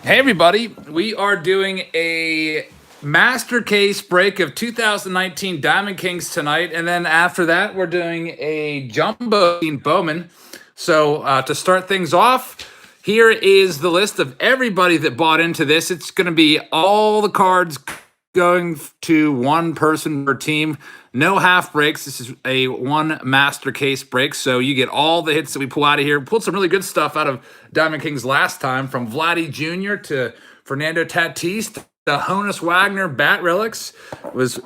Hey everybody, we are doing a master case break of 2019 Diamond Kings tonight, and then after that we're doing a jumbo Bowman. So to start things off, here is the list of everybody that bought into this. It's going to be all the cards going to one person per team. No half breaks. This is a one master case break. So you get all the hits that we pull out of here. Pulled some really good stuff out of Diamond Kings last time, from Vladdy Jr. to Fernando Tatis to Honus Wagner. Bat Relics was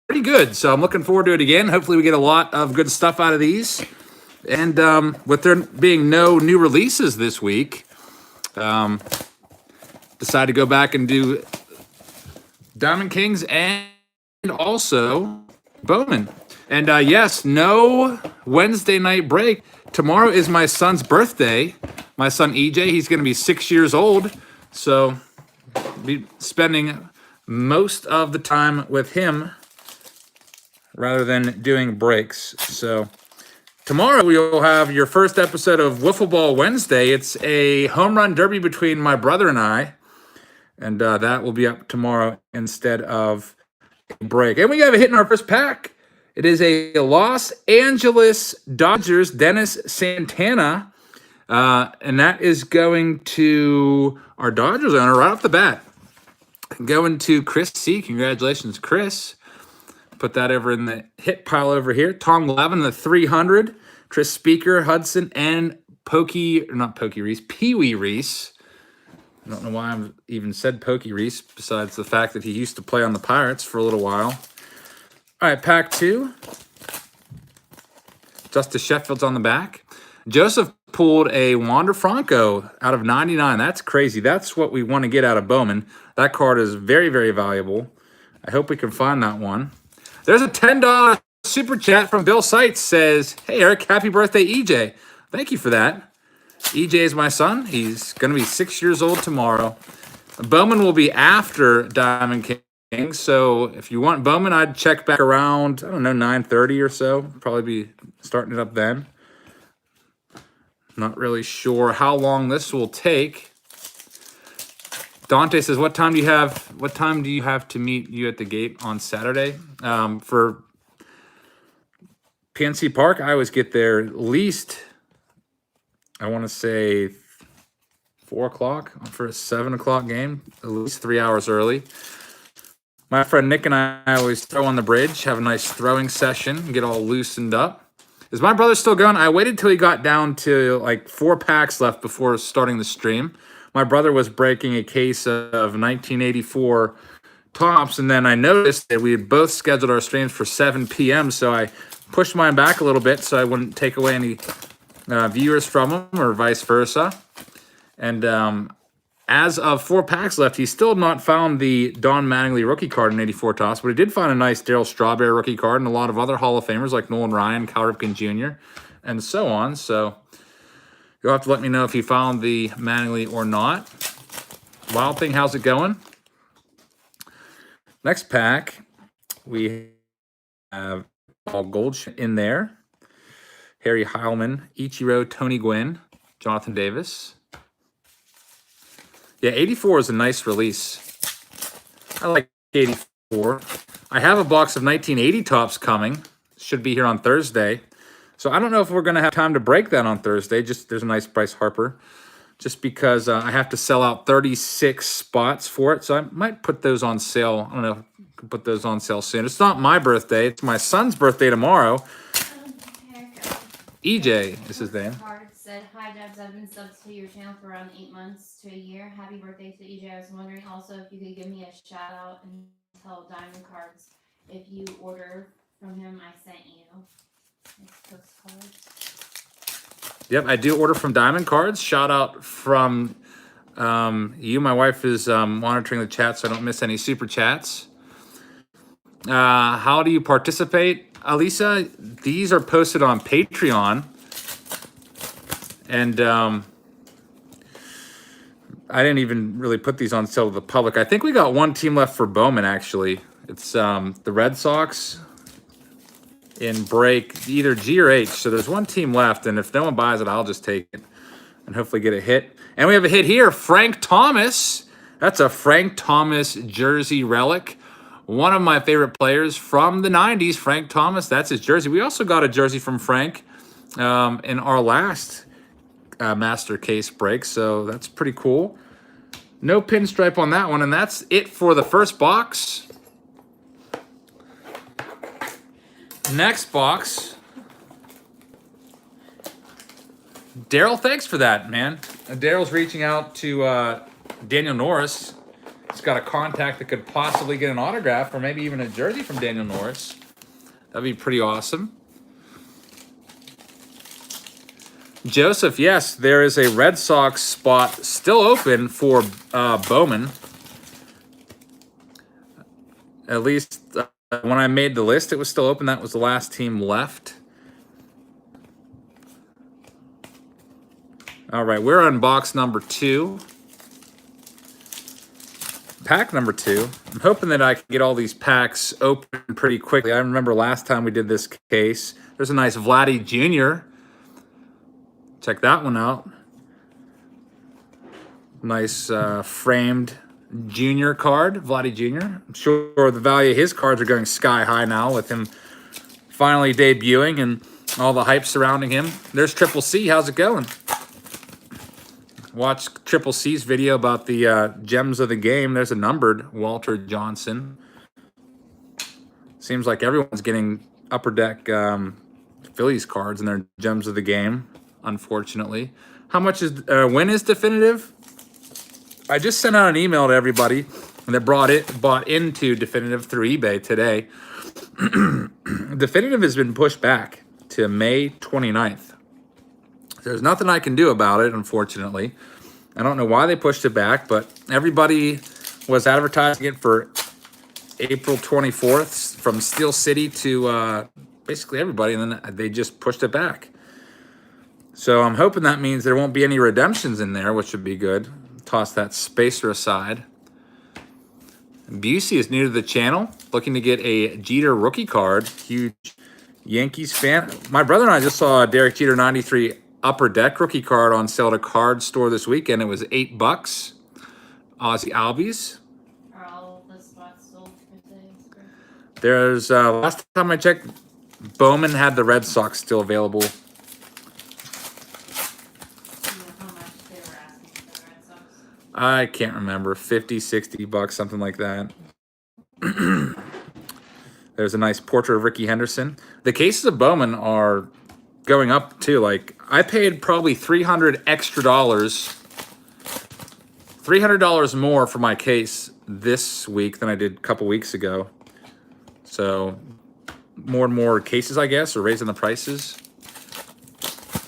pretty good. So I'm looking forward to it again. Hopefully we get a lot of good stuff out of these. And with there being no new releases this week, decided to go back and do Diamond Kings and also Bowman. And yes, no Wednesday night break. Tomorrow is my son's birthday. My son EJ, he's going to be 6 years old. So be spending most of the time with him rather than doing breaks. So tomorrow you'll have your first episode of Wiffle Ball Wednesday. It's a home run derby between my brother and I. And that will be up tomorrow instead of a break. And we have a hit in our first pack. It is a Los Angeles Dodgers Dennis Santana. And that is going to our Dodgers owner right off the bat. Going to Chris C. Congratulations, Chris. Put that over in the hit pile over here. Tom Glavine, the 300. Tris Speaker, Hudson, and Pee Wee Reese. I don't know why I've even said Pokey Reese, besides the fact that he used to play on the Pirates for a little while. All right, pack 2. Justice Sheffield's on the back. Joseph pulled a Wander Franco out of 99. That's crazy. That's what we want to get out of Bowman. That card is very, very valuable. I hope we can find that one. There's a $10 super chat from Bill Seitz. Says, hey, Eric, happy birthday, EJ. Thank you for that. EJ is my son. He's going to be 6 years old tomorrow. Bowman will be after Diamond King. So if you want Bowman, I'd check back around, 9:30 or so. Probably be starting it up then. Not really sure how long this will take. Dante says, what time do you have to meet you at the gate on Saturday? For PNC Park, I always get there at least, I want to say 4 o'clock for a 7 o'clock game, at least 3 hours early. My friend Nick and I always throw on the bridge, have a nice throwing session, get all loosened up. Is my brother still going? I waited till he got down to like 4 packs left before starting the stream. My brother was breaking a case of 1984 Tops, and then I noticed that we had both scheduled our streams for 7 p.m., so I pushed mine back a little bit so I wouldn't take away any viewers from him or vice versa. And as of 4 packs left, he's still not found the Don Mattingly rookie card in 84 Tops, but he did find a nice Darryl Strawberry rookie card and a lot of other Hall of Famers like Nolan Ryan, Cal Ripken Jr., and so on. So you'll have to let me know if you found the Mattingly or not. Wild Thing, how's it going? Next pack, we have Paul Goldschmidt in there. Harry Heilman, Ichiro, Tony Gwynn, Jonathan Davis. Yeah, 84 is a nice release. I like 84. I have a box of 1980 Tops coming. Should be here on Thursday. So I don't know if we're going to have time to break that on Thursday. Just there's a nice Bryce Harper. Just because I have to sell out 36 spots for it. So I might put those on sale. I don't know if I can put those on sale soon. It's not my birthday. It's my son's birthday tomorrow. EJ is his name. Card said, hi, Debs. I've been subbed to your channel for around 8 months to a year. Happy birthday to EJ. I was wondering also if you could give me a shout out and tell Diamond Cards if you order from him, I sent you. It's postcards. Yep, I do order from Diamond Cards. Shout out from you. My wife is monitoring the chat, so I don't miss any super chats. How do you participate, Alisa? These are posted on Patreon. And I didn't even really put these on sale to the public. I think we got one team left for Bowman, actually. It's the Red Sox in break, either G or H. So there's one team left, and if no one buys it, I'll just take it. and hopefully get a hit. And we have a hit here, Frank Thomas. That's a Frank Thomas jersey relic. One of my favorite players from the 90s, Frank Thomas. That's his jersey. We also got a jersey from Frank in our last master case break, so that's pretty cool. No pinstripe on that one, and that's it for the first box. Next box. Daryl, thanks for that, man. Daryl's reaching out to Daniel Norris. He's got a contact that could possibly get an autograph or maybe even a jersey from Daniel Norris. That'd be pretty awesome. Joseph, yes, there is a Red Sox spot still open for Bowman. At least when I made the list, it was still open. That was the last team left. All right, we're on box number 2. Pack number 2. I'm hoping that I can get all these packs open pretty quickly. I remember last time we did this case. There's a nice Vladdy Jr. Check that one out. Nice framed junior card, Vladdy Jr. I'm sure the value of his cards are going sky high now with him finally debuting and all the hype surrounding him. There's Triple C. How's it going? Watch Triple C's video about the gems of the game. There's a numbered Walter Johnson. Seems like everyone's getting Upper Deck Phillies cards in their gems of the game, unfortunately. How much is when is definitive? I just sent out an email to everybody that bought into definitive through eBay today. Definitive has been pushed back to May 29th. There's nothing I can do about it, unfortunately. I don't know why they pushed it back, but everybody was advertising it for April 24th from Steel City to basically everybody, and then they just pushed it back. So I'm hoping that means there won't be any redemptions in there, which would be good. Toss that spacer aside. Busey is new to the channel, looking to get a Jeter rookie card. Huge Yankees fan. My brother and I just saw a Derek Jeter 93 Upper Deck rookie card on sale at a card store this weekend. It was $8. Aussie Albies. Are all the spots sold for today? There's last time I checked, Bowman had the Red Sox still available. You know how much they were asking for the Red Sox? I can't remember, $50-$60, something like that. There's a nice portrait of Ricky Henderson. The cases of Bowman are going up too. Like, I paid probably $300 extra, $300 more for my case this week than I did a couple weeks ago. So more and more cases, I guess, are raising the prices.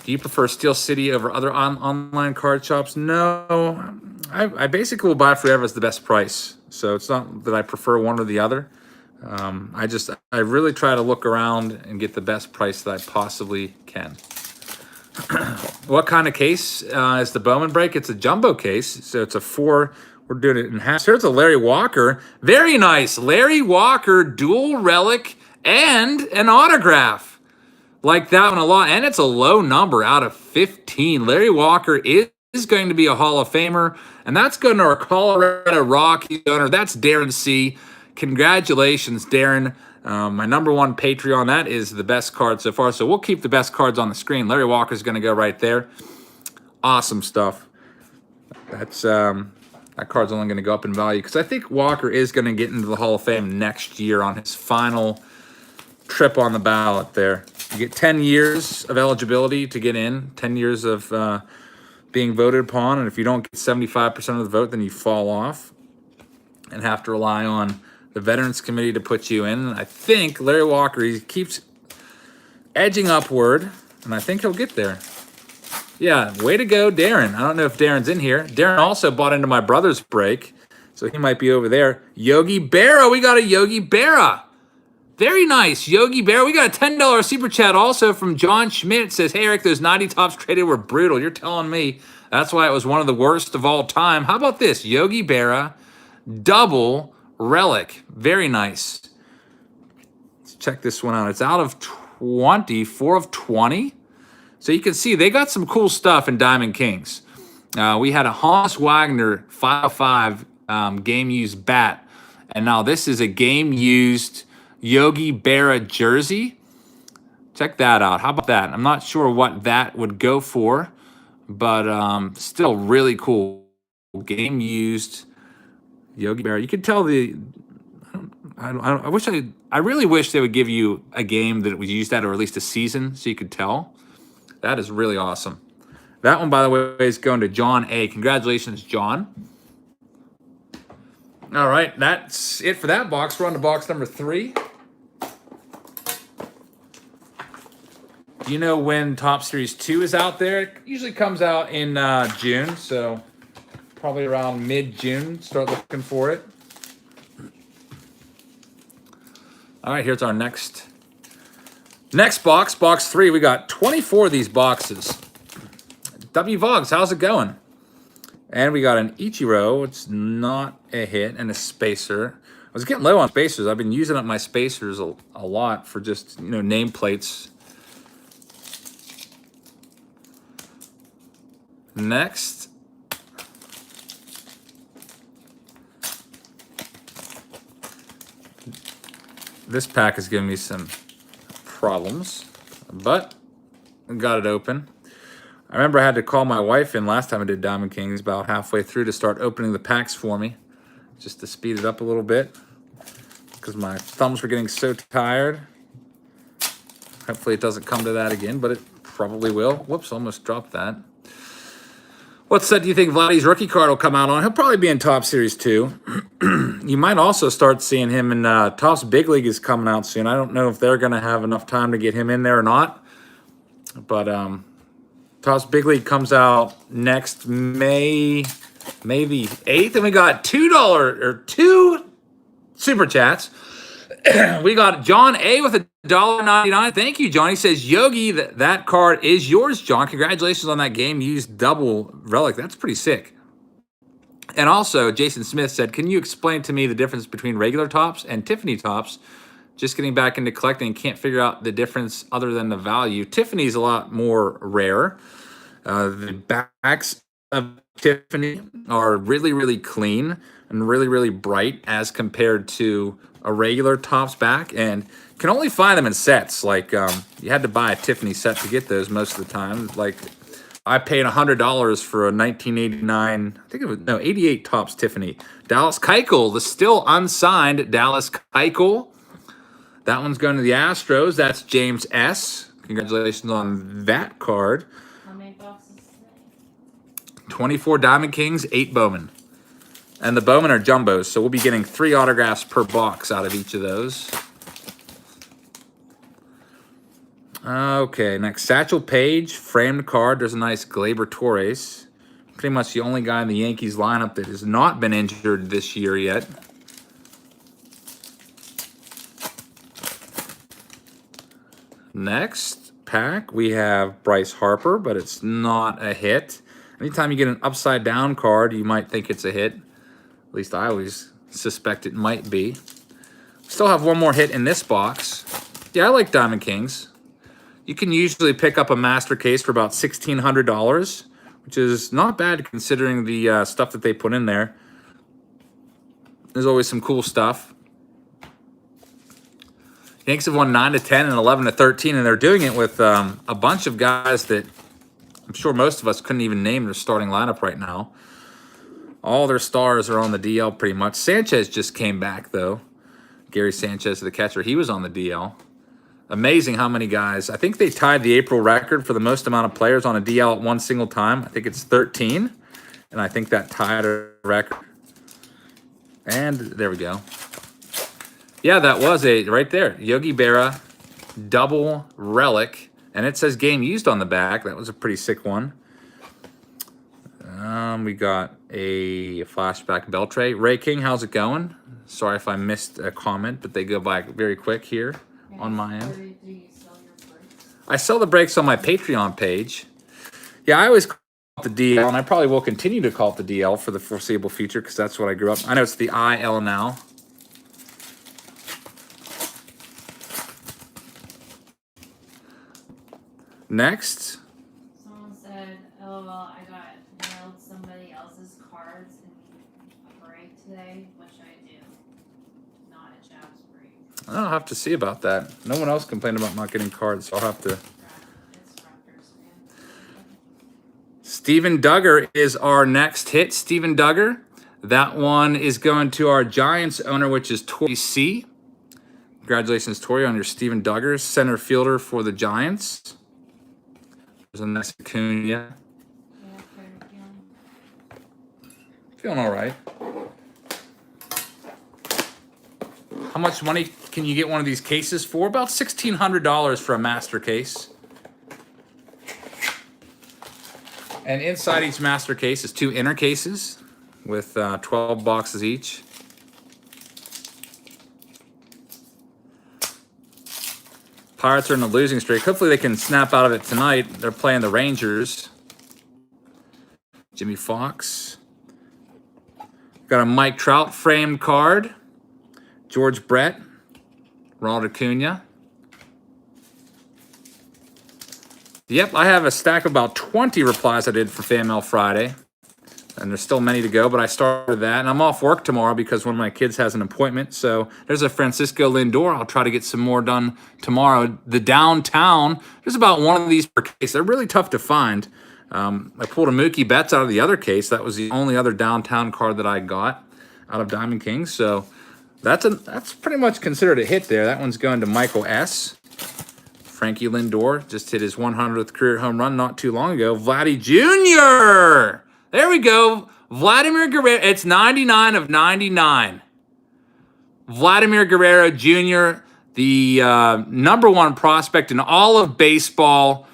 Do you prefer Steel City over other online card shops? No, I basically will buy forever as the best price. So it's not that I prefer one or the other. I really try to look around and get the best price that I possibly can. What kind of case is the Bowman break? It's a jumbo case, so it's a 4. We're doing it in half. Here's a Larry Walker. Very nice. Larry Walker, dual relic, and an autograph. Like that one a lot. And it's a low number out of 15. Larry Walker is going to be a Hall of Famer, and that's going to our Colorado Rockies owner. That's Darren C. Congratulations, Darren. My number 1 Patreon. That is the best card so far. So we'll keep the best cards on the screen. Larry Walker's going to go right there. Awesome stuff. That's that card's only going to go up in value because I think Walker is going to get into the Hall of Fame next year on his final trip on the ballot there. You get 10 years of eligibility to get in, 10 years of being voted upon, and if you don't get 75% of the vote, then you fall off and have to rely on the Veterans Committee to put you in. I think Larry Walker, he keeps edging upward, and I think he'll get there. Yeah, way to go, Darren. I don't know if Darren's in here. Darren also bought into my brother's break, so he might be over there. Yogi Berra, we got a Yogi Berra. Very nice, Yogi Berra. We got a $10 super chat also from John Schmidt. It says, hey, Eric, those 90 tops traded were brutal. You're telling me that's why it was one of the worst of all time. How about this? Yogi Berra, double relic. Very nice. Let's check this one out. It's out of 20, 4 of 20. So you can see they got some cool stuff in Diamond Kings. We had a Hans Wagner 505 game-used bat. And now this is a game-used Yogi Berra jersey. Check that out. How about that? I'm not sure what that would go for, but still really cool. Game-used Yogi Berra. You could tell the... I really wish they would give you a game that was used at, or at least a season, so you could tell. That is really awesome. That one, by the way, is going to John A. Congratulations, John. All right, that's it for that box. We're on to box number 3. Do you know when Top Series 2 is out there? It usually comes out in June, so probably around mid-June. Start looking for it. All right, here's our next box, box 3. We got 24 of these boxes. W Vogs, how's it going? And we got an Ichiro. It's not a hit, and a spacer. I was getting low on spacers. I've been using up my spacers a lot for just, nameplates. Next. This pack is giving me some problems, but I got it open. I remember I had to call my wife in last time I did Diamond Kings about halfway through to start opening the packs for me, just to speed it up a little bit, because my thumbs were getting so tired. Hopefully it doesn't come to that again, but it probably will. Whoops, almost dropped that. What set do you think Vladdy's rookie card will come out on? He'll probably be in Top Series 2. You might also start seeing him in Topps Big League is coming out soon. I don't know if they're going to have enough time to get him in there or not. But Topps Big League comes out next May the 8th. And we got two Super Chats. We got John A with $1.99. Thank you, John. He says, Yogi, that card is yours, John. Congratulations on that game used double relic. That's pretty sick. And also, Jason Smith said, can you explain to me the difference between regular tops and Tiffany tops? Just getting back into collecting, can't figure out the difference other than the value. Tiffany's a lot more rare. The backs of Tiffany are really, really clean and really, really bright as compared to a regular Topps back, and can only find them in sets. Like you had to buy a Tiffany set to get those most of the time. Like I paid $100 for a 1989, I think it was 88 Topps Tiffany. Dallas Keuchel, the still unsigned Dallas Keuchel. That one's going to the Astros. That's James S. Congratulations on that card. How many boxes today? 24 Diamond Kings, 8 Bowman. And the Bowman are jumbos, so we'll be getting 3 autographs per box out of each of those. Okay, next, Satchel Paige, framed card. There's a nice Gleyber Torres. Pretty much the only guy in the Yankees lineup that has not been injured this year yet. Next pack, we have Bryce Harper, but it's not a hit. Anytime you get an upside down card, you might think it's a hit. At least I always suspect it might be. Still have one more hit in this box. Yeah, I like Diamond Kings. You can usually pick up a master case for about $1,600, which is not bad considering the stuff that they put in there. There's always some cool stuff. Yanks have won 9-10 and 11-13, and they're doing it with a bunch of guys that I'm sure most of us couldn't even name their starting lineup right now. All their stars are on the DL pretty much. Sanchez just came back, though. Gary Sanchez, the catcher, he was on the DL. Amazing how many guys. I think they tied the April record for the most amount of players on a DL at one single time. I think it's 13, and I think that tied a record. And there we go. Yeah, that was right there. Yogi Berra, double relic, and it says game used on the back. That was a pretty sick one. We got a flashback Beltre. Ray King, how's it going? Sorry if I missed a comment, but they go by very quick here on my end. Do you sell your breaks? I sell the breaks on my Patreon page. Yeah, I always call it the DL, and I probably will continue to call it the DL for the foreseeable future because that's what I grew up. I know it's the IL now. Next, somebody else's cards in a break today, what should I do? Not a Chavs break. I'll have to see about that. No one else complained about not getting cards, so I'll have to. It's Raptors, man. Steven Duggar is our next hit. Steven Duggar. That one is going to our Giants owner, which is Tori C. Congratulations, Tori, on your Steven Duggar, center fielder for the Giants. There's a nice Acuna. Yeah, fair feeling. Feeling all right. How much money can you get one of these cases for? About $1,600 for a master case. And inside each master case is 2 inner cases with 12 boxes each. Pirates are in a losing streak. Hopefully they can snap out of it tonight. They're playing the Rangers. Jimmy Fox. Got a Mike Trout framed card. George Brett. Ronald Acuna. Yep, I have a stack of about 20 replies I did for Fan Mail Friday. And there's still many to go, but I started that. And I'm off work tomorrow because one of my kids has an appointment. So there's a Francisco Lindor. I'll try to get some more done tomorrow. The downtown, there's about one of these per case. They're really tough to find. I pulled a Mookie Betts out of the other case. That was the only other downtown card that I got out of Diamond Kings. So that's pretty much considered a hit there. That one's going to Michael S. Frankie Lindor just hit his 100th career home run not too long ago. Vladdy Jr. There we go. Vladimir Guerrero. It's 99 of 99. Vladimir Guerrero Jr., the #1 prospect in all of baseball.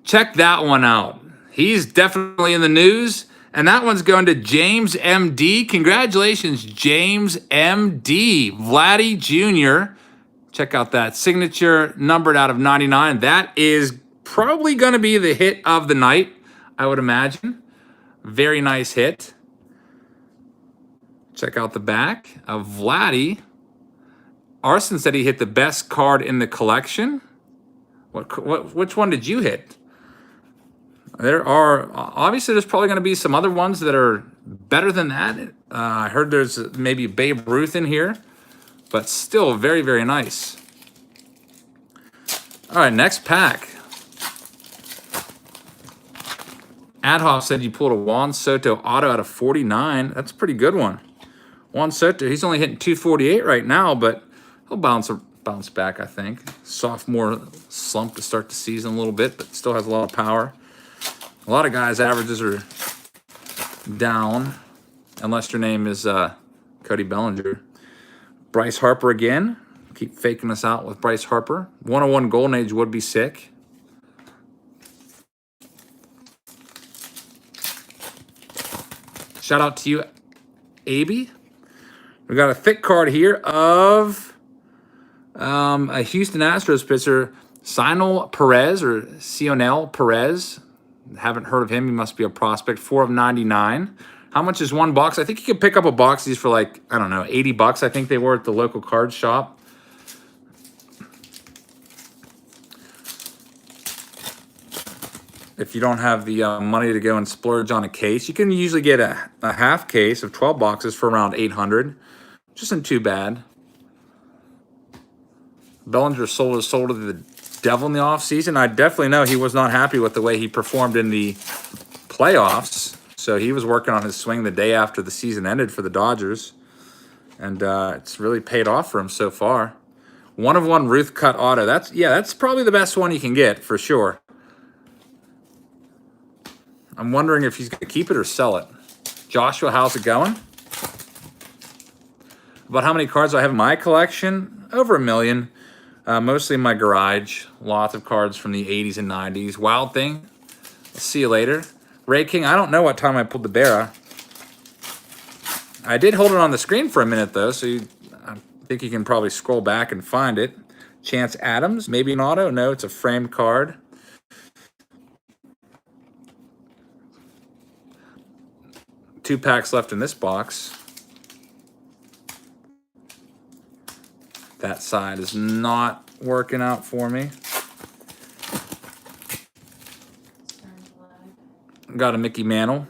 Check that one out. He's definitely in the news. And that one's going to James M.D. Congratulations, James M.D. Vladdy Jr. Check out that signature numbered out of 99. That is probably going to be the hit of the night, I would imagine. Very nice hit. Check out the back of Vladdy. Arson said he hit the best card in the collection. Which one did you hit? There are, obviously there's probably going to be some other ones that are better than that. I heard there's maybe Babe Ruth in here, but still very, very nice. All right, next pack. Adhoff said you pulled a Juan Soto auto out of 49. That's a pretty good one. Juan Soto, he's only hitting 248 right now, but he'll bounce back, I think. Sophomore slump to start the season a little bit, but still has a lot of power. A lot of guys' averages are down, unless your name is Cody Bellinger. Bryce Harper again. Keep faking us out with Bryce Harper. 101 Golden Age would be sick. Shout out to you, Aby. We got a thick card here of a Houston Astros pitcher, Cionel Perez. Haven't heard of him. He must be a prospect. 4 of 99. How much is one box? I think you could pick up a box of these for like, I don't know, $80. I think they were at the local card shop. If you don't have the money to go and splurge on a case, you can usually get a half case of 12 boxes for around $800. Which isn't too bad. Bellinger sold his soul to the devil in the offseason. I definitely know he was not happy with the way he performed in the playoffs. So he was working on his swing the day after the season ended for the Dodgers. And it's really paid off for him so far. 1 of 1 Ruth Cut auto. That's probably the best one you can get for sure. I'm wondering if he's going to keep it or sell it. Joshua, how's it going? About how many cards do I have in my collection? Over 1 million. Mostly in my garage. Lots of cards from the 80s and 90s. Wild Thing. I'll see you later. Ray King, I don't know what time I pulled the Berra. I did hold it on the screen for a minute, though, so I think you can probably scroll back and find it. Chance Adams, maybe an auto. No, it's a framed card. Two packs left in this box. That side is not working out for me. Got a Mickey Mantle.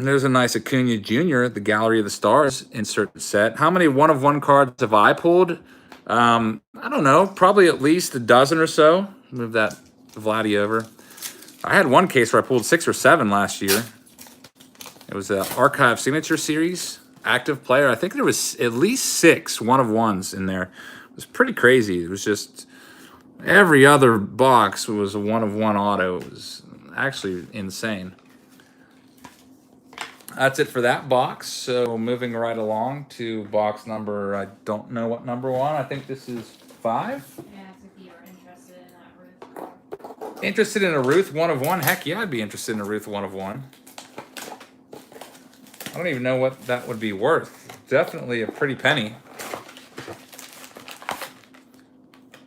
And there's a nice Acuna Jr., the Gallery of the Stars insert set. How many 1-of-1 cards have I pulled? I don't know. Probably at least a dozen or so. Move that Vladdy over. I had one case where I pulled 6 or 7 last year. It was the Archive Signature Series. Active player. I think there was at least 6 1-of-1s in there. It was pretty crazy. It was just every other box was a 1-of-1 auto. It was actually insane. That's it for that box. So moving right along to box number, I don't know what number 1. I think this is 5. Yeah, if you were interested in that Ruth. Interested in a Ruth 1-of-1? Heck yeah, I'd be interested in a Ruth 1-of-1. I don't even know what that would be worth. Definitely a pretty penny.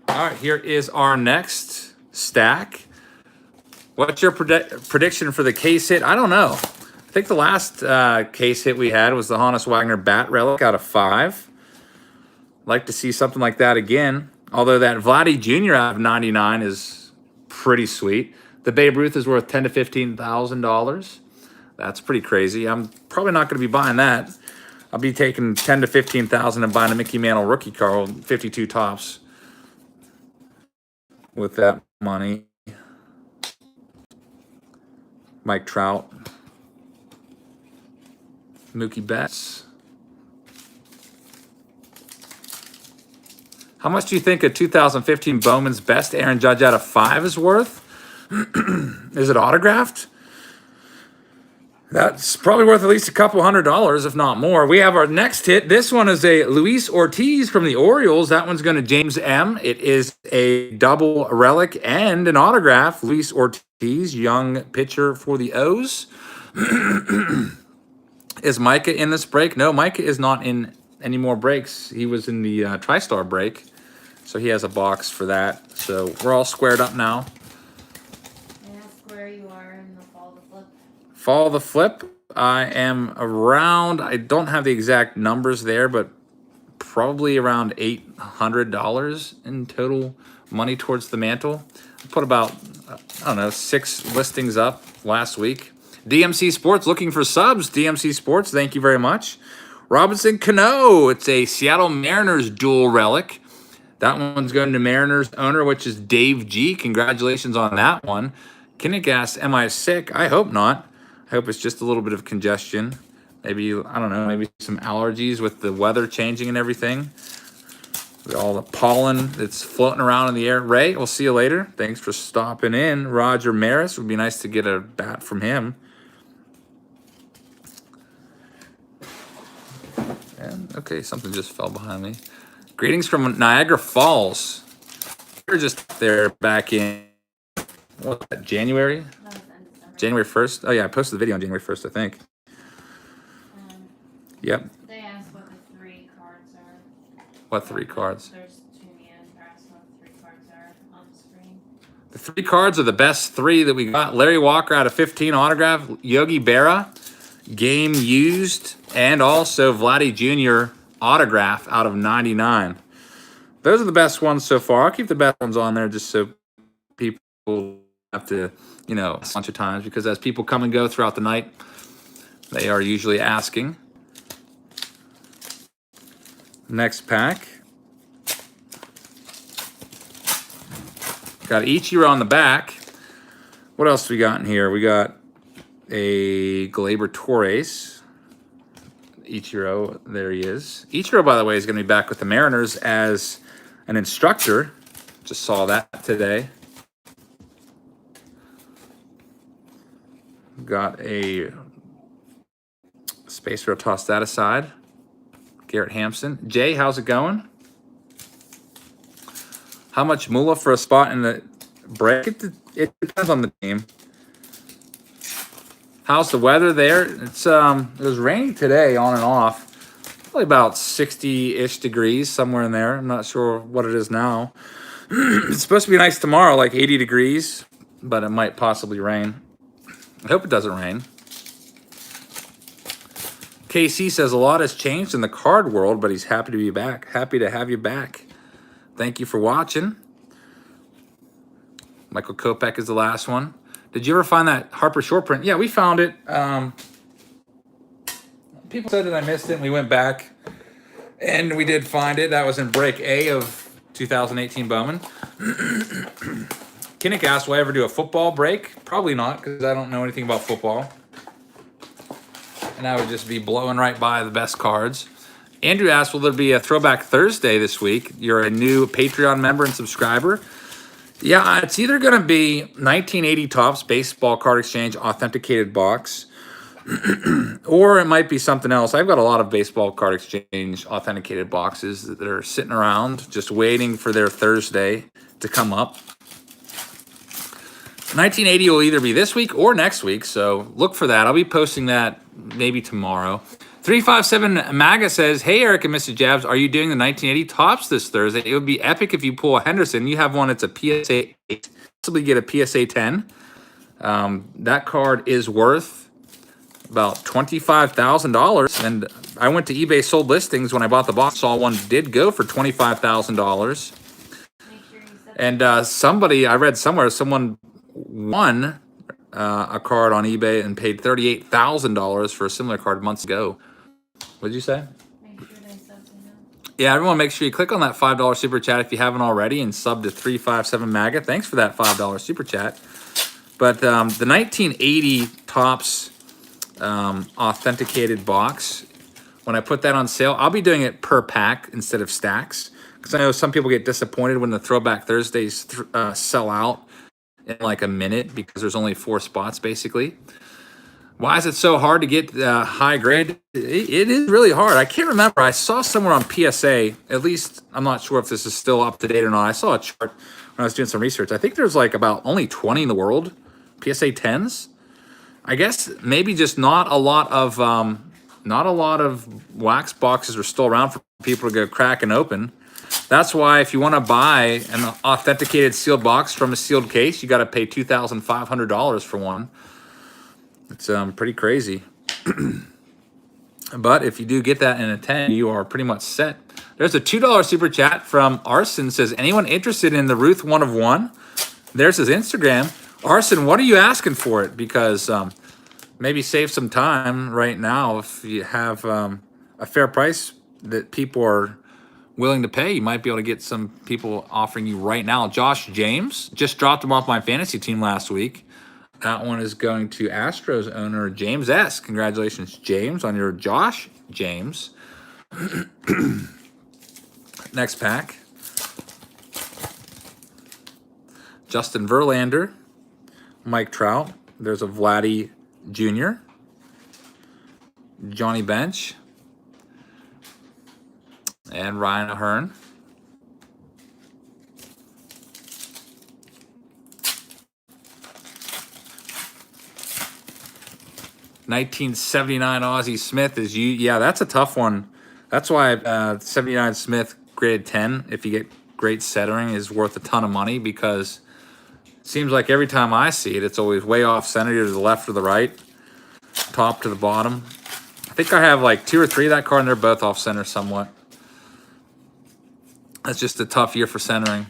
All right, here is our next stack. What's your prediction for the case hit? I don't know. I think the last case hit we had was the Honus Wagner Bat Relic out of 5. Like to see something like that again. Although that Vladdy Jr. out of 99 is pretty sweet. The Babe Ruth is worth $10,000 to $15,000. That's pretty crazy. I'm probably not going to be buying that. I'll be taking $10,000 to $15,000 and buying a Mickey Mantle rookie card, 52 tops. With that money. Mike Trout. Mookie Betts. How much do you think a 2015 Bowman's best Aaron Judge out of 5 is worth? Is it autographed? That's probably worth at least a couple $100, if not more. We have our next hit. This one is a Luis Ortiz from the Orioles. That one's going to James M. It is a double relic and an autograph. Luis Ortiz, young pitcher for the O's. Is Micah in this break? No, Micah is not in any more breaks. He was in the TriStar break, so he has a box for that. So we're all squared up now. And how square you are in the Fall the Flip. Fall the Flip. I am around, I don't have the exact numbers there, but probably around $800 in total money towards the mantle. I put about, I don't know, 6 listings up last week. DMC Sports looking for subs. DMC Sports, thank you very much. Robinson Cano. It's a Seattle Mariners dual relic. That one's going to Mariners owner, which is Dave G. Congratulations on that one. Kinnick asks, am I sick? I hope not. I hope it's just a little bit of congestion. Maybe, I don't know, maybe some allergies with the weather changing and everything. With all the pollen that's floating around in the air. Ray, we'll see you later. Thanks for stopping in. Roger Maris, would be nice to get a bat from him. And, okay, something just fell behind me. Greetings from Niagara Falls. We were just there back in, what was that, January? That was in December. January 1st? Oh, yeah, I posted the video on January 1st, I think. Yep. They asked what the 3 cards are. What 3 cards? There's 2 hands. They're asking what the 3 cards are on the screen. The 3 cards are the best 3 that we got. Larry Walker out of 15 autograph. Yogi Berra, game used. And also Vladdy Jr. autograph out of 99. Those are the best ones so far. I'll keep the best ones on there just so people have to, you know, a bunch of times. Because as people come and go throughout the night, they are usually asking. Next pack. Got Ichiro on the back. What else we got in here? We got a Gleyber Torres. Ichiro, there he is. Ichiro, by the way, is going to be back with the Mariners as an instructor. Just saw that today. Got a spacer. I'll toss that aside. Garrett Hampson. Jay, how's it going? How much moolah for a spot in the break? It depends on the team. How's the weather there? It's it was raining today on and off. Probably about 60-ish degrees, somewhere in there. I'm not sure what it is now. It's supposed to be nice tomorrow, like 80 degrees, but it might possibly rain. I hope it doesn't rain. KC says a lot has changed in the card world, but he's happy to be back. Happy to have you back. Thank you for watching. Michael Kopech is the last one. Did you ever find that Harper short print? Yeah, we found it. people said that I missed it, and we went back, and we did find it. That was in break A of 2018 Bowman. Kinnick asked, will I ever do a football break? Probably not, because I don't know anything about football. And I would just be blowing right by the best cards. Andrew asked, will there be a Throwback Thursday this week? You're a new Patreon member and subscriber. Yeah, it's either going to be 1980 Topps Baseball Card Exchange Authenticated Box, or it might be something else. I've got a lot of Baseball Card Exchange Authenticated boxes that are sitting around just waiting for their Thursday to come up. 1980 will either be this week or next week, so look for that. I'll be posting that maybe tomorrow. 357 MAGA says, hey, Eric and Mr. Jabs, are you doing the 1980 Topps this Thursday? It would be epic if you pull a Henderson. You have one that's a PSA 8, possibly get a PSA 10. That card is worth about $25,000. And I went to eBay sold listings when I bought the box, saw one did go for $25,000. And somebody, I read somewhere, someone won a card on eBay and paid $38,000 for a similar card months ago. What did you say? Make sure they sub to him. Yeah, everyone, make sure you click on that $5 super chat if you haven't already, and sub to 357 MAGA. Thanks for that $5 super chat. But the 1980 Topps authenticated box, when I put that on sale, I'll be doing it per pack instead of stacks, because I know some people get disappointed when the Throwback Thursdays sell out in like a minute because there's only 4 spots basically. Why is it so hard to get high grade? It is really hard. I can't remember. I saw somewhere on PSA, at least I'm not sure if this is still up to date or not. I saw a chart when I was doing some research. I think there's like about only 20 in the world, PSA 10s. I guess maybe just not a lot of wax boxes are still around for people to go crack and open. That's why if you want to buy an authenticated sealed box from a sealed case, you got to pay $2,500 for one. It's pretty crazy. But if you do get that in a 10, you are pretty much set. There's a $2 super chat from Arson. Says, anyone interested in the Ruth 1 of 1? There's his Instagram. Arson, what are you asking for it? Because maybe save some time right now. If you have a fair price that people are willing to pay, you might be able to get some people offering you right now. Josh James just dropped him off my fantasy team last week. That one is going to Astros owner James S. Congratulations, James, on your Josh James. Next pack. Justin Verlander, Mike Trout. There's a Vladdy Jr., Johnny Bench, and Ryan Ahern. $1979 Ozzie Smith is you. Yeah, that's a tough one. That's why 79 Smith graded 10, if you get great centering, is worth a ton of money, because it seems like every time I see it, it's always way off center, either to the left or the right, top to the bottom. I think I have like 2 or 3 of that card, and they're both off center somewhat. That's just a tough year for centering.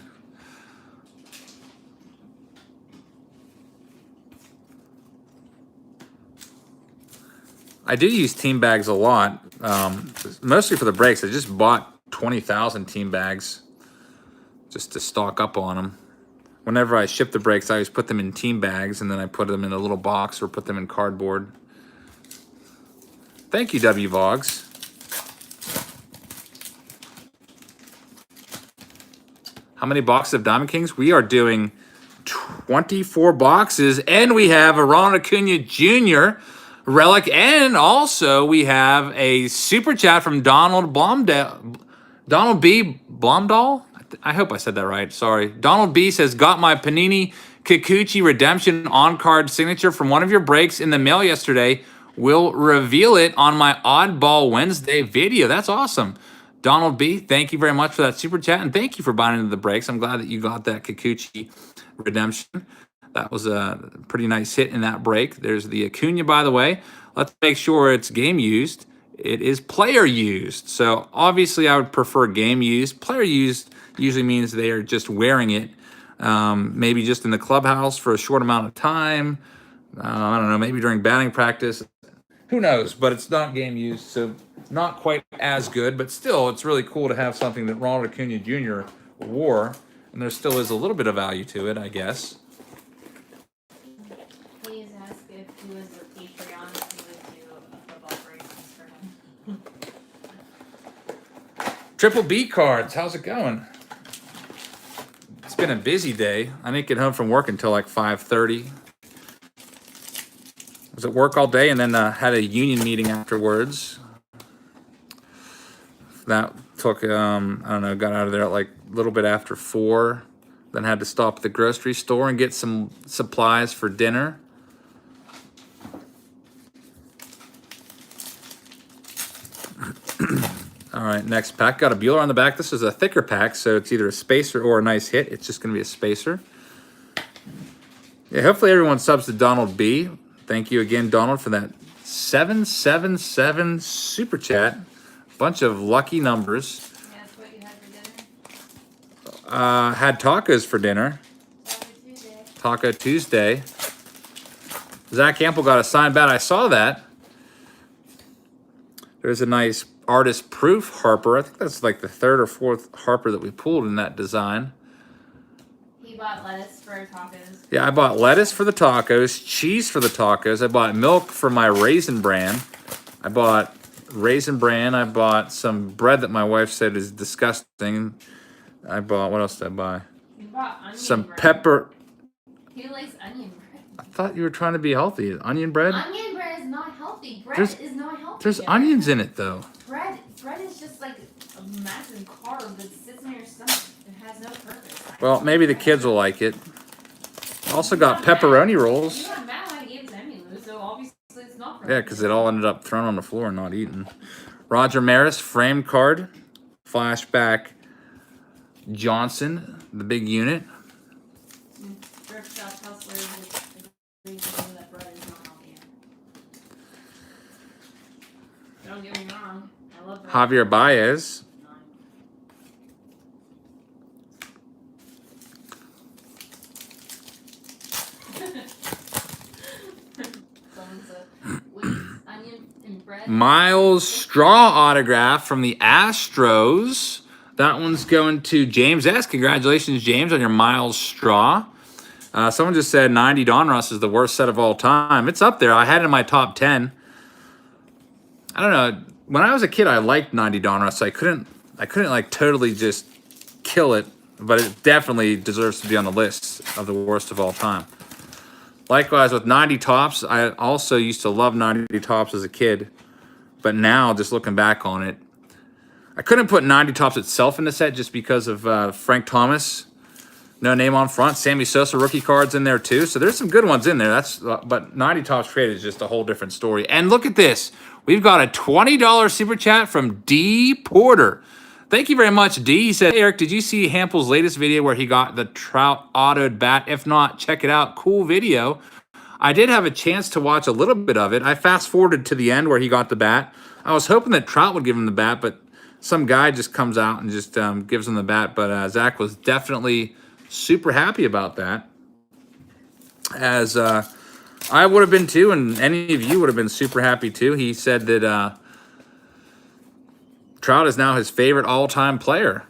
I do use team bags a lot, mostly for the breaks. I just bought 20,000 team bags just to stock up on them. Whenever I ship the breaks, I always put them in team bags, and then I put them in a little box or put them in cardboard. Thank you, W. Vogs. How many boxes of Diamond Kings? We are doing 24 boxes, and we have a Ronald Acuna Jr. relic, and also we have a super chat from Donald Blomdahl. Donald B. Blomdahl? I hope I said that right. Sorry. Donald B. says, got my Panini Kikuchi redemption on-card signature from one of your breaks in the mail yesterday. Will reveal it on my Oddball Wednesday video. That's awesome. Donald B., thank you very much for that super chat, and thank you for buying into the breaks. I'm glad that you got that Kikuchi redemption. That was a pretty nice hit in that break. There's the Acuna, by the way. Let's make sure it's game used. It is player used. So obviously I would prefer game used. Player used usually means they are just wearing it, maybe just in the clubhouse for a short amount of time. I don't know, maybe during batting practice. Who knows? But it's not game used, so not quite as good. But still, it's really cool to have something that Ronald Acuna Jr. wore, and there still is a little bit of value to it, I guess. Please ask if he was a Patreon, if he would do a football breakfast for him. Triple B cards, how's it going? It's been a busy day. I didn't get home from work until like 5:30. Was at work all day and then had a union meeting afterwards. That took, I don't know, got out of there at like a little bit after 4. Then had to stop at the grocery store and get some supplies for dinner. All right, next pack. Got a Bueller on the back. This is a thicker pack, so it's either a spacer or a nice hit. It's just going to be a spacer. Yeah, hopefully everyone subs to Donald B. Thank you again, Donald, for that 777 super chat. Bunch of lucky numbers. Yeah, that's what you had for dinner? Had tacos for dinner. Taco Tuesday. Zach Campbell got a signed bat. I saw that. There's a nice artist proof Harper. I think that's like the 3rd or 4th Harper that we pulled in that design. He bought lettuce for tacos. Yeah, I bought lettuce for the tacos, cheese for the tacos. I bought milk for my Raisin Bran. I bought Raisin Bran. I bought some bread that my wife said is disgusting. I bought, what else did I buy? You bought onion Some bread. pepper. Who likes onion bread? I thought you were trying to be healthy. Onion bread? Onion bread is not healthy. Bread is not healthy. There's Derek. onions in it, though. Bread is just like a massive carb that sits in your stomach. It has no purpose. Well, maybe the kids will like it. Also got pepperoni rolls. You got mad when I gave it to Emmy Lou, so obviously it's not for Yeah, because it all ended up thrown on the floor and not eaten. Roger Maris, frame card. Flashback Johnson, the big unit. Thrift shop hustlers agree to know that bread is not healthy. Don't get me wrong. I love bread. Javier Baez. Miles Straw autograph from the Astros. That one's going to James S. Congratulations, James, on your Miles Straw. Someone just said 90 Donruss is the worst set of all time. It's up there. I had it in my top 10. I don't know. When I was a kid, I liked 90 Donruss. So I couldn't like totally just kill it, but it definitely deserves to be on the list of the worst of all time. Likewise with 90 Tops, I also used to love 90 Tops as a kid, but now just looking back on it, I couldn't put 90 Tops itself in the set just because of Frank Thomas, no name on front. Sammy Sosa rookie cards in there too, so there's some good ones in there. But 90 Tops traded is just a whole different story. And look at this, we've got a $20 super chat from D Porter. Thank you very much, D. He said, hey, Eric, did you see Hampel's latest video where he got the Trout autoed bat? If not, check it out. Cool video. I did have a chance to watch a little bit of it. I fast-forwarded to the end where he got the bat. I was hoping that Trout would give him the bat, but some guy just comes out and just gives him the bat. But Zach was definitely super happy about that, as I would have been too, and any of you would have been super happy too. He said that Trout is now his favorite all-time player.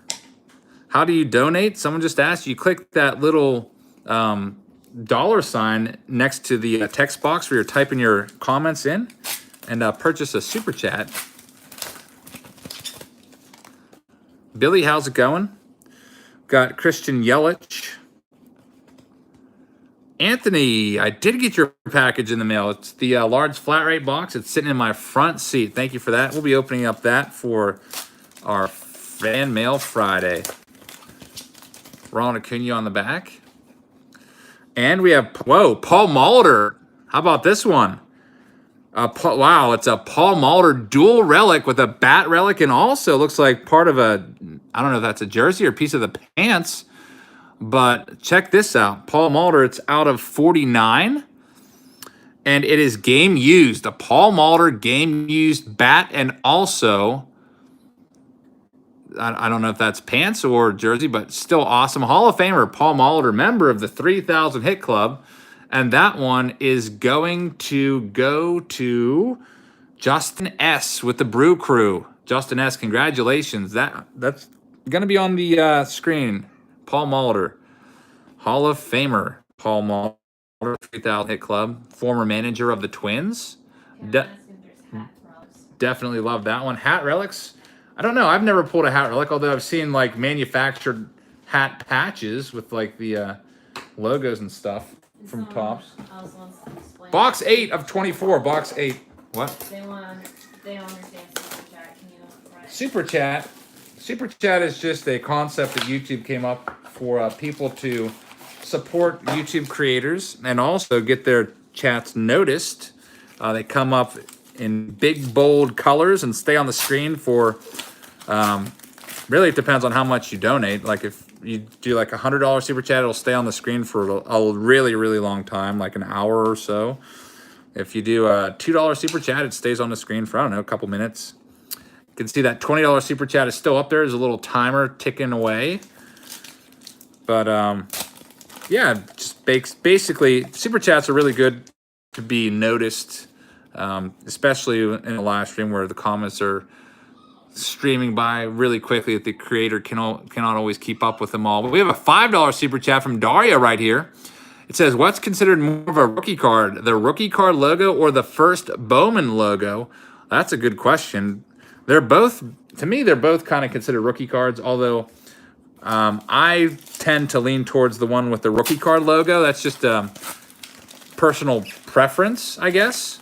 How do you donate? Someone just asked. You click that little $sign next to the text box where you're typing your comments in, and purchase a super chat. Billy, how's it going? Got Christian Yelich. Anthony, I did get your package in the mail. It's the large flat rate box. It's sitting in my front seat. Thank you for that. We'll be opening up that for our Fan Mail Friday. Ronald Acuna on the back. And we have, whoa, Paul Molitor. How about this one? Wow, it's a Paul Molitor dual relic with a bat relic, and also looks like part of a, I don't know if that's a jersey or a piece of the pants. But check this out. Paul Molitor, it's out of 49. And it is game used. A Paul Molitor game used bat, and also, I don't know if that's pants or jersey, but still awesome. Hall of Famer Paul Molitor, member of the 3,000 Hit Club. And that one is going to go to Justin S. with the Brew Crew. Justin S., congratulations. That's going to be on the screen. Paul Molitor, Hall of Famer. Paul Molitor, 3000 Hit Club, former manager of the Twins. Definitely love that one. Hat relics. I don't know. I've never pulled a hat relic, although I've seen like manufactured hat patches with like the logos and stuff from Topps. Box 8 of 24. Box 8. What? They don't understand super chat. Can you write? Super chat. Super chat is just a concept that YouTube came up for people to support YouTube creators and also get their chats noticed. They come up in big, bold colors and stay on the screen for, really it depends on how much you donate. Like if you do like $100 super chat, it'll stay on the screen for a really, really long time, like an hour or so. If you do a $2 super chat, it stays on the screen for, I don't know, a couple minutes. You can see that $20 super chat is still up there. There's a little timer ticking away. But, yeah, just basically, super chats are really good to be noticed, especially in a live stream where the comments are streaming by really quickly that the creator cannot always keep up with them all. But we have a $5 super chat from Daria right here. It says, what's considered more of a rookie card, the rookie card logo or the first Bowman logo? That's a good question. They're both, to me, they're both kind of considered rookie cards, although I tend to lean towards the one with the rookie card logo. That's just a personal preference, I guess.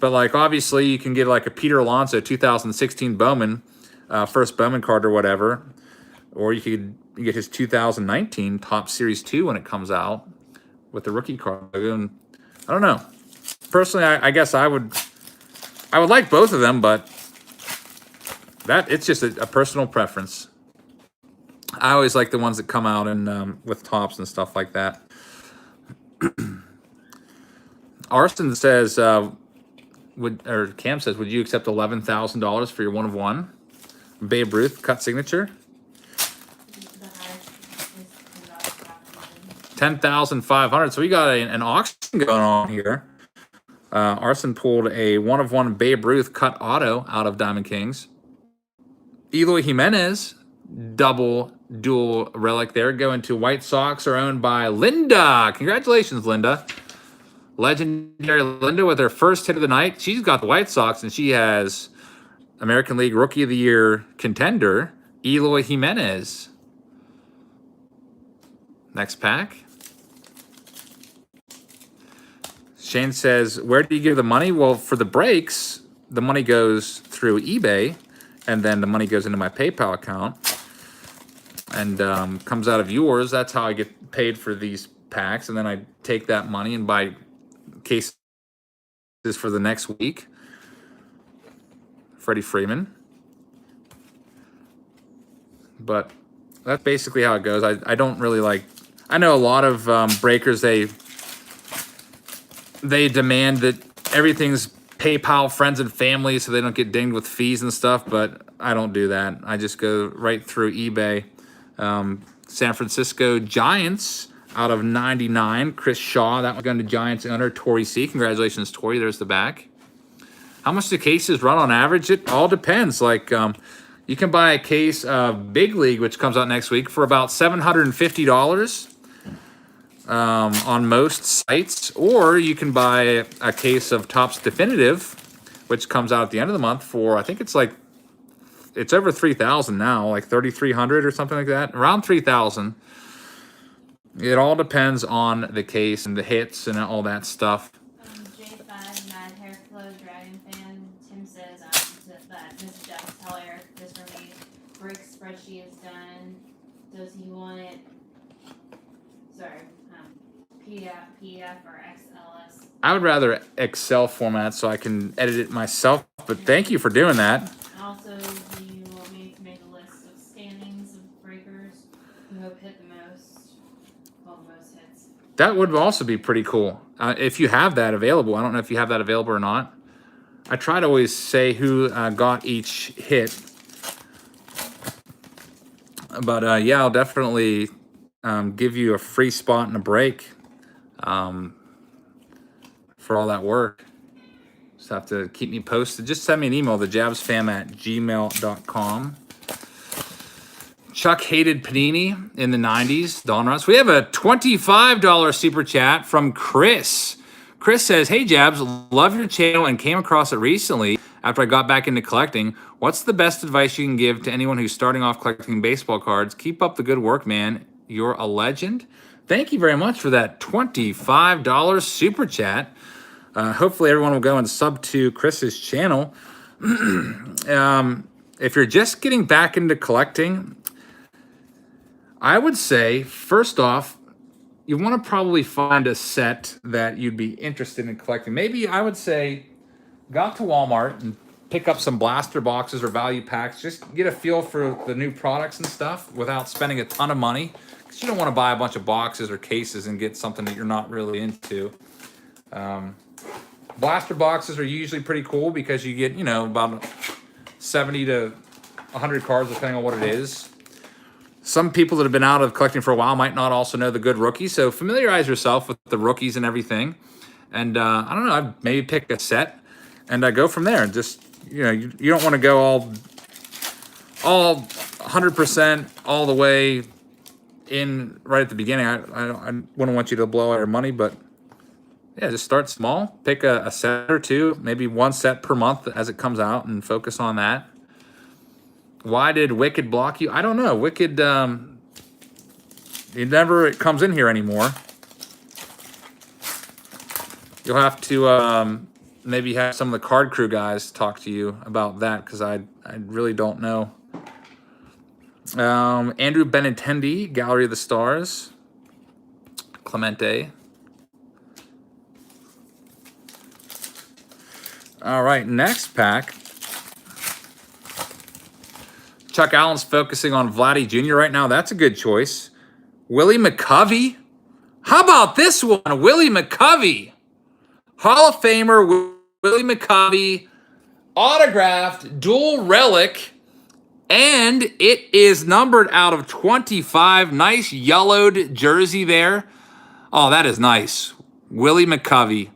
But, like, obviously, you can get, like, a Peter Alonzo 2016 Bowman, first Bowman card or whatever. Or you could get his 2019 Topps Series 2 when it comes out with the rookie card logo. And I don't know. Personally, I guess I would like both of them, but it's just a personal preference. I always like the ones that come out in with Topps and stuff like that. Arston says, Cam says, would you accept $11,000 for your 1 of 1 Babe Ruth cut signature? 10,500. So we got an auction going on here. Arson pulled a 1 of 1 Babe Ruth cut auto out of Diamond Kings. Eloy Jimenez, dual relic there, going to White Sox, are owned by Linda. Congratulations, Linda. Legendary Linda with her first hit of the night. She's got the White Sox, and she has American League Rookie of the Year contender, Eloy Jimenez. Next pack. Shane says, where do you give the money? Well, for the breaks, the money goes through eBay, and then the money goes into my PayPal account and comes out of yours. That's how I get paid for these packs, and then I take that money and buy cases for the next week. Freddie Freeman. But that's basically how it goes. I don't really like... I know a lot of breakers, they demand that everything's PayPal friends and family so they don't get dinged with fees and stuff, but I don't do that. I just go right through eBay. San Francisco Giants out of 99. Chris Shaw, that one going to Giants owner, Torrey C. Congratulations, Torrey. There's the back. How much do cases run on average? It all depends. Like, you can buy a case of Big League, which comes out next week, for about $750 on most sites. Or you can buy a case of Topps Definitive, which comes out at the end of the month for, I think it's like, it's over 3,000 now, like 3,300 or something like that. Around 3,000. It all depends on the case and the hits and all that stuff. J5, Mad Hair Flow, Dragon Fan. Tim says that Mr. Jeff tell Eric this for me. Brick spreadsheet is done. Does he want it? Sorry, PDF or XLS? I would rather Excel format so I can edit it myself, but thank you for doing that. Also, do you want me to make a list of standings of breakers who have hit the most, well, the most hits? That would also be pretty cool. If you have that available. I don't know if you have that available or not. I try to always say who got each hit. But yeah, I'll definitely give you a free spot in a break for all that work. Just have to keep me posted. Just send me an email, thejabsfam@gmail.com. Chuck hated Panini in the 90s. Don Ross. We have a $25 super chat from Chris. Chris says, "Hey Jabs, love your channel and came across it recently after I got back into collecting. What's the best advice you can give to anyone who's starting off collecting baseball cards? Keep up the good work, man. You're a legend." Thank you very much for that $25 super chat. Hopefully everyone will go and sub to Chris's channel. If you're just getting back into collecting, I would say, first off, you want to probably find a set that you'd be interested in collecting. Maybe I would say go out to Walmart and pick up some blaster boxes or value packs. Just get a feel for the new products and stuff without spending a ton of money. Because you don't want to buy a bunch of boxes or cases and get something that you're not really into. Blaster boxes are usually pretty cool because you get, about 70 to 100 cards depending on what it is. Some people that have been out of collecting for a while might not also know the good rookies, so familiarize yourself with the rookies and everything. And I don't know, I'd maybe pick a set and go from there. Just you don't want to go all 100% all the way in right at the beginning. I wouldn't want you to blow all your money, but yeah, just start small. Pick a set or two, maybe one set per month as it comes out, and focus on that. Why did Wicked block you? I don't know. Wicked, it comes in here anymore. You'll have to maybe have some of the Card Crew guys talk to you about that, because I really don't know. Andrew Benintendi, Gallery of the Stars. Clemente. All right, next pack. Chuck Allen's focusing on Vladdy Jr. right now. That's a good choice. Willie Mccovey. How about this one? Willie Mccovey. Hall of Famer Willie Mccovey. Autographed dual relic. And it is numbered out of 25. Nice yellowed jersey there. Oh, that is nice. Willie Mccovey.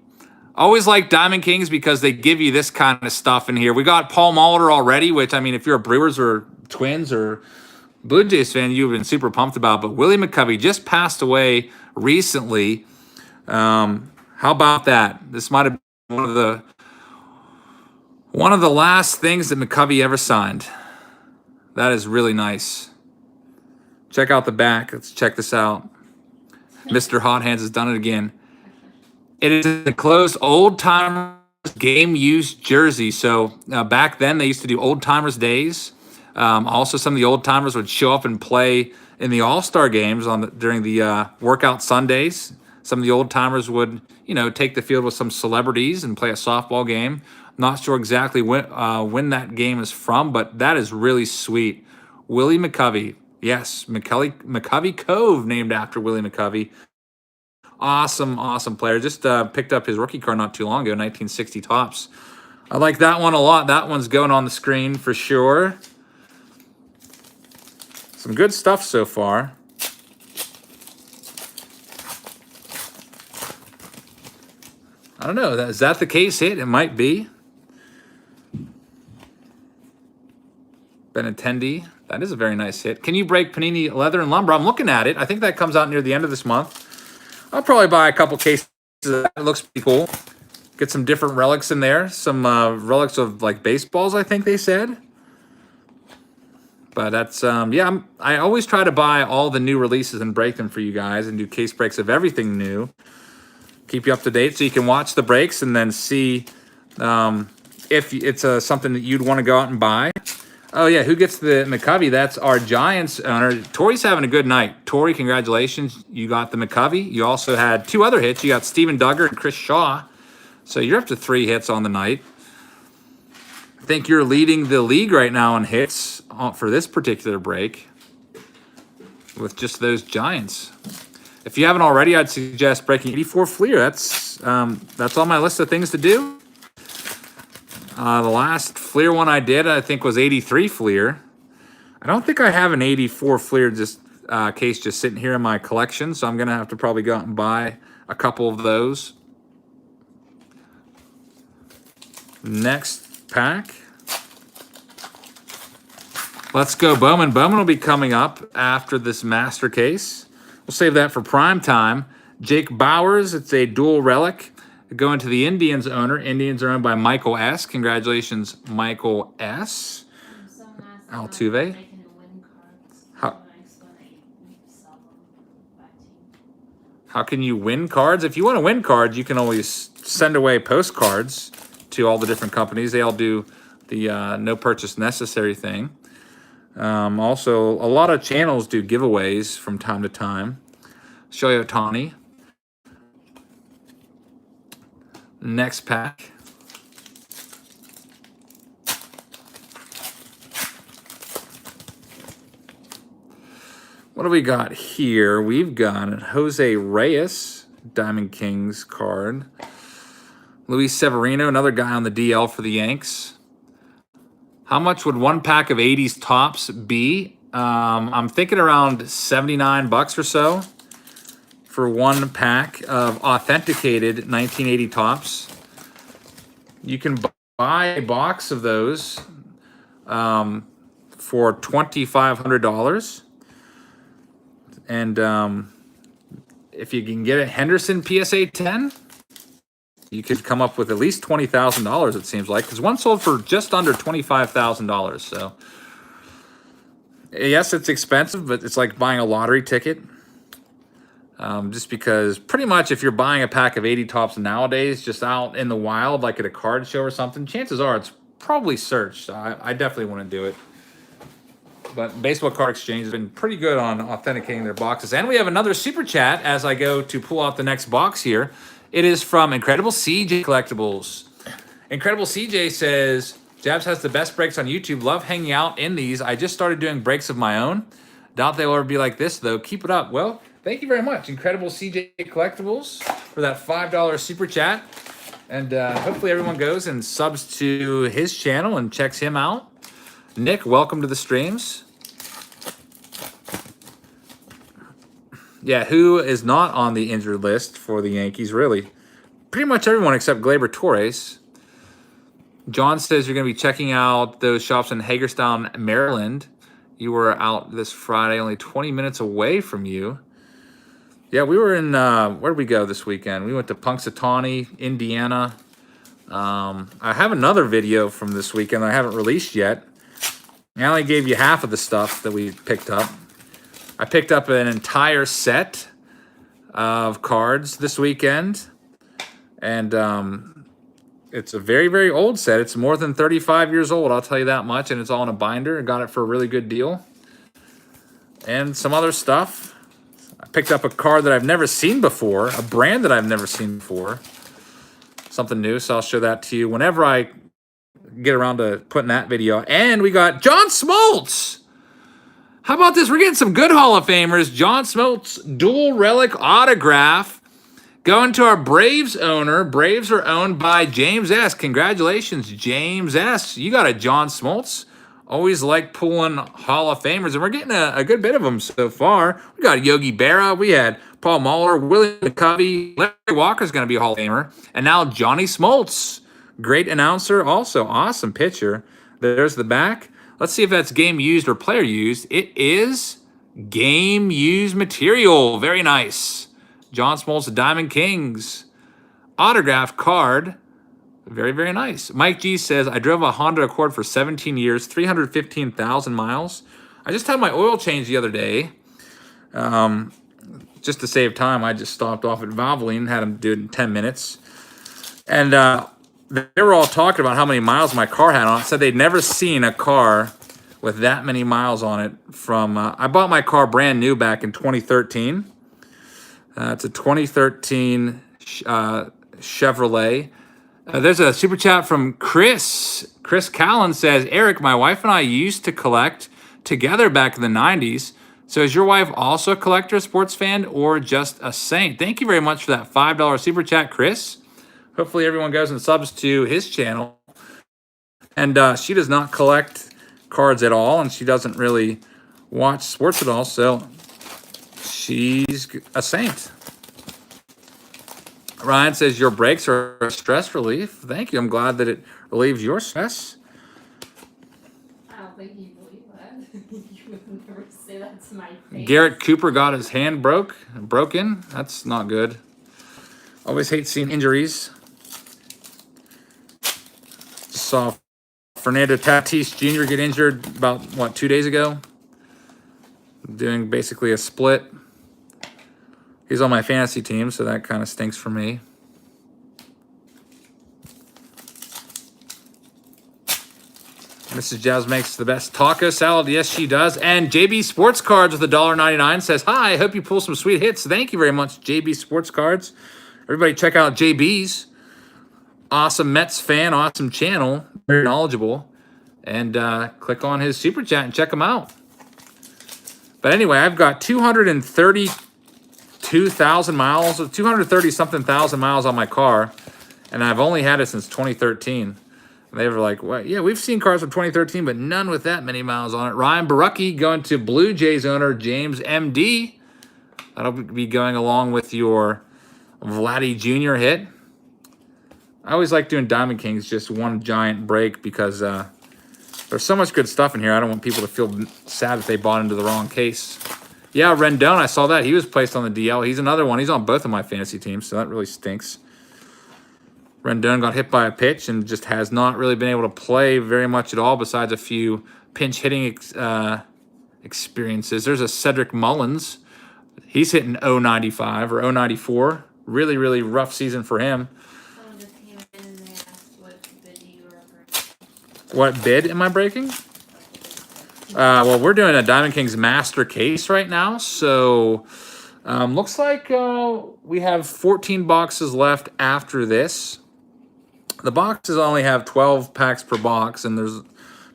Always like Diamond Kings because they give you this kind of stuff in here. We got Paul Molitor already, which, I mean, if you're a Brewers or Twins or Blue Jays fan, you've been super pumped about. But Willie Mccovey just passed away recently. How about that? This might have been one of the last things that Mccovey ever signed. That is really nice. Check out the back. Let's check this out. Mr. Hot Hands has done it again. It is an enclosed old timers game used jersey. So back then they used to do old timers days. Also, some of the old timers would show up and play in the All-Star games during the workout Sundays. Some of the old timers would, take the field with some celebrities and play a softball game. Not sure exactly when that game is from, but that is really sweet. Willie Mccovey, yes, McCovey Cove, named after Willie Mccovey. Awesome player. Just picked up his rookie card not too long ago, 1960 Topps. I like that one a lot. That one's going on the screen for sure. Some good stuff so far. I don't know. Is that the case hit? It might be. Benintendi. That is a very nice hit. Can you break Panini Leather and Lumber? I'm looking at it. I think that comes out near the end of this month. I'll probably buy a couple cases of that. It looks pretty cool. Get some different relics in there. Some relics of like baseballs, I think they said. But that's, yeah, I always try to buy all the new releases and break them for you guys and do case breaks of everything new. Keep you up to date so you can watch the breaks and then see if it's something that you'd want to go out and buy. Oh, yeah, who gets the Mccovey? That's our Giants owner. Tori's having a good night. Tori, congratulations. You got the Mccovey. You also had two other hits. You got Steven Duggar and Chris Shaw. So you're up to 3 hits on the night. I think you're leading the league right now in hits for this particular break with just those Giants. If you haven't already, I'd suggest breaking 84 Fleer. That's on my list of things to do. The last Fleer one I did, I think, was 83 Fleer. I don't think I have an 84 Fleer case just sitting here in my collection, so I'm going to have to probably go out and buy a couple of those. Next pack. Let's go Bowman. Bowman will be coming up after this master case. We'll save that for prime time. Jake Bowers, it's a dual relic. Going to the Indians owner. Indians are owned by Michael S. Congratulations, Michael S. Altuve. How can you win cards? If you want to win cards, you can always send away postcards to all the different companies. They all do the no purchase necessary thing. Also, a lot of channels do giveaways from time to time. Shohei Ohtani. Next pack. What do we got here? We've got a Jose Reyes, Diamond Kings card. Luis Severino, another guy on the DL for the Yanks. How much would one pack of 80s tops be? I'm thinking around 79 bucks or so for one pack of authenticated 1980 tops. You can buy a box of those for $2,500. And if you can get a Henderson PSA 10, you could come up with at least $20,000, it seems like, because one sold for just under $25,000. So, yes, it's expensive, but it's like buying a lottery ticket. Just because pretty much if you're buying a pack of 80 tops nowadays, just out in the wild, like at a card show or something, chances are it's probably searched. So I definitely want to do it. But Baseball Card Exchange has been pretty good on authenticating their boxes. And we have another super chat as I go to pull out the next box here. It is from Incredible CJ Collectibles. Incredible CJ says, Jabs has the best breaks on YouTube. Love hanging out in these. I just started doing breaks of my own. Doubt they'll ever be like this, though. Keep it up. Well, thank you very much, Incredible CJ Collectibles, for that $5 super chat. And hopefully everyone goes and subs to his channel and checks him out. Nick, welcome to the streams. Yeah, who is not on the injured list for the Yankees, really? Pretty much everyone except Gleyber Torres. John says you're going to be checking out those shops in Hagerstown, Maryland. You were out this Friday, only 20 minutes away from you. Yeah, we were in, where did we go this weekend? We went to Punxsutawney, Indiana. I have another video from this weekend that I haven't released yet. I only gave you half of the stuff that we picked up. I picked up an entire set of cards this weekend. And it's a very, very old set. It's more than 35 years old, I'll tell you that much. And it's all in a binder. I got it for a really good deal. And some other stuff. I picked up a card that I've never seen before. A brand that I've never seen before. Something new, so I'll show that to you whenever I get around to putting that video. And we got John Smoltz. How about this? We're getting some good Hall of Famers. John Smoltz, dual relic autograph. Going to our Braves owner. Braves are owned by James S. Congratulations, James S. You got a John Smoltz. Always like pulling Hall of Famers, and we're getting a good bit of them so far. We got Yogi Berra. We had Paul Molitor, Willie Mccovey. Larry Walker's going to be a Hall of Famer. And now Johnny Smoltz. Great announcer. Also, awesome pitcher. There's the back. Let's see if that's game used or player used. It is game used material. Very nice. John Smoltz, Diamond Kings. Autograph card. Very, very nice. Mike G says, I drove a Honda Accord for 17 years, 315,000 miles. I just had my oil change the other day. Just to save time, I just stopped off at Valvoline and had them do it in 10 minutes. And they were all talking about how many miles my car had on it. Said they'd never seen a car with that many miles on it from... I bought my car brand new back in 2013. It's a 2013 Chevrolet. There's a super chat from Chris. Chris Callan says, Eric, my wife and I used to collect together back in the 90s. So is your wife also a collector, sports fan, or just a saint? Thank you very much for that $5 super chat, Chris. Hopefully everyone goes and subs to his channel. And she does not collect cards at all, and she doesn't really watch sports at all, so she's a saint. Ryan says your breaks are a stress relief. Thank you. I'm glad that it relieves your stress. I don't think you believe that. You would never say that to my face. Garrett Cooper got his hand broken. That's not good. Always hate seeing injuries. Saw Fernando Tatis Jr. get injured about, what, 2 days ago? Doing basically a split. He's on my fantasy team, so that kind of stinks for me. Mrs. Jazz makes the best taco salad. Yes, she does. And JB Sports Cards with $1.99 says, hi, I hope you pull some sweet hits. Thank you very much, JB Sports Cards. Everybody check out JB's. Awesome Mets fan, awesome channel, very knowledgeable. And click on his super chat and check him out. But anyway, I've got 232,000 miles, 230-something thousand miles on my car, and I've only had it since 2013. And they were like, well, yeah, we've seen cars from 2013, but none with that many miles on it. Ryan Barucki going to Blue Jays owner James M.D. That'll be going along with your Vladdy Jr. hit. I always like doing Diamond Kings, just one giant break, because there's so much good stuff in here. I don't want people to feel sad that they bought into the wrong case. Yeah, Rendon, I saw that. He was placed on the DL. He's another one. He's on both of my fantasy teams, so that really stinks. Rendon got hit by a pitch and just has not really been able to play very much at all besides a few pinch hitting experiences. There's a Cedric Mullins. He's hitting 0.95 or 0.94. Really, really rough season for him. Someone just came in and they asked what bid you were for. What bid am I breaking? Well, we're doing a Diamond Kings Master case right now, so looks like we have 14 boxes left after this. The boxes only have 12 packs per box, and there's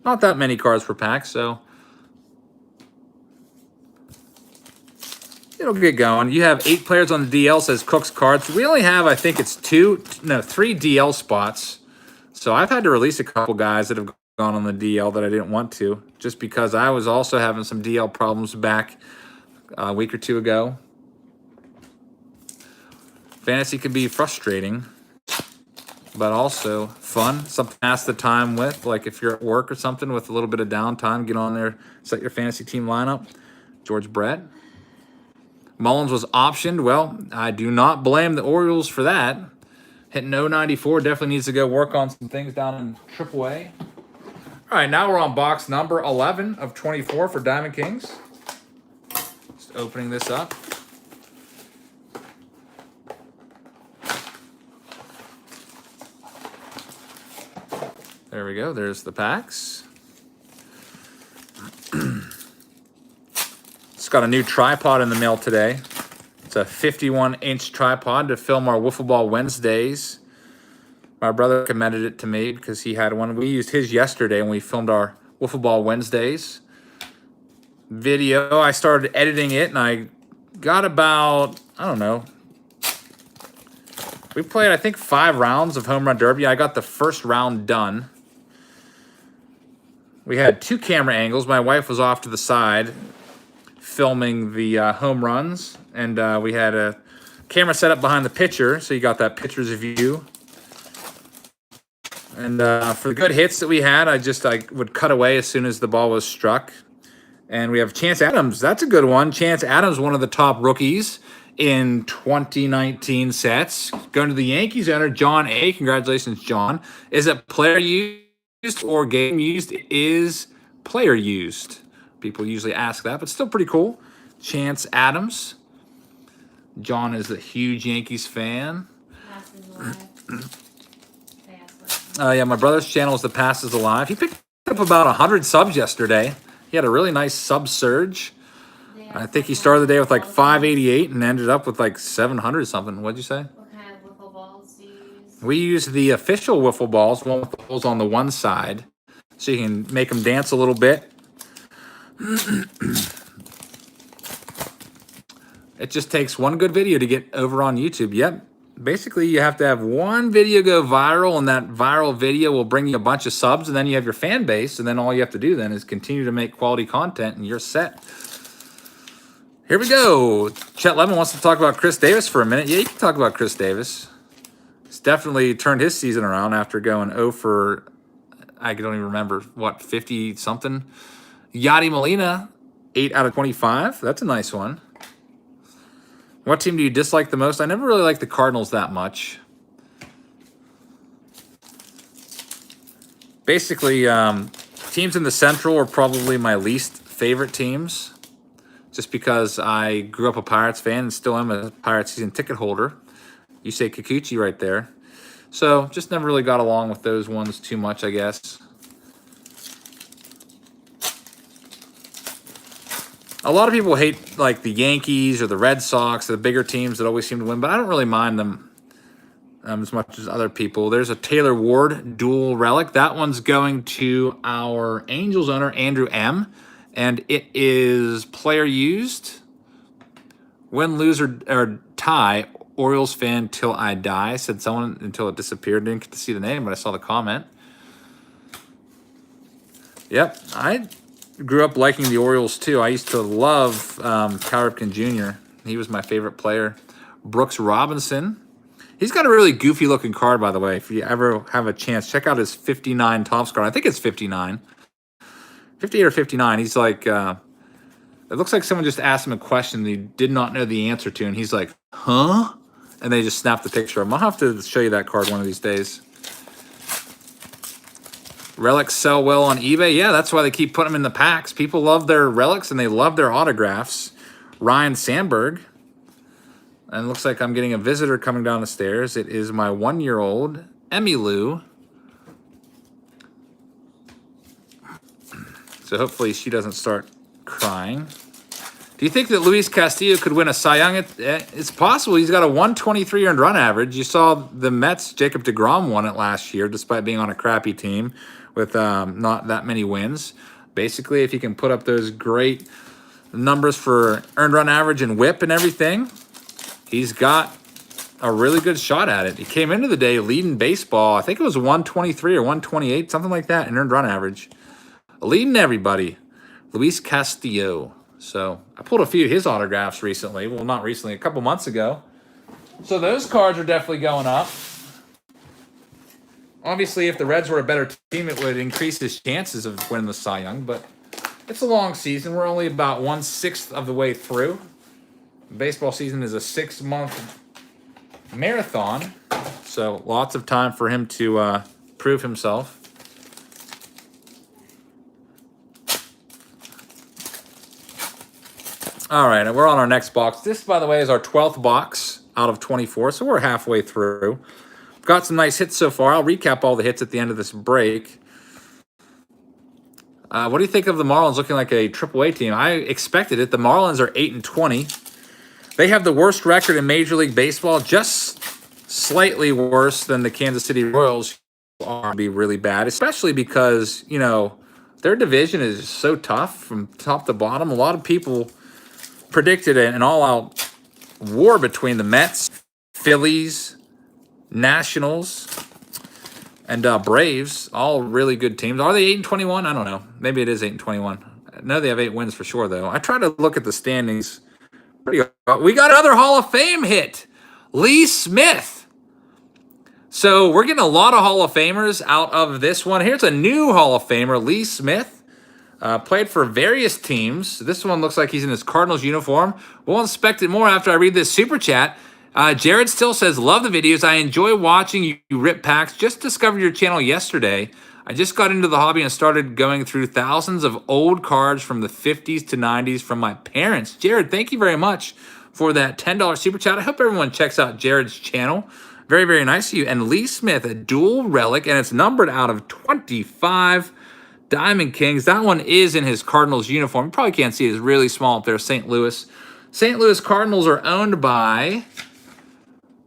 not that many cards per pack, so it'll get going. You have 8 players on the DL, says Cook's Cards. We only have, I think it's 3 DL spots. So I've had to release a couple guys that have gone on the DL that I didn't want to, just because I was also having some DL problems back a week or two ago. Fantasy can be frustrating, but also fun. Something to pass the time with, like if you're at work or something with a little bit of downtime, get on there, set your fantasy team lineup. George Brett. Mullins was optioned. Well, I do not blame the Orioles for that. Hitting 0.94, definitely needs to go work on some things down in AAA. All right, now we're on box number 11 of 24 for Diamond Kings. Just opening this up. There we go. There's the packs. It's got a new tripod in the mail today. It's a 51-inch tripod to film our Wiffle Ball Wednesdays. My brother recommended it to me because he had one. We used his yesterday when we filmed our Wiffle Ball Wednesdays video. I started editing it, and I got about, I don't know, we played, I think, 5 rounds of Home Run Derby. I got the first round done. We had 2 camera angles. My wife was off to the side filming the home runs, and we had a camera set up behind the pitcher, so you got that pitcher's view. And for the good hits that we had, I would cut away as soon as the ball was struck. And we have Chance Adams. That's a good one. Chance Adams, one of the top rookies in 2019 sets. Going to the Yankees owner, John A. Congratulations, John. Is it player used or game used? It is player used. People usually ask that, but still pretty cool. Chance Adams. John is a huge Yankees fan. Yeah, my brother's channel is The Passes Alive. He picked up about 100 subs yesterday. He had a really nice sub surge. I think he started the day with like 588 and ended up with like 700 something. What'd you say? What kind of wiffle balls do you use? We use the official wiffle balls, one with the holes on the one side, so you can make them dance a little bit. It just takes one good video to get over on YouTube. Yep. Basically, you have to have one video go viral, and that viral video will bring you a bunch of subs, and then you have your fan base, and then all you have to do then is continue to make quality content, and you're set. Here we go. Chet Lemon wants to talk about Chris Davis for a minute. Yeah, you can talk about Chris Davis. He's definitely turned his season around after going 0 for, I don't even remember, what, 50-something? Yadi Molina, 8 out of 25. That's a nice one. What team do you dislike the most? I never really liked the Cardinals that much. Basically, teams in the Central are probably my least favorite teams, just because I grew up a Pirates fan and still am a Pirates season ticket holder. You say Kikuchi right there. So just never really got along with those ones too much, I guess. A lot of people hate like the Yankees or the Red Sox, the bigger teams that always seem to win, but I don't really mind them as much as other people. There's a Taylor Ward dual relic. That one's going to our Angels owner, Andrew M. And it is player used. Win, lose, or tie, Orioles fan till I die, said someone until it disappeared. Didn't get to see the name, but I saw the comment. Yep, I grew up liking the Orioles too. I used to love Cal Ripken Jr. He was my favorite player. Brooks Robinson. He's got a really goofy looking card, by the way. If you ever have a chance, check out his 59 Topps card. I think it's 59. 58 or 59. He's like, it looks like someone just asked him a question that he did not know the answer to, and he's like, huh? And they just snapped the picture of him. I'll have to show you that card one of these days. Relics sell well on eBay. Yeah, that's why they keep putting them in the packs. People love their relics and they love their autographs. Ryan Sandberg. And it looks like I'm getting a visitor coming down the stairs. It is my 1-year-old, Emmylou. So hopefully she doesn't start crying. Do you think that Luis Castillo could win a Cy Young? It's possible. He's got a 123 earned run average. You saw the Mets, Jacob Degrom won it last year, despite being on a crappy team with not that many wins. Basically, if he can put up those great numbers for earned run average and whip and everything, he's got a really good shot at it. He came into the day leading baseball. I think it was 123 or 128, something like that, in earned run average. Leading everybody, Luis Castillo. So I pulled a few of his autographs recently. Well, not recently, a couple months ago. So those cards are definitely going up. Obviously, if the Reds were a better team, it would increase his chances of winning the Cy Young. But it's a long season. We're only about 1/6 of the way through. Baseball season is a 6-month marathon. So lots of time for him to prove himself. All right, we're on our next box. This, by the way, is our 12th box out of 24, so we're halfway through. Got some nice hits so far. I'll recap all the hits at the end of this break. What do you think of the Marlins looking like a AAA team? I expected it. The Marlins are 8-20. They have the worst record in Major League Baseball, just slightly worse than the Kansas City Royals are. Be really bad, especially because, you know, their division is so tough from top to bottom. A lot of people predicted an all-out war between the Mets, Phillies, Nationals, and Braves. All really good teams. Are they 8-21? I don't know. Maybe it is 8-21. I know they have 8 wins for sure, though. I try to look at the standings. We got another Hall of Fame hit. Lee Smith. So we're getting a lot of Hall of Famers out of this one. Here's a new Hall of Famer, Lee Smith. Played for various teams. This one looks like he's in his Cardinals uniform. We'll inspect it more after I read this super chat. Jared still says, love the videos. I enjoy watching you rip packs. Just discovered your channel yesterday. I just got into the hobby and started going through thousands of old cards from the 50s to 90s from my parents. Jared, thank you very much for that $10 super chat. I hope everyone checks out Jared's channel. Very, very nice of you. And Lee Smith, a dual relic, and it's numbered out of 25. Diamond Kings. That one is in his Cardinals uniform. You probably can't see it. It's really small up there. St. Louis. St. Louis Cardinals are owned by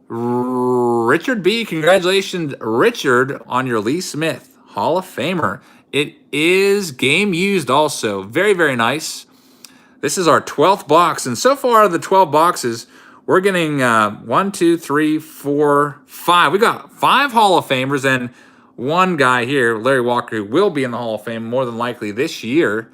Richard B. Congratulations, Richard, on your Lee Smith Hall of Famer. It is game used also. Very, very nice. This is our 12th box. And so far out of the 12 boxes, we're getting 1, 2, 3, 4, 5. We got 5 Hall of Famers and one guy here, Larry Walker, who will be in the Hall of Fame more than likely this year.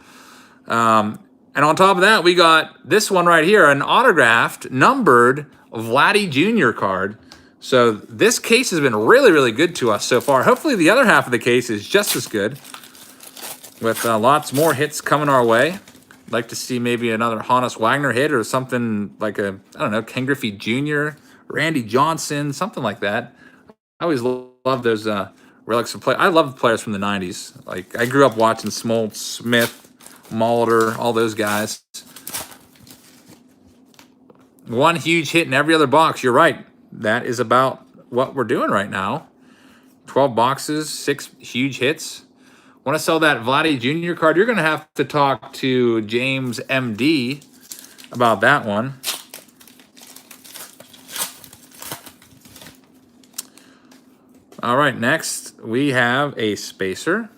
And on top of that, we got this one right here, an autographed, numbered Vladdy Jr. card. So this case has been really, really good to us so far. Hopefully the other half of the case is just as good, with lots more hits coming our way. I'd like to see maybe another Honus Wagner hit or something like I don't know, Ken Griffey Jr., Randy Johnson, something like that. I always love those relics of play. I love the players from the 90s. Like, I grew up watching Smoltz, Smith, Molitor, all those guys. One huge hit in every other box. You're right. That is about what we're doing right now. 12 boxes, 6 huge hits. Want to sell that Vladdy Jr. card? You're going to have to talk to James MD about that one. All right, next we have a spacer.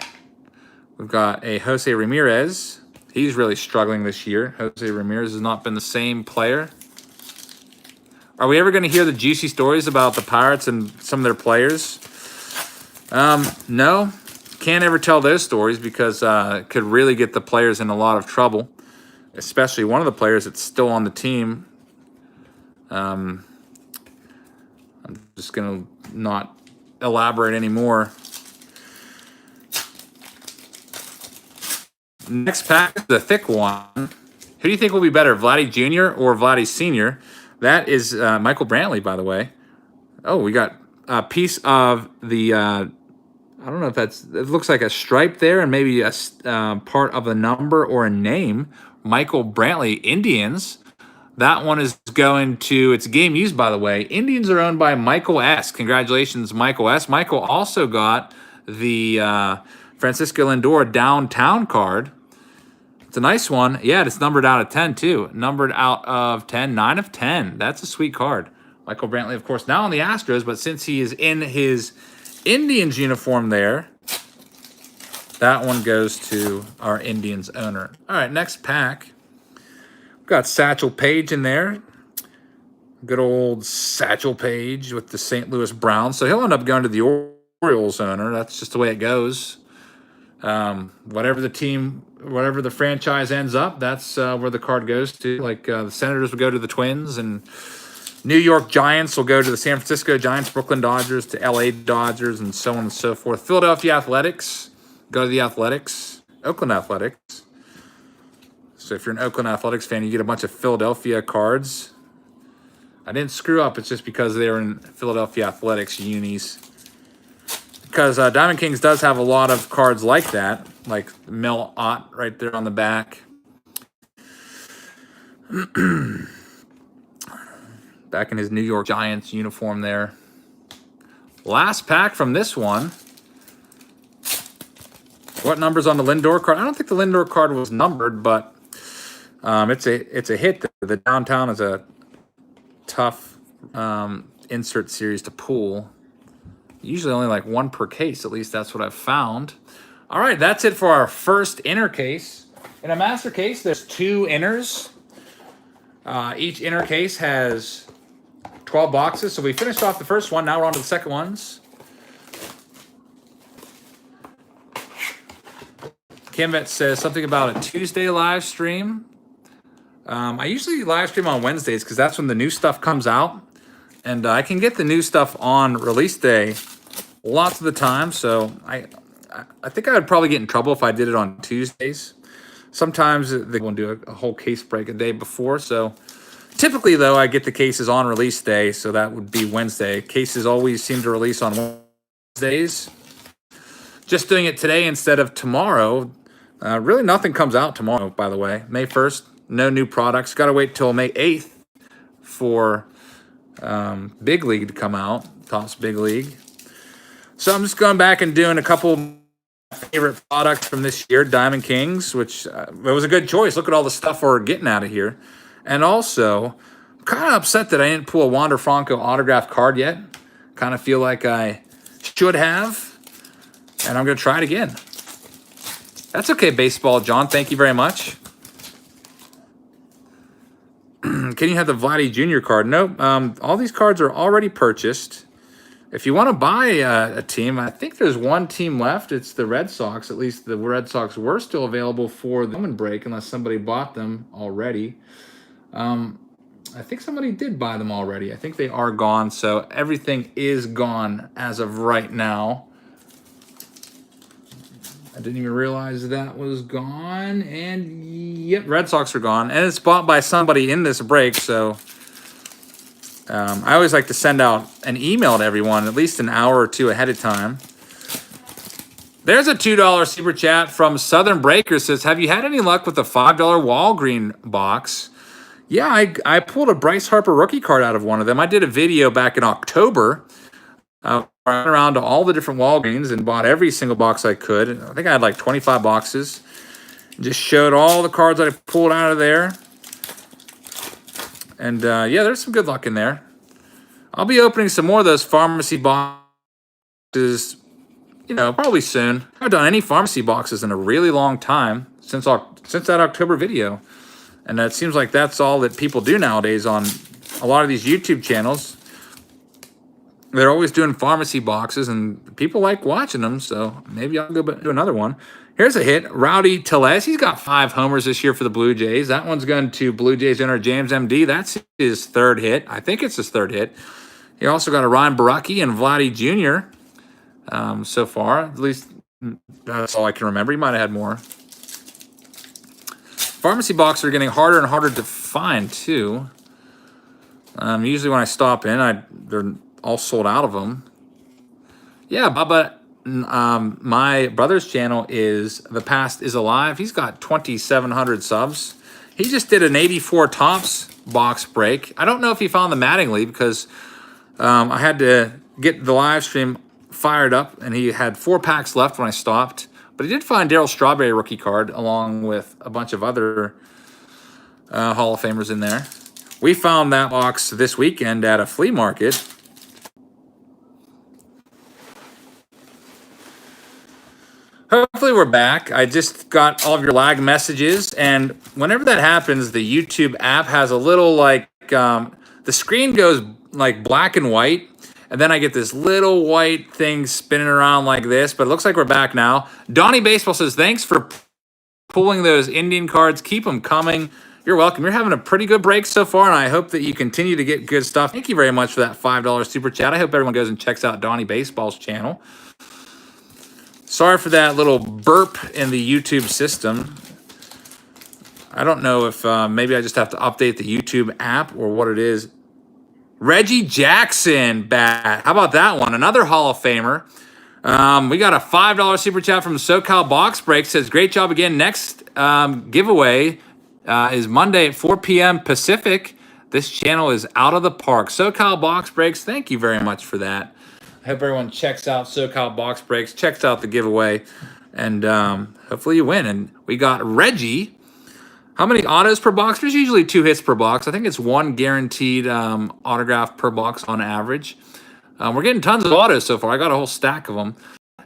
We've got a Jose Ramirez. He's really struggling this year. Jose Ramirez has not been the same player. Are we ever going to hear the juicy stories about the Pirates and some of their players? No. Can't ever tell those stories because it could really get the players in a lot of trouble, especially one of the players that's still on the team. I'm just going to not elaborate anymore. Next pack is the thick one. Who do you think will be better, Vladdy Jr. or Vladdy Sr.? That is Michael Brantley, by the way. Oh, we got a piece of the, I don't know if that's, it looks like a stripe there and maybe a part of a number or a name. Michael Brantley, Indians. That one is going to, it's game used, by the way. Indians are owned by Michael S. Congratulations, Michael S. Michael also got the Francisco Lindor downtown card. It's a nice one. Yeah, it's numbered out of 10, too. Numbered out of 10, 9 of 10. That's a sweet card. Michael Brantley, of course, now on the Astros, but since he is in his Indians uniform there, that one goes to our Indians owner. All right, next pack. We've got Satchel Paige in there. Good old Satchel Paige with the St. Louis Browns. So he'll end up going to the Orioles owner. That's just the way it goes. Whatever the team, whatever the franchise ends up, that's where the card goes to. Like the Senators will go to the Twins, and New York Giants will go to the San Francisco Giants, Brooklyn Dodgers to LA Dodgers, and so on and so forth. Philadelphia Athletics go to the Athletics. Oakland Athletics. So if you're an Oakland Athletics fan, you get a bunch of Philadelphia cards. I didn't screw up. It's just because they're in Philadelphia Athletics unis. Because Diamond Kings does have a lot of cards like that, like Mel Ott right there on the back. Back in his New York Giants uniform there. Last pack from this one. What number's on the Lindor card? I don't think the Lindor card was numbered, but it's a hit. The downtown is a tough insert series to pull. Usually only like one per case, at least that's what I've found. All right, that's it for our first inner case. In a master case, there's 2 inners. Each inner case has 12 boxes. So we finished off the first one. Now we're on to the second ones. Kimvet says something about a Tuesday live stream. I usually live stream on Wednesdays because that's when the new stuff comes out. And I can get the new stuff on release day lots of the time. So I think I would probably get in trouble if I did it on Tuesdays. Sometimes they won't do a whole case break a day before. So typically, though, I get the cases on release day. So that would be Wednesday. Cases always seem to release on Wednesdays. Just doing it today instead of tomorrow. Really nothing comes out tomorrow, by the way. May 1st, no new products. Got to wait till May 8th for Big League to come out. Topps Big League. So I'm just going back and doing a couple favorite products from this year. Diamond Kings, which it was a good choice. Look at all the stuff we're getting out of here. And also, I'm kind of upset that I didn't pull a Wander Franco autographed card yet. Kind of feel like I should have. And I'm going to try it again. That's okay, Baseball John. Thank you very much. Can you have the Vladdy Jr. card? Nope. All these cards are already purchased. If you want to buy a team, I think there's one team left. It's the Red Sox. At least the Red Sox were still available for the Bowman break, unless somebody bought them already. I think somebody did buy them already. I think they are gone. So everything is gone as of right now. I didn't even realize that was gone. And yep, Red Sox are gone. And it's bought by somebody in this break. So I always like to send out an email to everyone at least an hour or two ahead of time. There's a $2 super chat from Southern Breaker. Says, have you had any luck with the $5 Walgreen box? Yeah, I pulled a Bryce Harper rookie card out of one of them. I did a video back in October. I went around to all the different Walgreens and bought every single box I could. I think I had like 25 boxes. Just showed all the cards I pulled out of there. And yeah, there's some good luck in there. I'll be opening some more of those pharmacy boxes, probably soon. I haven't done any pharmacy boxes in a really long time since that October video. And it seems like that's all that people do nowadays on a lot of these YouTube channels. They're always doing pharmacy boxes, and people like watching them, so maybe I'll go do another one. Here's a hit. Rowdy Tellez. He's got 5 homers this year for the Blue Jays. That one's going to Blue Jays owner James MD. That's his 3rd hit. I think it's his 3rd hit. He also got a Ryan Baraki and Vladdy Jr. So far. At least that's all I can remember. He might have had more. Pharmacy boxes are getting harder and harder to find, too. Usually when I stop in, they're all sold out of them. Yeah, Bubba, my brother's channel is The Past is Alive. He's got 2,700 subs. He just did an 84 Topps box break. I don't know if he found the Mattingly because I had to get the live stream fired up, and he had 4 packs left when I stopped. But he did find Darryl Strawberry rookie card along with a bunch of other Hall of Famers in there. We found that box this weekend at a flea market. Hopefully we're back. I just got all of your lag messages, and whenever that happens, the YouTube app has a little the screen goes like black and white, and then I get this little white thing spinning around like this, but it looks like we're back now. Donnie Baseball says, thanks for pulling those Indian cards. Keep them coming. You're welcome. You're having a pretty good break so far, and I hope that you continue to get good stuff. Thank you very much for that $5 super chat. I hope everyone goes and checks out Donnie Baseball's channel. Sorry for that little burp in the YouTube system. I don't know if maybe I just have to update the YouTube app or what it is. Reggie Jackson bat. How about that one? Another Hall of Famer. We got a $5 super chat from SoCal Box Break. Says, great job again. Next giveaway is Monday at 4 p.m. Pacific. This channel is out of the park. SoCal Box Breaks, thank you very much for that. I hope everyone checks out SoCal Box Breaks, checks out the giveaway, and hopefully you win. And we got Reggie. How many autos per box? There's usually 2 hits per box. I think it's 1 guaranteed autograph per box on average. We're getting tons of autos so far. I got a whole stack of them.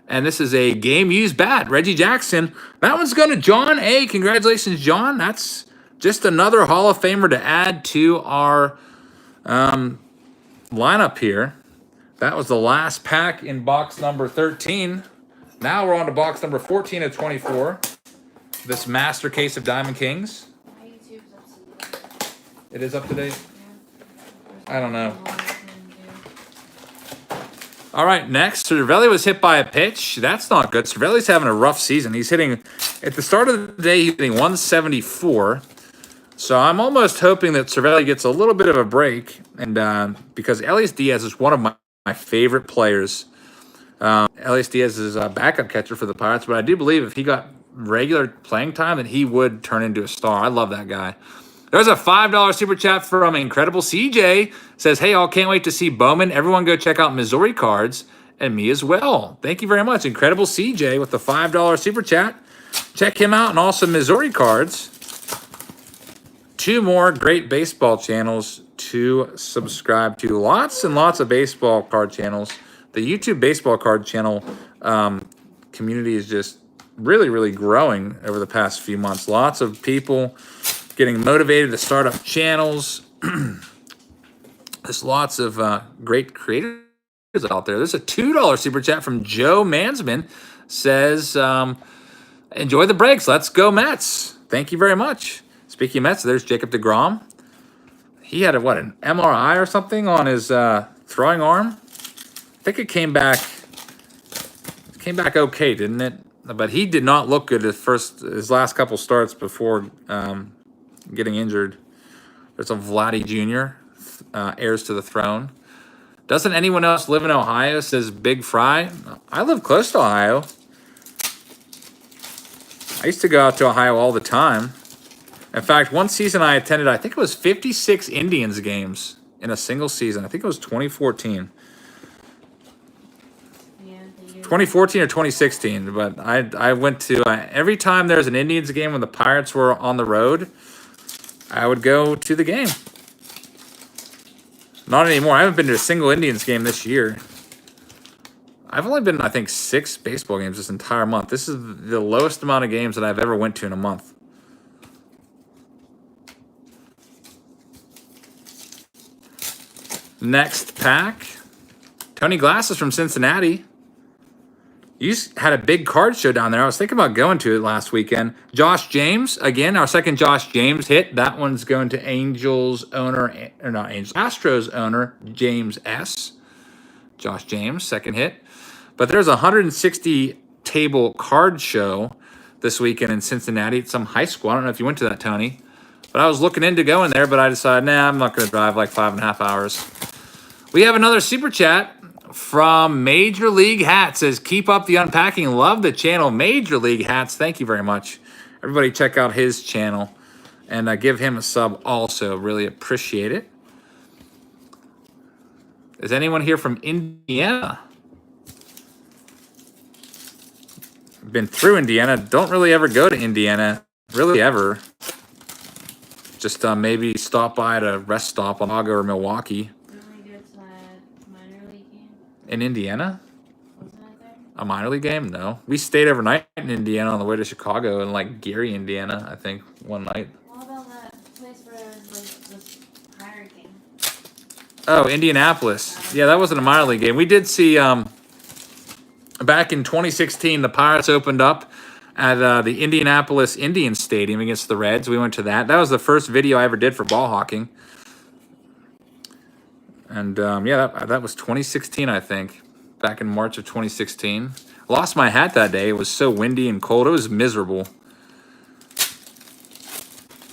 And this is a game-used bat, Reggie Jackson. That one's going to John A. Congratulations, John. That's just another Hall of Famer to add to our lineup here. That was the last pack in box number 13. Now we're on to box number 14 of 24. This master case of Diamond Kings. My YouTube's up to date. It is up to date? Yeah. I don't know. All right, next, Cervelli was hit by a pitch. That's not good. Cervelli's having a rough season. He's hitting, at the start of the day, he's hitting 174. So I'm almost hoping that Cervelli gets a little bit of a break. And because Elias Diaz is one of my favorite players. Elias Diaz is a backup catcher for the Pirates, but I do believe if he got regular playing time, that he would turn into a star. I love that guy. There's a $5 super chat from Incredible CJ. Says, hey, all, can't wait to see Bowman. Everyone go check out Missouri cards, and me as well. Thank you very much, Incredible CJ, with the $5 super chat. Check him out, and also Missouri cards. 2 more great baseball channels to subscribe to. Lots and lots of baseball card channels. The YouTube baseball card channel community is just really, really growing over the past few months. Lots of people getting motivated to start up channels. There's lots of great creators out there. There's a $2 super chat from Joe Mansman. Says, enjoy the breaks. Let's go Mets. Thank you very much. Speaking of Mets, there's Jacob Degrom. he had an MRI or something on his throwing arm. I think it came back okay, didn't it? But he did not look good his last couple starts before getting injured. There's a Vladdy Jr., heirs to the throne. Doesn't anyone else live in Ohio? Says Big Fry. I live close to Ohio. I used to go out to Ohio all the time. In fact, one season I attended, I think it was 56 Indians games in a single season. I think it was 2014. Yeah, the year. 2014 or 2016, but I went to, every time there's an Indians game when the Pirates were on the road, I would go to the game. Not anymore. I haven't been to a single Indians game this year. I've only been, I think, 6 baseball games this entire month. This is the lowest amount of games that I've ever went to in a month. Next pack. Tony Glasses from Cincinnati. You had a big card show down there. I was thinking about going to it last weekend. Josh James, again, our second Josh James hit. That one's going to Astros owner, James S. Josh James, second hit. But there's a 160 table card show this weekend in Cincinnati at some high school. I don't know if you went to that, Tony. But I was looking into going there, but I decided, nah, I'm not going to drive like 5.5 hours. We have another super chat from Major League Hats. Says, keep up the unpacking. Love the channel. Major League Hats, thank you very much. Everybody check out his channel. And give him a sub also. Really appreciate it. Is anyone here from Indiana? Been through Indiana. Don't really ever go to Indiana. Really ever. Just maybe stop by at a rest stop on Chicago or Milwaukee. In Indiana? Wasn't it there? A minor league game? No. We stayed overnight in Indiana on the way to Chicago in like Gary, Indiana, I think, one night. What about that place where was pirate game? Oh, Indianapolis. Yeah, that wasn't a minor league game. We did see back in 2016, the Pirates opened up at the Indianapolis Indians Stadium against the Reds. We went to that. That was the first video I ever did for ball hawking. And, yeah, that was 2016, I think, back in March of 2016. Lost my hat that day. It was so windy and cold. It was miserable.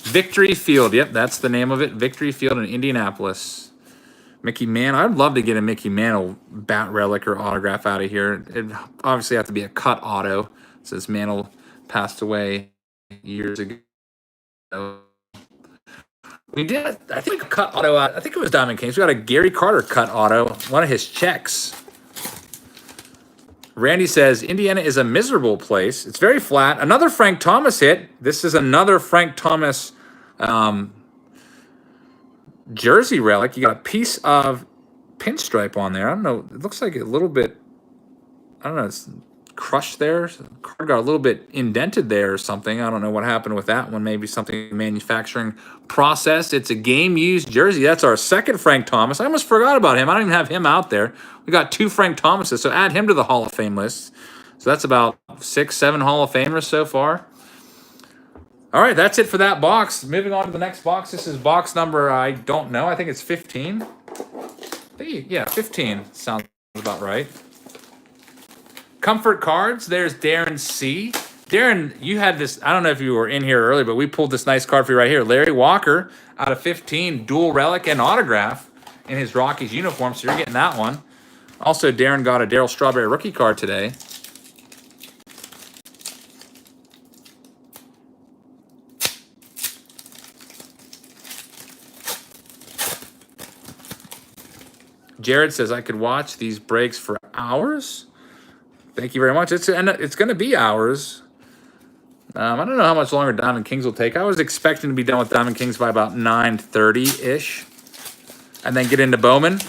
Victory Field. Yep, that's the name of it. Victory Field in Indianapolis. Mickey Mantle. I'd love to get a Mickey Mantle bat relic or autograph out of here. It'd obviously have to be a cut auto. It says Mantle passed away years ago. We did, I think, a cut auto. I think it was Diamond Kings. We got a Gary Carter cut auto, one of his checks. Randy says, Indiana is a miserable place. It's very flat. Another Frank Thomas hit. This is another Frank Thomas jersey relic. You got a piece of pinstripe on there. I don't know. It looks like a little bit, I don't know, it's crushed there. The card got a little bit indented there or something. I don't know what happened with that one. Maybe something manufacturing process. It's a game-used jersey. That's our second Frank Thomas. I almost forgot about him. I don't even have him out there. We got 2 Frank Thomases, so add him to the Hall of Fame list. So that's about 6, 7 Hall of Famers so far. All right, that's it for that box. Moving on to the next box. This is box number, I don't know. I think it's 15. Yeah, 15 sounds about right. Comfort cards. There's Darren C. Darren, you had this. I don't know if you were in here earlier, but we pulled this nice card for you right here. Larry Walker out of 15, dual relic and autograph in his Rockies uniform. So you're getting that one. Also, Darren got a Darryl Strawberry rookie card today. Jared says I could watch these breaks for hours. Thank you very much. It's going to be hours. I don't know how much longer Diamond Kings will take. I was expecting to be done with Diamond Kings by about 9:30-ish. And then get into Bowman.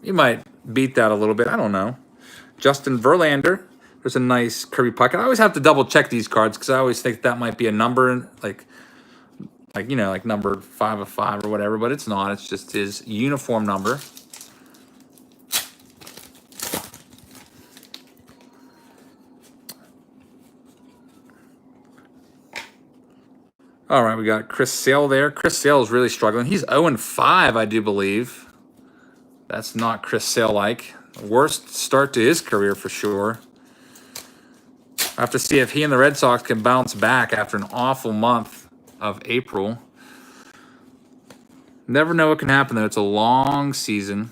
You might beat that a little bit. I don't know. Justin Verlander. There's a nice Kirby Puckett. I always have to double check these cards because I always think that might be a number, like number 5 of 5 or whatever, but it's not. It's just his uniform number. All right, we got Chris Sale there. Chris Sale is really struggling. He's 0-5, I do believe. That's not Chris Sale-like. Worst start to his career for sure. I have to see if he and the Red Sox can bounce back after an awful month of April. Never know what can happen, though. It's a long season.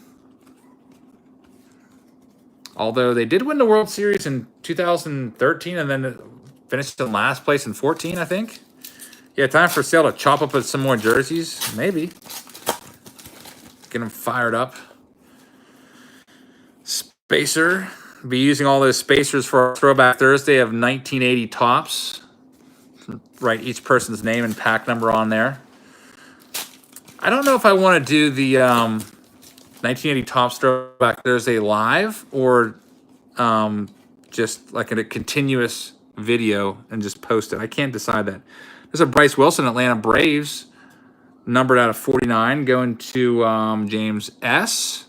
Although they did win the World Series in 2013 and then finished in last place in 14, I think. Yeah, time for Sale to chop up with some more jerseys. Maybe. Get them fired up. Spacer. Be using all those spacers for our Throwback Thursday of 1980 tops. Write each person's name and pack number on there. I don't know if I want to do the 1980 tops Throwback Thursday live or just like a continuous video and just post it. I can't decide that. There's a Bryce Wilson, Atlanta Braves, numbered out of 49, going to James S.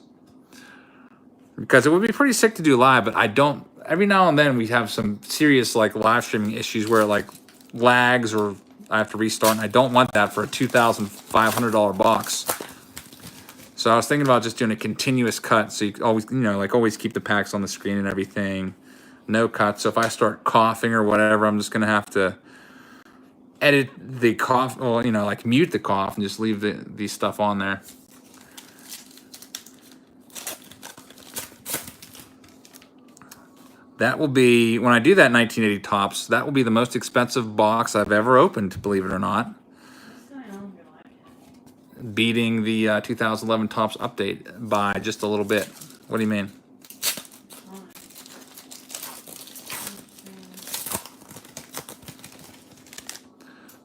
Because it would be pretty sick to do live, but I don't. Every now and then we have some serious like live streaming issues where it like lags or I have to restart, and I don't want that for a $2,500 box. So I was thinking about just doing a continuous cut, so you always, always keep the packs on the screen and everything. No cuts. So if I start coughing or whatever, I'm just gonna have to edit the cough, or like mute the cough and just leave the stuff on there. That will be, when I do that 1980 tops, that will be the most expensive box I've ever opened, believe it or not. Beating the 2011 tops update by just a little bit. What do you mean?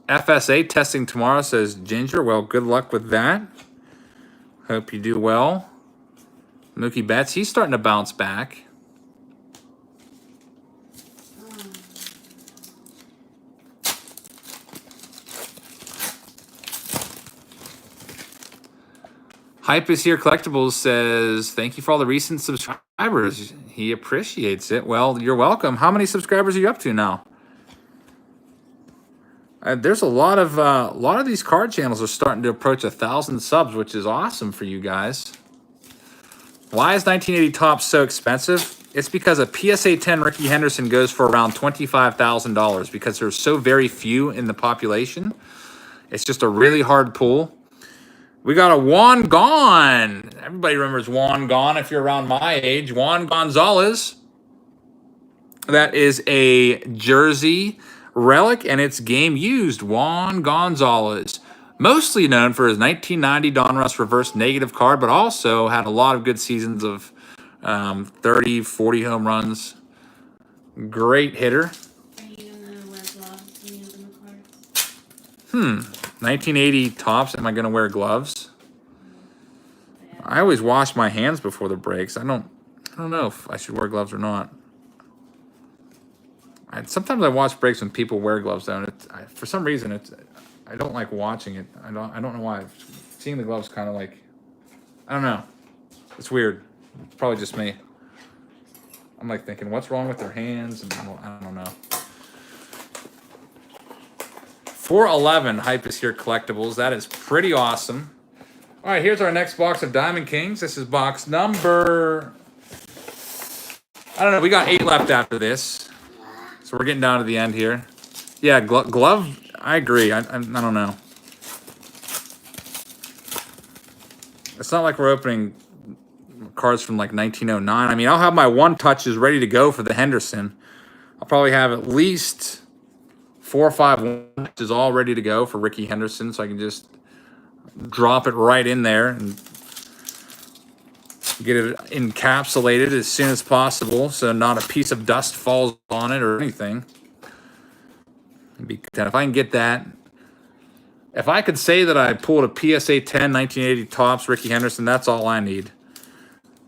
FSA testing tomorrow, says Ginger. Well, good luck with that. Hope you do well. Mookie Betts, he's starting to bounce back. Hype is Here Collectibles says, thank you for all the recent subscribers. He appreciates it. Well, you're welcome. How many subscribers are you up to now? There's a lot of these card channels are starting to approach 1,000 subs, which is awesome for you guys. Why is 1980 Topps so expensive? It's because a PSA 10 Ricky Henderson goes for around $25,000 because there's so very few in the population. It's just a really hard pull. We got a Juan Gon. Everybody remembers Juan Gon if you're around my age. Juan Gonzales. That is a jersey relic, and it's game used. Juan Gonzales. Mostly known for his 1990 Donruss reverse negative card, but also had a lot of good seasons of 30, 40 home runs. Great hitter. Are you going to wear gloves when you open the cards? 1980 Topps. Am I going to wear gloves? Yeah. I always wash my hands before the breaks. I don't know if I should wear gloves or not. Sometimes I watch breaks when people wear gloves, though. For some reason, I don't like watching it. I don't know why. Seeing the gloves kind of like, I don't know. It's weird. It's probably just me. I'm like thinking, what's wrong with their hands? And I don't know. 411 Hype is Here Collectibles. That is pretty awesome. All right, here's our next box of Diamond Kings. This is box number, I don't know. We got 8 left after this. So we're getting down to the end here. Yeah, glove, I agree. I don't know. It's not like we're opening cards from like 1909. I mean, I'll have my one touches ready to go for the Henderson. I'll probably have at least 4 or 5 one touches all ready to go for Ricky Henderson, so I can just drop it right in there and get it encapsulated as soon as possible so not a piece of dust falls on it or anything. If I can get that. If I could say that I pulled a PSA 10 1980 Topps Ricky Henderson, that's all I need.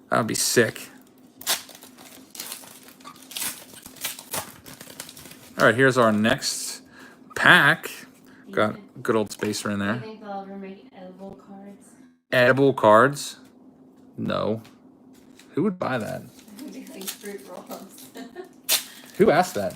That would be sick. All right, here's our next pack. Got a good old spacer in there. I think they'll ever make edible cards. Edible cards? No. Who would buy that? Do like fruit roll-ups. Who asked that?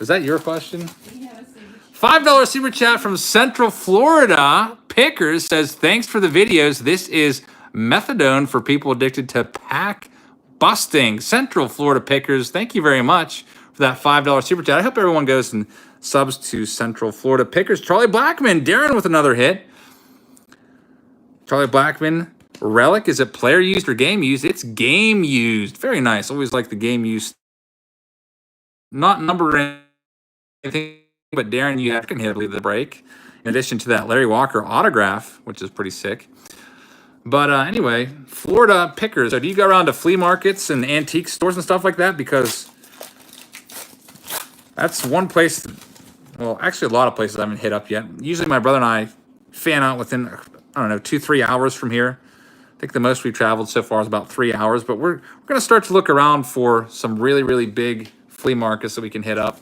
Is that your question? We have a super $5 super chat from Central Florida. Pickers says, thanks for the videos. This is methadone for people addicted to pack busting. Central Florida Pickers, thank you very much for that $5 super chat. I hope everyone goes and subs to Central Florida Pickers. Charlie Blackman, Darren with another hit. Charlie Blackman, Relic, is it player used or game used? It's game used. Very nice. Always like the game used. Not number or anything, but Darren, you can hit the break. In addition to that Larry Walker autograph, which is pretty sick. But anyway, Florida Pickers. So do you go around to flea markets and antique stores and stuff like that? Because that's one place, well, actually a lot of places I haven't hit up yet. Usually my brother and I fan out within, I don't know, 2-3 hours from here. I think the most we've traveled so far is about 3 hours. But we're going to start to look around for some really, really big flea markets that we can hit up.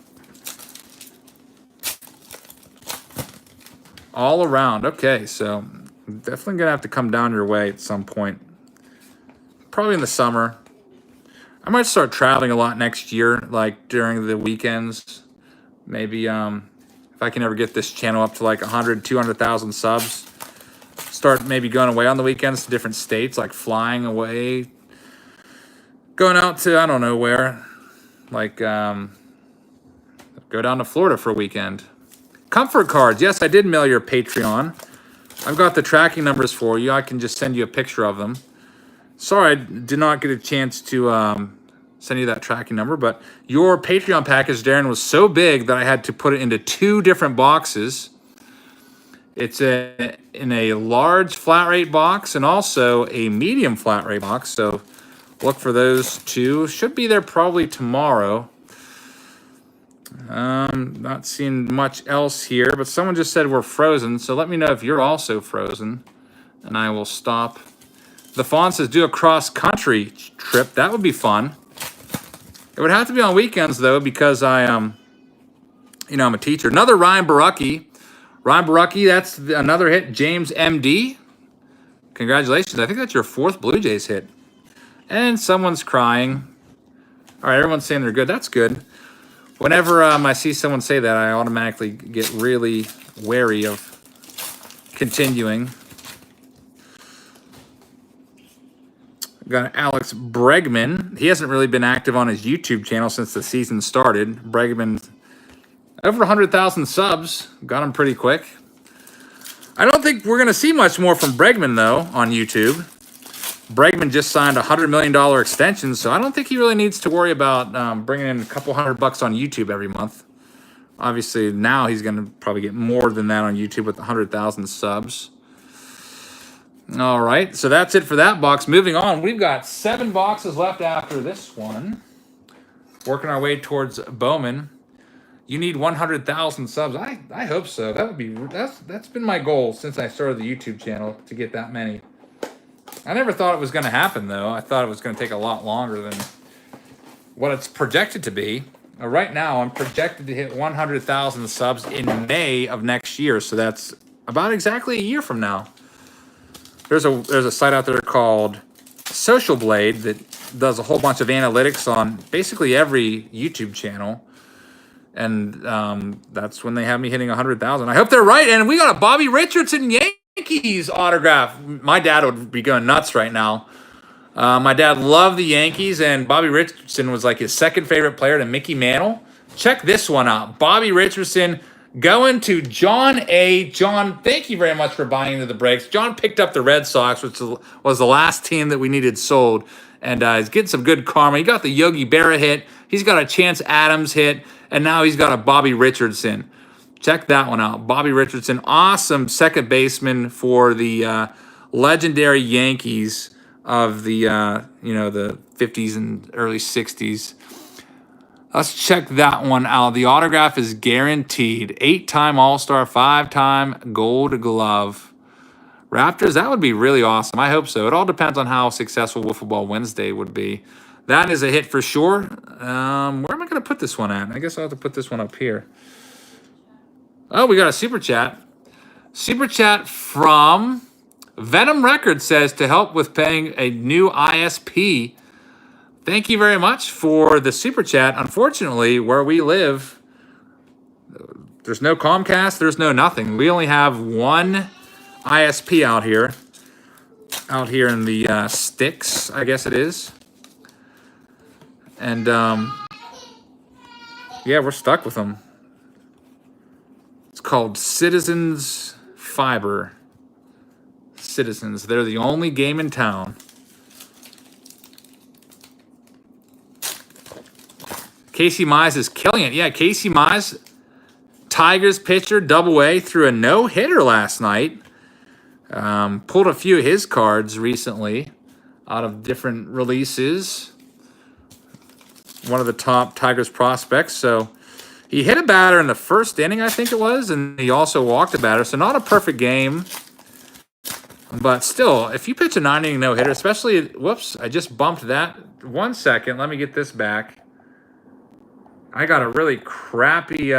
All around. Okay, so definitely going to have to come down your way at some point. Probably in the summer. I might start traveling a lot next year, like during the weekends. Maybe if I can ever get this channel up to like 100, 200,000 subs. Start maybe going away on the weekends to different states, like flying away. Going out to, I don't know where. Like, go down to Florida for a weekend. Comfort cards. Yes, I did mail your Patreon. I've got the tracking numbers for you. I can just send you a picture of them. Sorry, I did not get a chance to send you that tracking number, but your Patreon package, Darren, was so big that I had to put it into 2 different boxes. It's in a large flat rate box and also a medium flat rate box. So look for those 2. Should be there probably tomorrow. Not seeing much else here, but someone just said we're frozen. So let me know if you're also frozen, and I will stop. The Fawn says do a cross country trip. That would be fun. It would have to be on weekends though, because I'm a teacher. Another Ryan Barucki. Ryan Barucki, that's another hit. James MD. Congratulations. I think that's your 4th Blue Jays hit. And someone's crying. All right, everyone's saying they're good. That's good. Whenever I see someone say that, I automatically get really wary of continuing. We've got Alex Bregman. He hasn't really been active on his YouTube channel since the season started. Bregman, over 100,000 subs. Got him pretty quick. I don't think we're going to see much more from Bregman, though, on YouTube. Bregman just signed a $100 million extension, so I don't think he really needs to worry about bringing in a couple $100 on YouTube every month. Obviously, now he's going to probably get more than that on YouTube with 100,000 subs. All right, so that's it for that box. Moving on, we've got 7 boxes left after this one. Working our way towards Bowman. You need 100,000 subs. I hope so. That's been my goal since I started the YouTube channel, to get that many. I never thought it was going to happen, though. I thought it was going to take a lot longer than what it's projected to be. Right now, I'm projected to hit 100,000 subs in May of next year, so that's about exactly a year from now. There's a site out there called Social Blade that does a whole bunch of analytics on basically every YouTube channel, and that's when they have me hitting 100,000. I hope they're right, and we got a Bobby Richardson Yankees autograph. My dad would be going nuts right now. My dad loved the Yankees, and Bobby Richardson was like his second favorite player to Mickey Mantle. Check this one out. Bobby Richardson going to John A. John, thank you very much for buying into the breaks. John picked up the Red Sox, which was the last team that we needed sold, and he's getting some good karma. He got the Yogi Berra hit. He's got a Chance Adams hit, and now he's got a Bobby Richardson. Check that one out. Bobby Richardson, awesome second baseman for the legendary Yankees of the the 50s and early 60s. Let's check that one out. The autograph is guaranteed. 8-time All-Star, 5-time Gold Glove. Raptors, that would be really awesome. I hope so. It all depends on how successful Wiffle Ball Wednesday would be. That is a hit for sure. Where am I going to put this one at? I guess I'll have to put this one up here. Oh, we got a super chat. Super chat from Venom Records says to help with paying a new ISP. Thank you very much for the super chat. Unfortunately, where we live, There's no Comcast. There's no nothing. We only have one ISP out here. Out here in the sticks, I guess it is. And, yeah, we're stuck with them. It's called Citizens Fiber. Citizens. They're the only game in town. Casey Mize is killing it. Yeah, Casey Mize, Tigers pitcher, Double-A, threw a no-hitter last night. Pulled a few of his cards recently out of different releases. One of the top Tigers prospects. So he hit a batter in the first inning, I think it was, and he also walked a batter. So not a perfect game. But still, if you pitch a 9-inning no-hitter, especially, whoops, I just bumped that. 1 second, let me get this back. I got a really crappy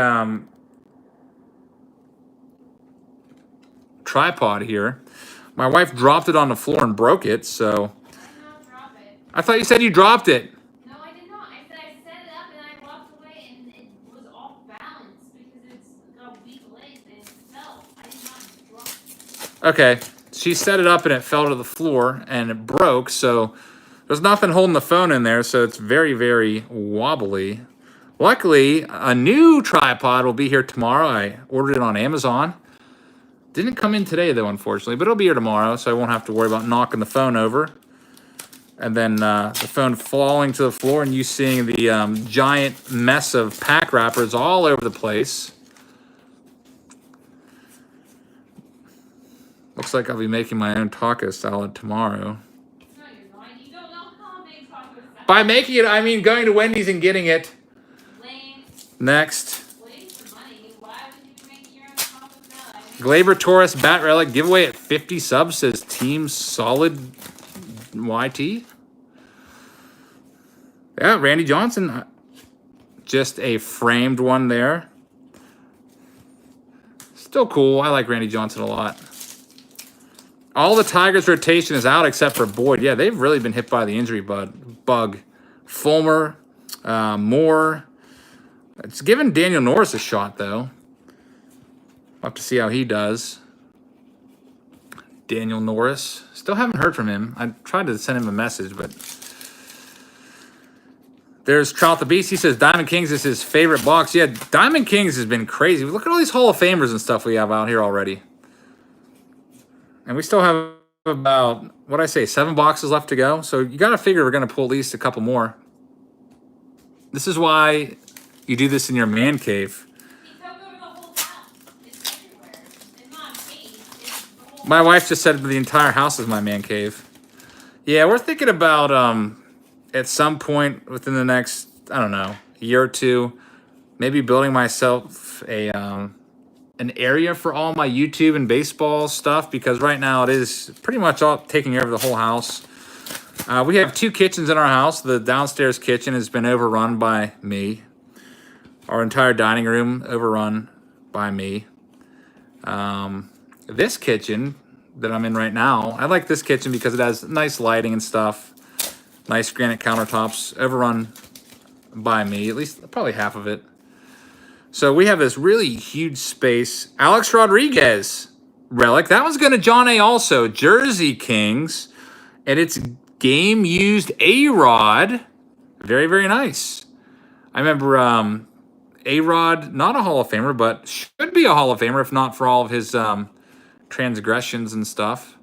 tripod here. My wife dropped it on the floor and broke it, so. I did not drop it. I thought you said you dropped it. No, I did not. I said I set it up and I walked away and it was off balance because it's got weak legs and it fell. I did not drop it. Okay, she set it up and it fell to the floor and it broke, so there's nothing holding the phone in there, so it's very, very wobbly. Luckily, a new tripod will be here tomorrow. I ordered it on Amazon. Didn't come in today, though, unfortunately, but it'll be here tomorrow, so I won't have to worry about knocking the phone over. And then the phone falling to the floor and you seeing the giant mess of pack wrappers all over the place. Looks like I'll be making my own taco salad tomorrow. No, you're not. You don't know how big taco salad. By making it, I mean going to Wendy's and getting it. Lame. Next. Waiting for money. Why would you make your own taco salad? Glaber Taurus Bat Relic giveaway at 50 subs, says Team Solid YT. Yeah, Randy Johnson. Just a framed one there. Still cool. I like Randy Johnson a lot. All the Tigers rotation is out except for Boyd. Yeah, they've really been hit by the injury bug. Fulmer, Moore. It's given Daniel Norris a shot, though. We'll have to see how he does. Daniel Norris. Still haven't heard from him. I tried to send him a message, but... There's Trout the Beast. He says Diamond Kings is his favorite box. Yeah, Diamond Kings has been crazy. Look at all these Hall of Famers and stuff we have out here already. And we still have about, what'd I say, 7 boxes left to go. So you got to figure we're going to pull at least a couple more. This is why you do this in your man cave. He took over the whole house. It's everywhere. It's not a cave. It's the whole My wife just said the entire house is my man cave. Yeah, we're thinking about at some point within the next, I don't know, year or two, maybe building myself a an area for all my YouTube and baseball stuff, because right now it is pretty much all taking over the whole house. We have 2 kitchens in our house. The downstairs kitchen has been overrun by me. Our entire dining room overrun by me. This kitchen that I'm in right now, I like this kitchen because it has nice lighting and stuff. Nice granite countertops, overrun by me, at least probably half of it. So we have this really huge space. Alex Rodriguez, relic. That one's going to John A. also. Jersey Kings. And it's game-used A-Rod. Very, very nice. I remember A-Rod, not a Hall of Famer, but should be a Hall of Famer if not for all of his transgressions and stuff.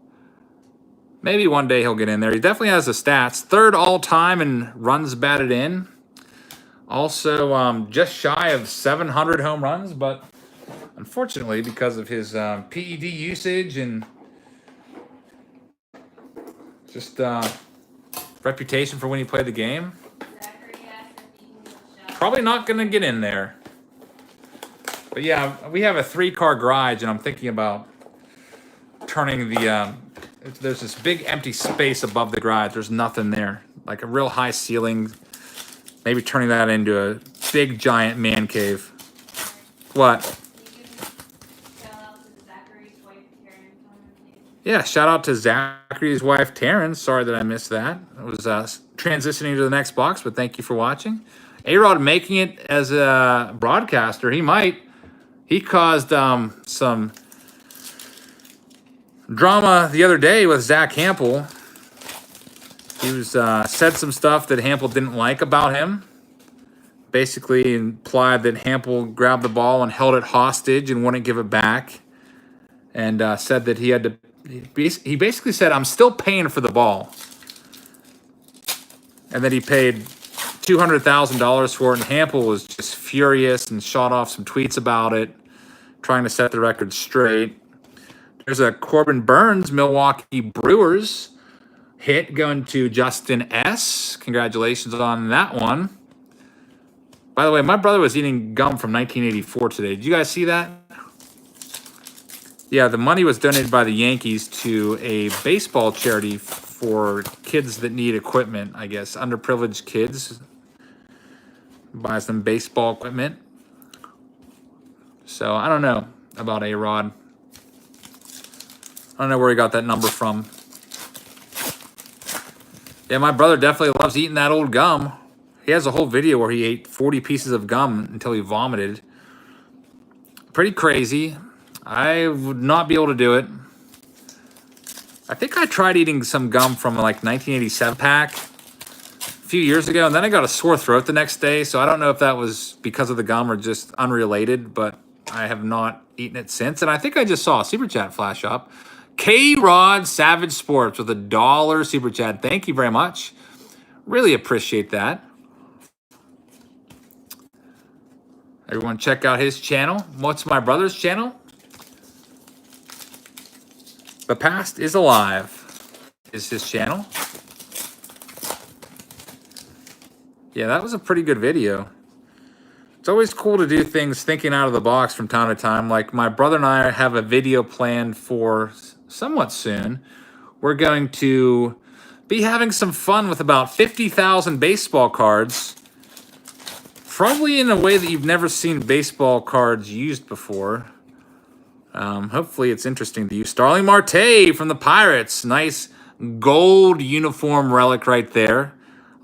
Maybe one day he'll get in there. He definitely has the stats. 3rd all-time in runs batted in. Also, just shy of 700 home runs, but unfortunately, because of his PED usage and just reputation for when he played the game, probably not going to get in there. But yeah, we have a 3-car garage, and I'm thinking about turning the... there's this big empty space above the garage. There's nothing there. Like a real high ceiling. Maybe turning that into a big, giant man cave. What? Yeah, shout out to Zachary's wife, Taryn. Sorry that I missed that. I was transitioning to the next box, but thank you for watching. A-Rod making it as a broadcaster. He might. He caused some drama the other day with Zach Hampel. He was said some stuff that Hampel didn't like about him. Basically implied that Hampel grabbed the ball and held it hostage and wouldn't give it back. And said that he had to... He basically said, I'm still paying for the ball. And then he paid $200,000 for it. And Hampel was just furious and shot off some tweets about it, trying to set the record straight. There's a Corbin Burns Milwaukee Brewers hit going to Justin S. Congratulations on that one. By the way, my brother was eating gum from 1984 today. Did you guys see that? Yeah, the money was donated by the Yankees to a baseball charity for kids that need equipment, I guess. Underprivileged kids. Buys them baseball equipment. So, I don't know about A-Rod. I don't know where he got that number from. Yeah, my brother definitely loves eating that old gum. He has a whole video where he ate 40 pieces of gum until he vomited. Pretty crazy. I would not be able to do it. I think I tried eating some gum from like 1987 pack a few years ago, and then I got a sore throat the next day, so I don't know if that was because of the gum or just unrelated, but I have not eaten it since. And I think I just saw a Super Chat flash up. K-Rod Savage Sports with $1 Super Chat. Thank you very much. Really appreciate that. Everyone check out his channel. What's my brother's channel? The Past is Alive is his channel. Yeah, that was a pretty good video. It's always cool to do things thinking out of the box from time to time. Like my brother and I have a video planned for somewhat soon. We're going to be having some fun with about 50,000 baseball cards. Probably in a way that you've never seen baseball cards used before. Hopefully it's interesting to you. Starling Marte from the Pirates. Nice gold uniform relic right there.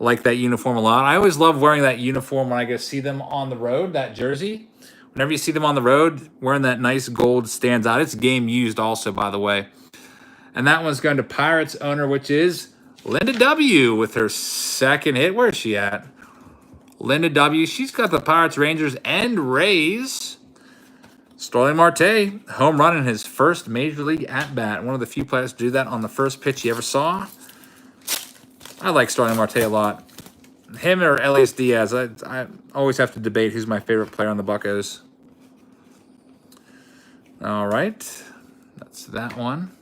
I like that uniform a lot. I always love wearing that uniform when I go see them on the road, that jersey. Whenever you see them on the road, wearing that nice gold stands out. It's game used also, by the way. And that one's going to Pirates owner, which is Linda W. with her second hit. Where is she at? Linda W. She's got the Pirates, Rangers, and Rays. Starling Marte, home run in his first Major League at-bat. One of the few players to do that on the first pitch he ever saw. I like Starling Marte a lot. Him or Elias Diaz. I always have to debate who's my favorite player on the Buccos. All right. That's that one.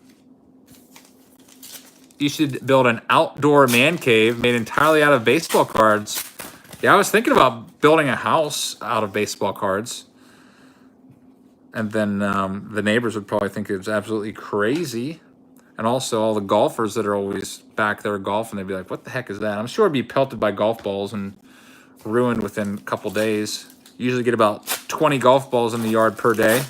You should build an outdoor man cave made entirely out of baseball cards. Yeah, I was thinking about building a house out of baseball cards. And then the neighbors would probably think it was absolutely crazy. And also all the golfers that are always back there golfing, they'd be like, what the heck is that? I'm sure it'd be pelted by golf balls and ruined within a couple days. Usually get about 20 golf balls in the yard per day.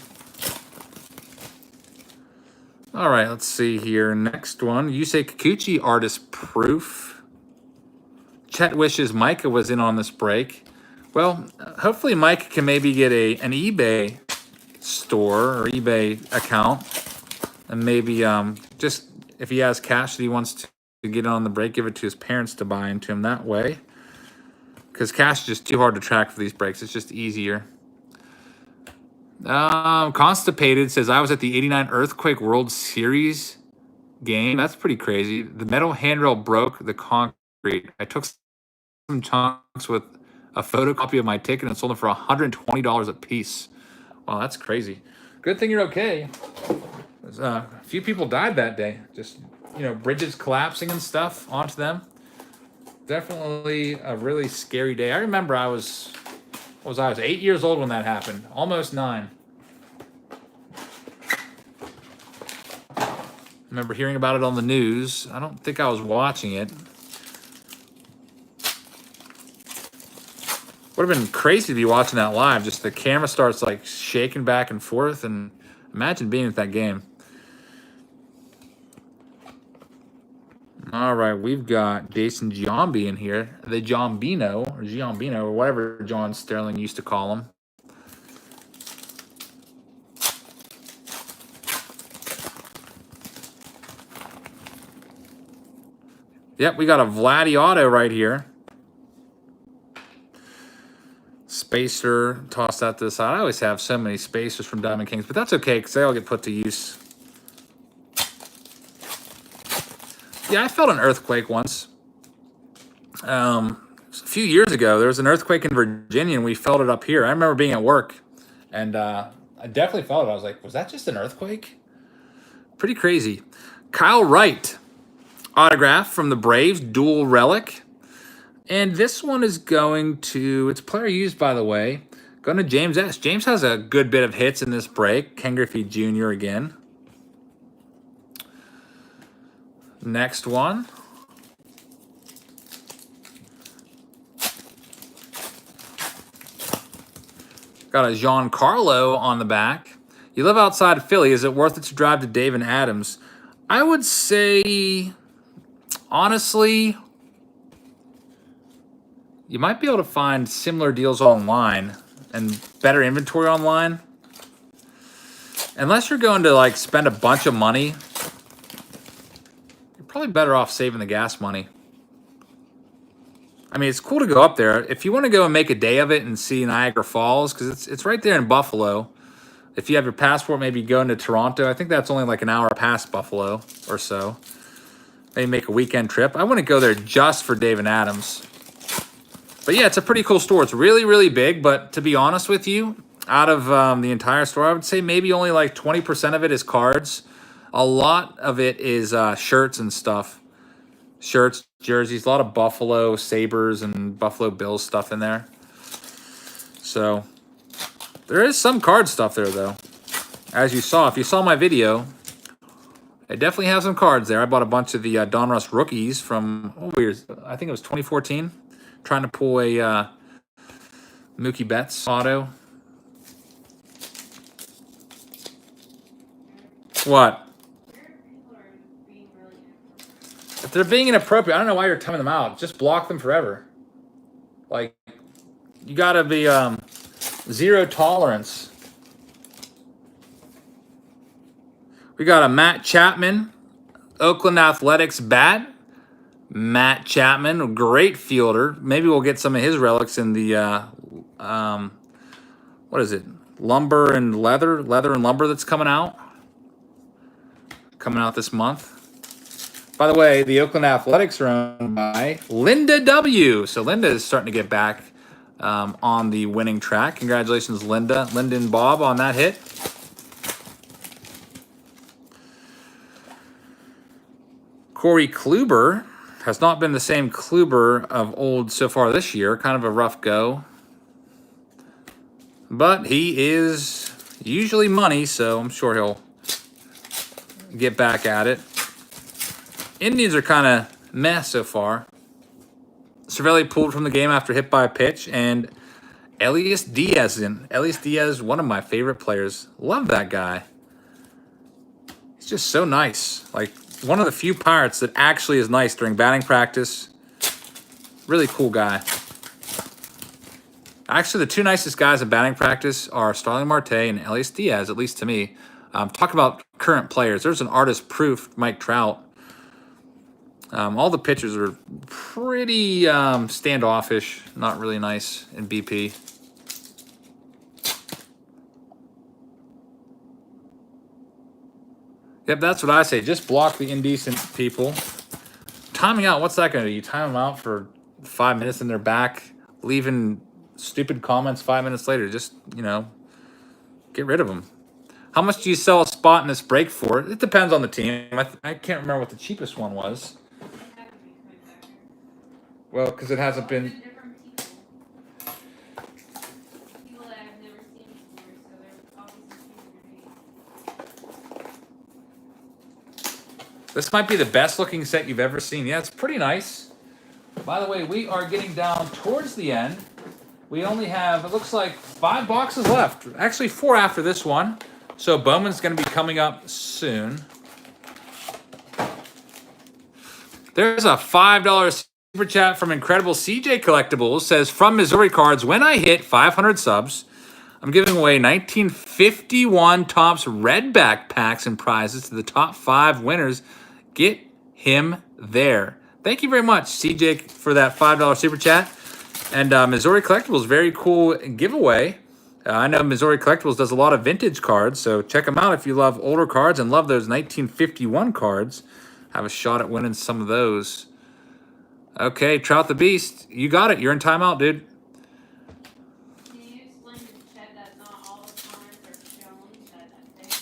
All right, let's see here. Next one, Yusei Kikuchi, artist proof. Chet wishes Micah was in on this break. Well, hopefully Mike can maybe get an eBay store or eBay account, and maybe just if he has cash that he wants to get on the break, give it to his parents to buy into him that way, because cash is just too hard to track for these breaks. It's just easier. Constipated says, I was at the 89 Earthquake World Series game. That's pretty crazy. The metal handrail broke the concrete. I took some chunks with a photocopy of my ticket and sold them for $120 a piece. Wow, that's crazy. Good thing you're okay. A few people died that day. Just, bridges collapsing and stuff onto them. Definitely a really scary day. I remember I was 8 years old when that happened. Almost 9. I remember hearing about it on the news. I don't think I was watching it. Would have been crazy to be watching that live. Just the camera starts like shaking back and forth, and imagine being at that game. All right, we've got Jason Giambi in here. The Giambino, or whatever John Sterling used to call him. Yep, we got a Vladdy auto right here. Spacer, toss that to the side. I always have so many spacers from Diamond Kings, but that's okay because they all get put to use. Yeah, I felt an earthquake once. A few years ago, there was an earthquake in Virginia, and we felt it up here. I remember being at work, and I definitely felt it. I was like, was that just an earthquake? Pretty crazy. Kyle Wright, autograph from the Braves, dual relic. And this one is going to, it's player used, by the way, going to James S. James has a good bit of hits in this break. Ken Griffey Jr. again. Next one. Got a Giancarlo on the back. You live outside Philly. Is it worth it to drive to Dave and Adams? I would say, honestly, you might be able to find similar deals online and better inventory online. Unless you're going to like spend a bunch of money, you're probably better off saving the gas money. I mean, it's cool to go up there. If you want to go and make a day of it and see Niagara Falls, because it's right there in Buffalo. If you have your passport, maybe go into Toronto. I think that's only like an hour past Buffalo or so. Maybe make a weekend trip. I wouldn't go there just for Dave and Adams. But yeah, it's a pretty cool store. It's really, really big. But to be honest with you, out of the entire store, I would say maybe only like 20% of it is cards. A lot of it is shirts and stuff. Shirts, jerseys, a lot of Buffalo Sabres and Buffalo Bills stuff in there. So there is some card stuff there, though. As you saw, if you saw my video, I definitely have some cards there. I bought a bunch of the Donruss rookies from, I think it was 2014. Trying to pull a Mookie Betts auto. What? If they're being inappropriate, I don't know why you're timing them out. Just block them forever. Like, you gotta be zero tolerance. We got a Matt Chapman, Oakland Athletics bat. Matt Chapman, a great fielder. Maybe we'll get some of his relics in the, what is it? Lumber and leather and lumber that's coming out. Coming out this month. By the way, the Oakland Athletics are owned by Linda W. So Linda is starting to get back on the winning track. Congratulations, Linda. Linda and Bob on that hit. Corey Kluber has not been the same Kluber of old so far this year. Kind of a rough go. But he is usually money, so I'm sure he'll get back at it. Indians are kind of meh so far. Cervelli pulled from the game after hit by a pitch, and Elias Diaz in. Elias Diaz, one of my favorite players. Love that guy. He's just so nice. Like, one of the few Pirates that actually is nice during batting practice. Really cool guy. Actually, the two nicest guys in batting practice are Starling Marte and Elias Diaz, at least to me. Talk about current players. There's an artist proof, Mike Trout. All the pitchers are pretty standoffish, not really nice in BP. Yep, that's what I say. Just block the indecent people. Timing out, what's that going to do? You time them out for 5 minutes in their back, leaving stupid comments 5 minutes later. Just, you know, get rid of them. How much do you sell a spot in this break for? It depends on the team. I can't remember what the cheapest one was. Well, because it hasn't been... This might be the best looking set you've ever seen. Yeah, it's pretty nice. By the way, we are getting down towards the end. We only have, it looks like 5 boxes left. Actually, 4 after this one. So Bowman's going to be coming up soon. There's a $5 super chat from Incredible CJ Collectibles. Says, from Missouri Cards, when I hit 500 subs, I'm giving away 1951 Topps Redback packs and prizes to the top 5 winners. Get him there. Thank you very much, CJ, for that $5 super chat. And Missouri Collectibles, very cool giveaway. I know Missouri Collectibles does a lot of vintage cards, so check them out if you love older cards and love those 1951 cards. Have a shot at winning some of those. Okay, Trout the Beast, you got it. You're in timeout, dude. Can you explain to Chet that not all the cards are shown, that they can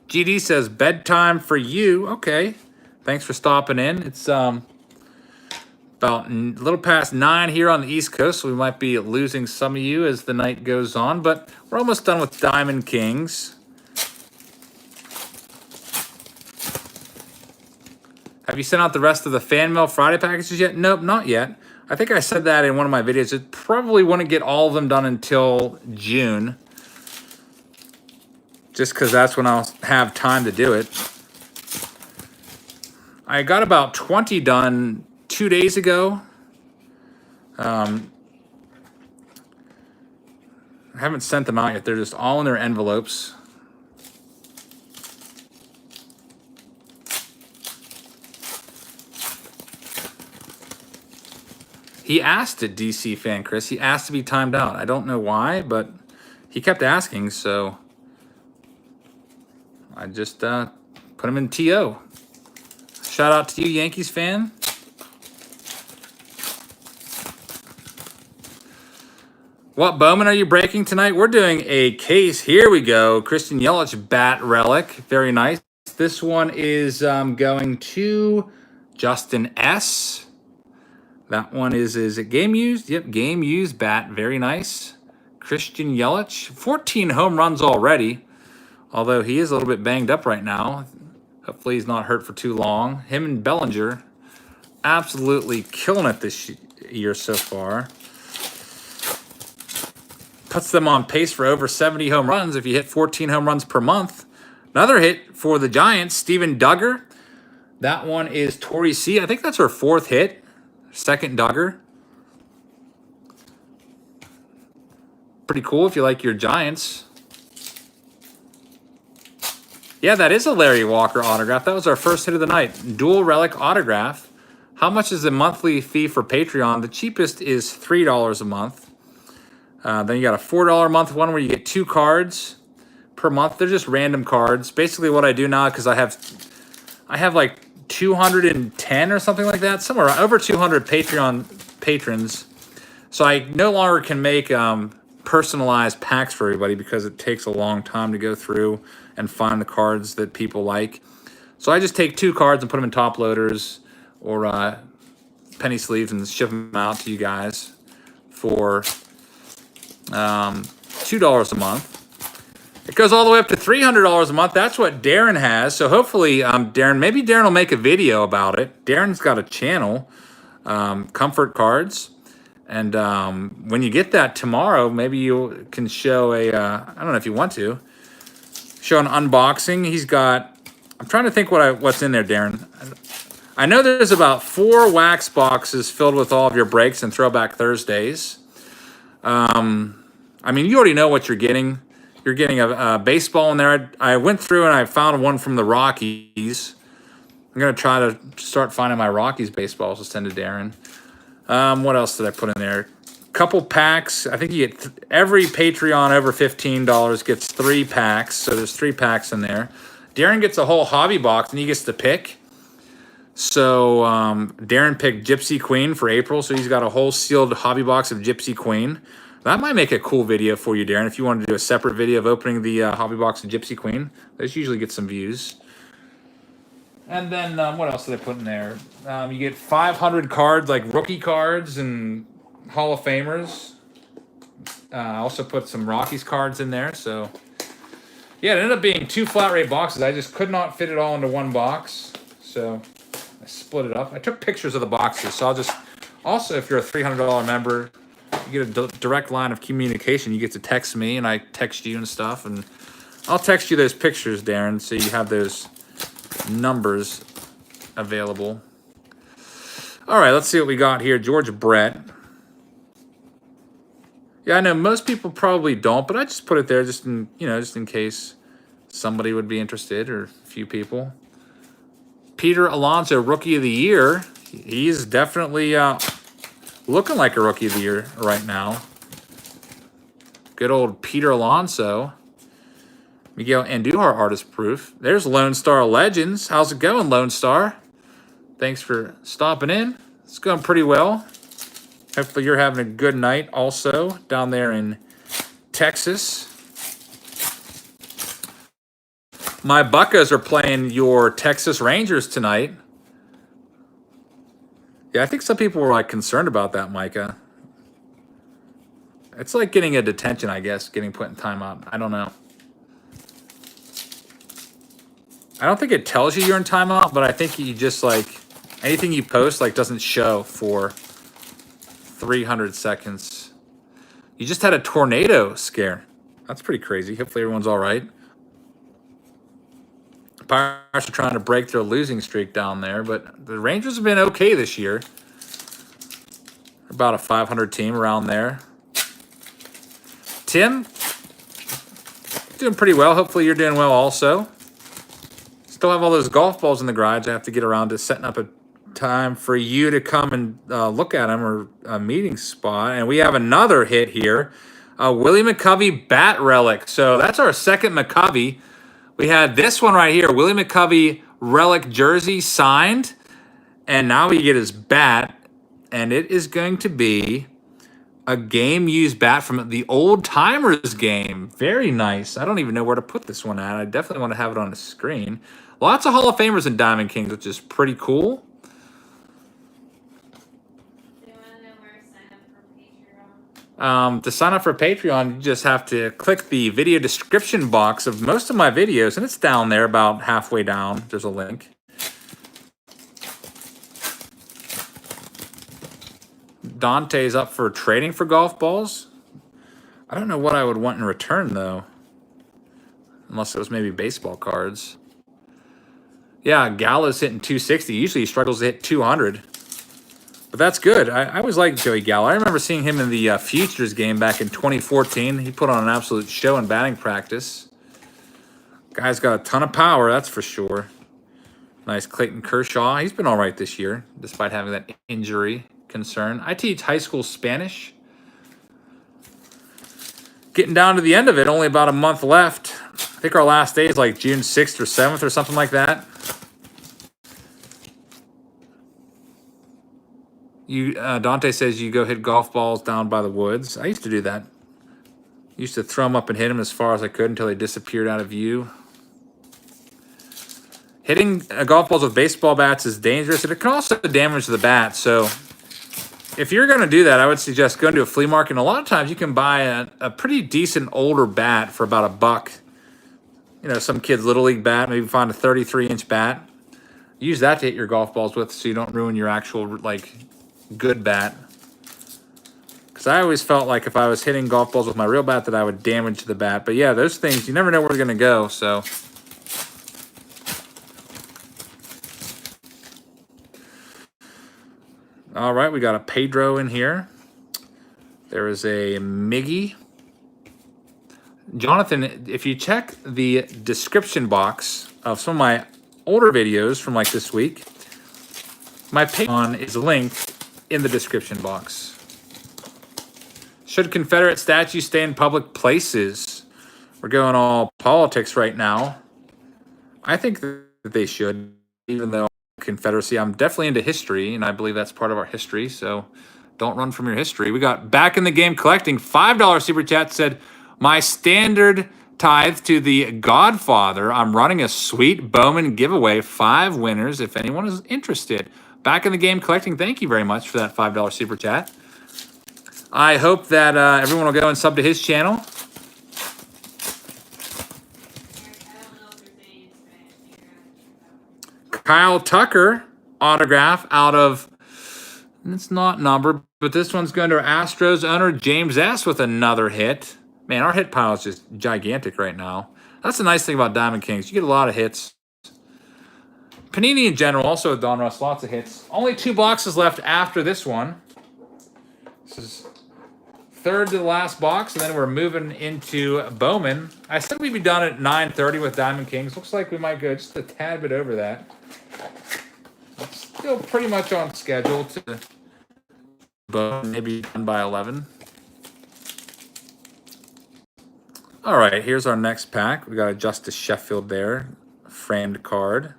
GD says bedtime for you. Okay, thanks for stopping in. It's about a little past 9 here on the East Coast, so we might be losing some of you as the night goes on, but we're almost done with Diamond Kings. Have you sent out the rest of the fan mail Friday packages yet? Nope, not yet. I think I said that in one of my videos. It probably wouldn't get all of them done until June, just because that's when I'll have time to do it. I got about 20 done 2 days ago. I haven't sent them out yet. They're just all in their envelopes. He asked it, DC fan Chris. He asked to be timed out. I don't know why, but he kept asking, so I just put him in TO. Shout out to you, Yankees fan. What Bowman are you breaking tonight? We're doing a case. Here we go. Christian Yelich bat relic. Very nice. This one is going to Justin S. That one is it game used? Yep, game used bat. Very nice. Christian Yelich. 14 home runs already. Although he is a little bit banged up right now. Hopefully he's not hurt for too long. Him and Bellinger absolutely killing it this year so far. Puts them on pace for over 70 home runs if you hit 14 home runs per month. Another hit for the Giants, Steven Duggar. That one is Tori C. I think that's her 4th hit. Second Duggar. Pretty cool if you like your Giants. Yeah, that is a Larry Walker autograph. That was our first hit of the night. Dual relic autograph. How much is the monthly fee for Patreon? The cheapest is $3 a month. Then you got a $4 a month one where you get 2 cards per month. They're just random cards. Basically what I do now, because I have like 210 or something like that, somewhere over 200 Patreon patrons. So I no longer can make personalized packs for everybody because it takes a long time to go through and find the cards that people like. So I just take 2 cards and put them in top loaders or penny sleeves and ship them out to you guys for $2 a month. It goes all the way up to $300 a month. That's what Darren has. So hopefully, Darren, maybe Darren will make a video about it. Darren's got a channel, Comfort Cards. And when you get that tomorrow, maybe you can show I don't know if you want to, show an unboxing. He's got, I'm trying to think what's in there, Darren. I know there's about 4 wax boxes filled with all of your breaks and Throwback Thursdays. I mean, you already know what you're getting. You're getting a baseball in there. I went through and I found one from the Rockies. I'm going to try to start finding my Rockies baseballs to send to Darren. What else did I put in there? Couple packs. I think you get every Patreon over $15 gets 3 packs. So there's 3 packs in there. Darren gets a whole hobby box and he gets to pick. So Darren picked Gypsy Queen for April. So he's got a whole sealed hobby box of Gypsy Queen. That might make a cool video for you, Darren, if you wanted to do a separate video of opening the hobby box of Gypsy Queen. Those usually get some views. And then what else did I put in there? You get 500 cards, like rookie cards and Hall of Famers. I also put some Rockies cards in there. So, yeah, it ended up being 2 flat rate boxes. I just could not fit it all into one box. So I split it up. I took pictures of the boxes. So I'll just, also, if you're a $300 member, you get a direct line of communication. You get to text me, and I text you and stuff. And I'll text you those pictures, Darren, so you have those numbers available. All right, let's see what we got here. George Brett. Yeah, I know most people probably don't, but I just put it there just in case somebody would be interested, or a few people. Peter Alonzo, Rookie of the Year. He's definitely looking like a Rookie of the Year right now. Good old Peter Alonso. Miguel Andujar, Artist Proof. There's Lone Star Legends. How's it going, Lone Star? Thanks for stopping in. It's going pretty well. Hopefully you're having a good night also down there in Texas. My Buccas are playing your Texas Rangers tonight. Yeah, I think some people were like concerned about that, Micah. It's like getting a detention, I guess, getting put in timeout. I don't know. I don't think it tells you you're in timeout, but I think you just like anything you post like doesn't show for 300 seconds. You just had a tornado scare. That's pretty crazy. Hopefully everyone's all right. Pirates are trying to break their losing streak down there, but the Rangers have been okay this year. About a 500 team around there. Tim, doing pretty well. Hopefully you're doing well also. Still have all those golf balls in the garage. I have to get around to setting up a time for you to come and look at them, or a meeting spot. And we have another hit here. Willie Mccovey bat relic. So that's our second Mccovey. We had this one right here, Willie Mccovey relic jersey signed. And now we get his bat. And it is going to be a game-used bat from the Old Timers game. Very nice. I don't even know where to put this one at. I definitely want to have it on the screen. Lots of Hall of Famers in Diamond Kings, which is pretty cool. Do you want to know where to sign up for Patreon? To sign up for Patreon, you just have to click the video description box of most of my videos, and it's down there about halfway down. There's a link. Dante's up for trading for golf balls. I don't know what I would want in return, though. Unless it was maybe baseball cards. Yeah, Gallo's hitting 260. Usually he struggles to hit 200. But that's good. I always liked Joey Gallo. I remember seeing him in the Futures game back in 2014. He put on an absolute show in batting practice. Guy's got a ton of power, that's for sure. Nice Clayton Kershaw. He's been all right this year, despite having that injury concern. I teach high school Spanish. Getting down to the end of it, only about a month left. I think our last day is like June 6th or 7th or something like that. Dante says you go hit golf balls down by the woods. I used to do that. Used to throw them up and hit them as far as I could until they disappeared out of view. Hitting golf balls with baseball bats is dangerous, and it can also damage the bat. So if you're going to do that, I would suggest going to a flea market. And a lot of times you can buy a pretty decent older bat for about $1. You know, some kid's Little League bat, maybe find a 33-inch bat. Use that to hit your golf balls with so you don't ruin your actual, like, good bat. Because I always felt like if I was hitting golf balls with my real bat that I would damage the bat. But yeah, those things, you never know where they're going to go, so. All right, we got a Pedro in here. There is a Miggy. Jonathan, if you check the description box of some of my older videos from like this week, my Patreon is linked in the description box. Should Confederate statues stay in public places? We're going all politics right now. I think that they should, even though Confederacy, I'm definitely into history, and I believe that's part of our history, so don't run from your history. We got Back in the Game Collecting, $5 super chat, said, my standard tithe to the Godfather. I'm running a sweet Bowman giveaway, 5 winners, if anyone is interested. Back in the Game Collecting, thank you very much for that $5 super chat. I hope that everyone will go and sub to his channel. Kyle Tucker autograph out of, it's not numbered, but this one's going to our Astros owner, James S. with another hit. Man, our hit pile is just gigantic right now. That's the nice thing about Diamond Kings. You get a lot of hits. Panini in general, also with Don Russ, lots of hits. Only 2 boxes left after this one. This is third to the last box, and then we're moving into Bowman. I said we'd be done at 9:30 with Diamond Kings. Looks like we might go just a tad bit over that. Still pretty much on schedule to Bowman, maybe done by 11. All right, here's our next pack. We got a Justice Sheffield there, framed card.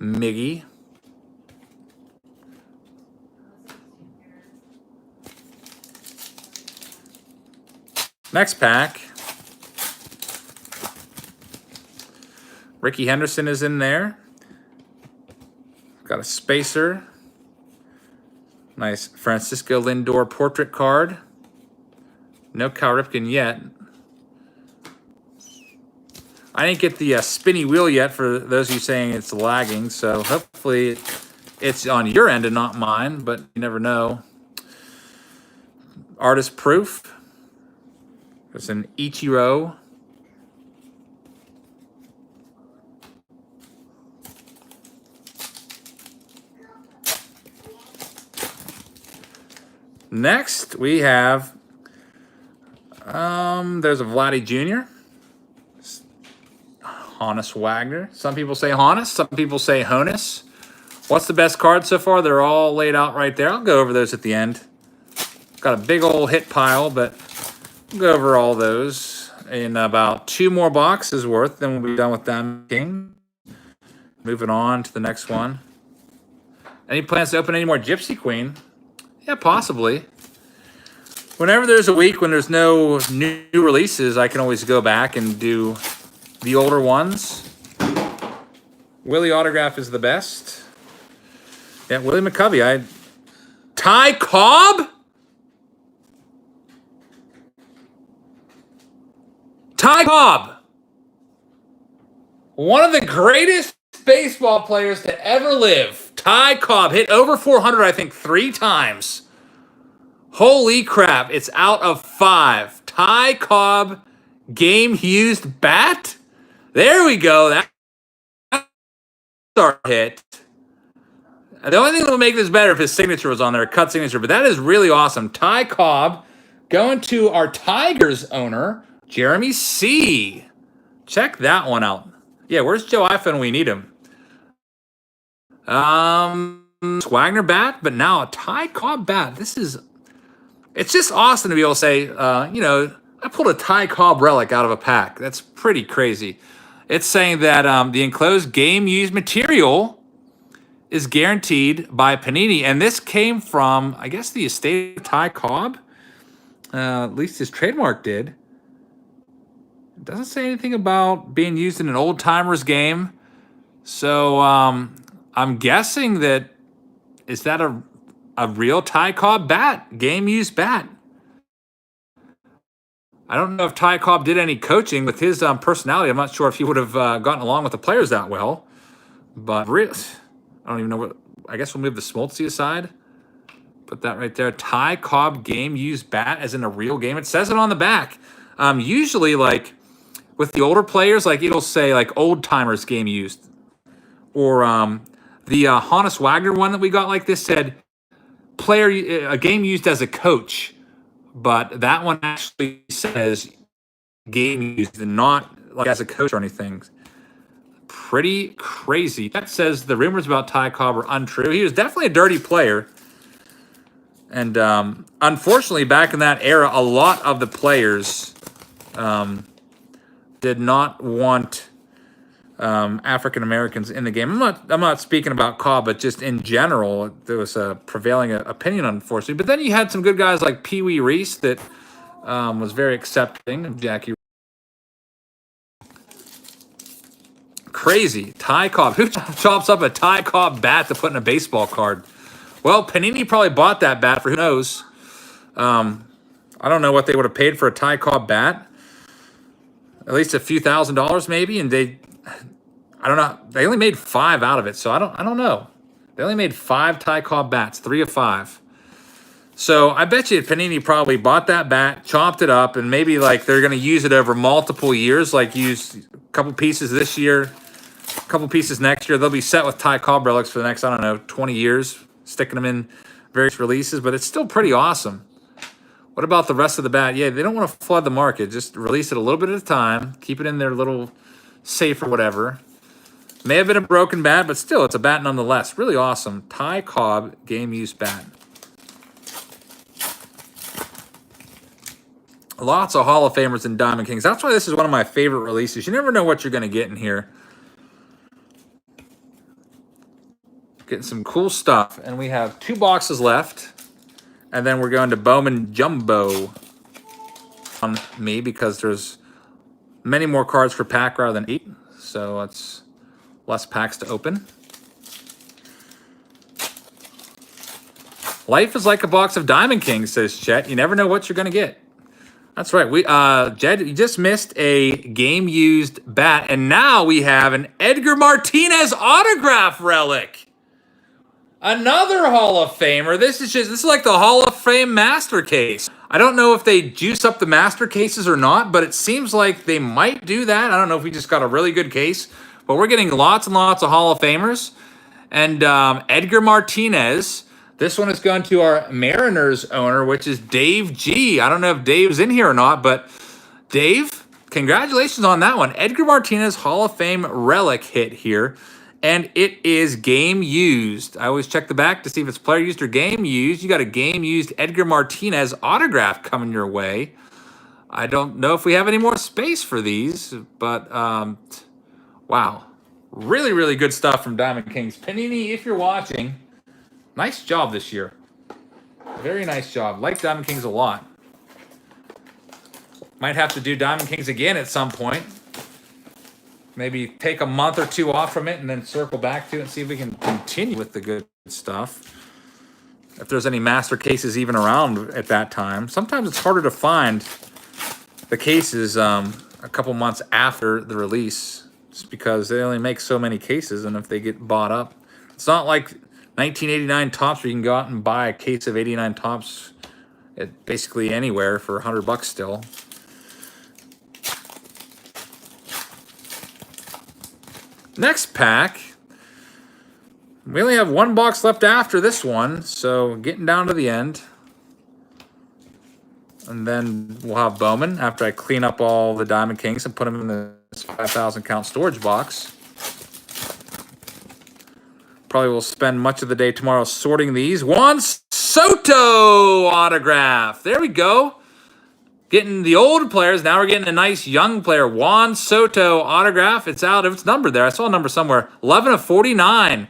Miggy. Next pack. Ricky Henderson is in there. Got a spacer. Nice Francisco Lindor portrait card. No Cal Ripken yet. I didn't get the spinny wheel yet for those of you saying it's lagging, so hopefully it's on your end and not mine, but you never know. Artist proof. There's an Ichiro. Next, we have, there's a Vladdy Jr., Honus Wagner. Some people say Honus, some people say Honus. What's the best card so far? They're all laid out right there. I'll go over those at the end. Got a big old hit pile, but we'll go over all those in about 2 more boxes worth. Then we'll be done with Diamond King. Moving on to the next one. Any plans to open any more Gypsy Queen? Yeah, possibly. Whenever there's a week when there's no new releases, I can always go back and do the older ones. Willie autograph is the best. Yeah, Willie Mccovey. Ty Cobb? Ty Cobb. One of the greatest baseball players to ever live. Ty Cobb hit over 400, I think, 3 times. Holy crap, it's out of 5. Ty Cobb game used bat? There we go. That's our hit. The only thing that would make this better if his signature was on there, cut signature, but that is really awesome. Ty Cobb going to our Tigers owner, Jeremy C. Check that one out. Yeah, where's Joe Iphone? We need him. Wagner bat, but now a Ty Cobb bat. It's just awesome to be able to say, I pulled a Ty Cobb relic out of a pack. That's pretty crazy. It's saying that the enclosed game-used material is guaranteed by Panini, and this came from, I guess, the estate of Ty Cobb. At least his trademark did. It doesn't say anything about being used in an old-timers game. So I'm guessing that, is that a real Ty Cobb bat, game-used bat? I don't know if Ty Cobb did any coaching with his personality. I'm not sure if he would have gotten along with the players that well. But I don't even know what. I guess we'll move the Smoltz aside. Put that right there. Ty Cobb game-used bat, as in a real game. It says it on the back. Usually, like with the older players, like it'll say like old timers game used, or the Honus Wagner one that we got like this said a game used as a coach. But that one actually says game used and not like as a coach or anything. Pretty crazy. That says the rumors about Ty Cobb are untrue. He was definitely a dirty player. And unfortunately, back in that era, a lot of the players did not want African Americans in the game. I'm not speaking about Cobb, but just in general, there was a prevailing opinion, unfortunately. But then you had some good guys like Pee Wee Reese that was very accepting of Jackie. Crazy. Ty Cobb. Who chops up a Ty Cobb bat to put in a baseball card? Well, Panini probably bought that bat for who knows. I don't know what they would have paid for a Ty Cobb bat. At least a few $1,000s maybe, and I don't know. They only made 5 out of it, so I don't know. They only made 5 Ty Cobb bats, 3 of 5. So I bet you Panini probably bought that bat, chopped it up, and maybe like they're going to use it over multiple years, like use a couple pieces this year, a couple pieces next year. They'll be set with Ty Cobb relics for the next, 20 years, sticking them in various releases, but it's still pretty awesome. What about the rest of the bat? Yeah, they don't want to flood the market. Just release it a little bit at a time. Keep it in their little safe or whatever. May have been a broken bat, but still, it's a bat nonetheless. Really awesome. Ty Cobb game use bat. Lots of Hall of Famers and Diamond Kings. That's why this is one of my favorite releases. You never know what you're going to get in here. Getting some cool stuff. And we have 2 boxes left. And then we're going to Bowman Jumbo on me because there's many more cards per pack rather than 8. So it's less packs to open. Life is like a box of Diamond Kings, says Chet. You never know what you're going to get. That's right. Jed, you just missed a game-used bat, and now we have an Edgar Martinez autograph relic. Another Hall of Famer. This is like the Hall of Fame master case. I don't know if they juice up the master cases or not, but it seems like they might do that. I don't know if we just got a really good case, but we're getting lots and lots of Hall of Famers. And Edgar Martinez. This one is going to our Mariners owner, which is Dave G. I don't know if Dave's in here or not, but Dave, congratulations on that one. Edgar Martinez Hall of Fame relic hit here, and it is game used. I always check the back to see if it's player used or game used. You got a game used Edgar Martinez autograph coming your way. I don't know if we have any more space for these, but wow. Really, really good stuff from Diamond Kings. Panini, if you're watching, nice job this year. Very nice job. Like Diamond Kings a lot. Might have to do Diamond Kings again at some point. Maybe take a month or 2 off from it and then circle back to it and see if we can continue with the good stuff. If there's any master cases even around at that time. Sometimes it's harder to find the cases a couple months after the release. Just because they only make so many cases, and if they get bought up. It's not like 1989 Topps where you can go out and buy a case of 89 Topps at basically anywhere for $100 still. Next pack. We only have 1 box left after this one, so getting down to the end. And then we'll have Bowman after I clean up all the Diamond Kings and put them in this 5,000 count storage box. Probably will spend much of the day tomorrow sorting these. Juan Soto autograph. There we go. Getting the old players. Now we're getting a nice young player. Juan Soto autograph. It's out. It's numbered there. I saw a number somewhere. 11/49.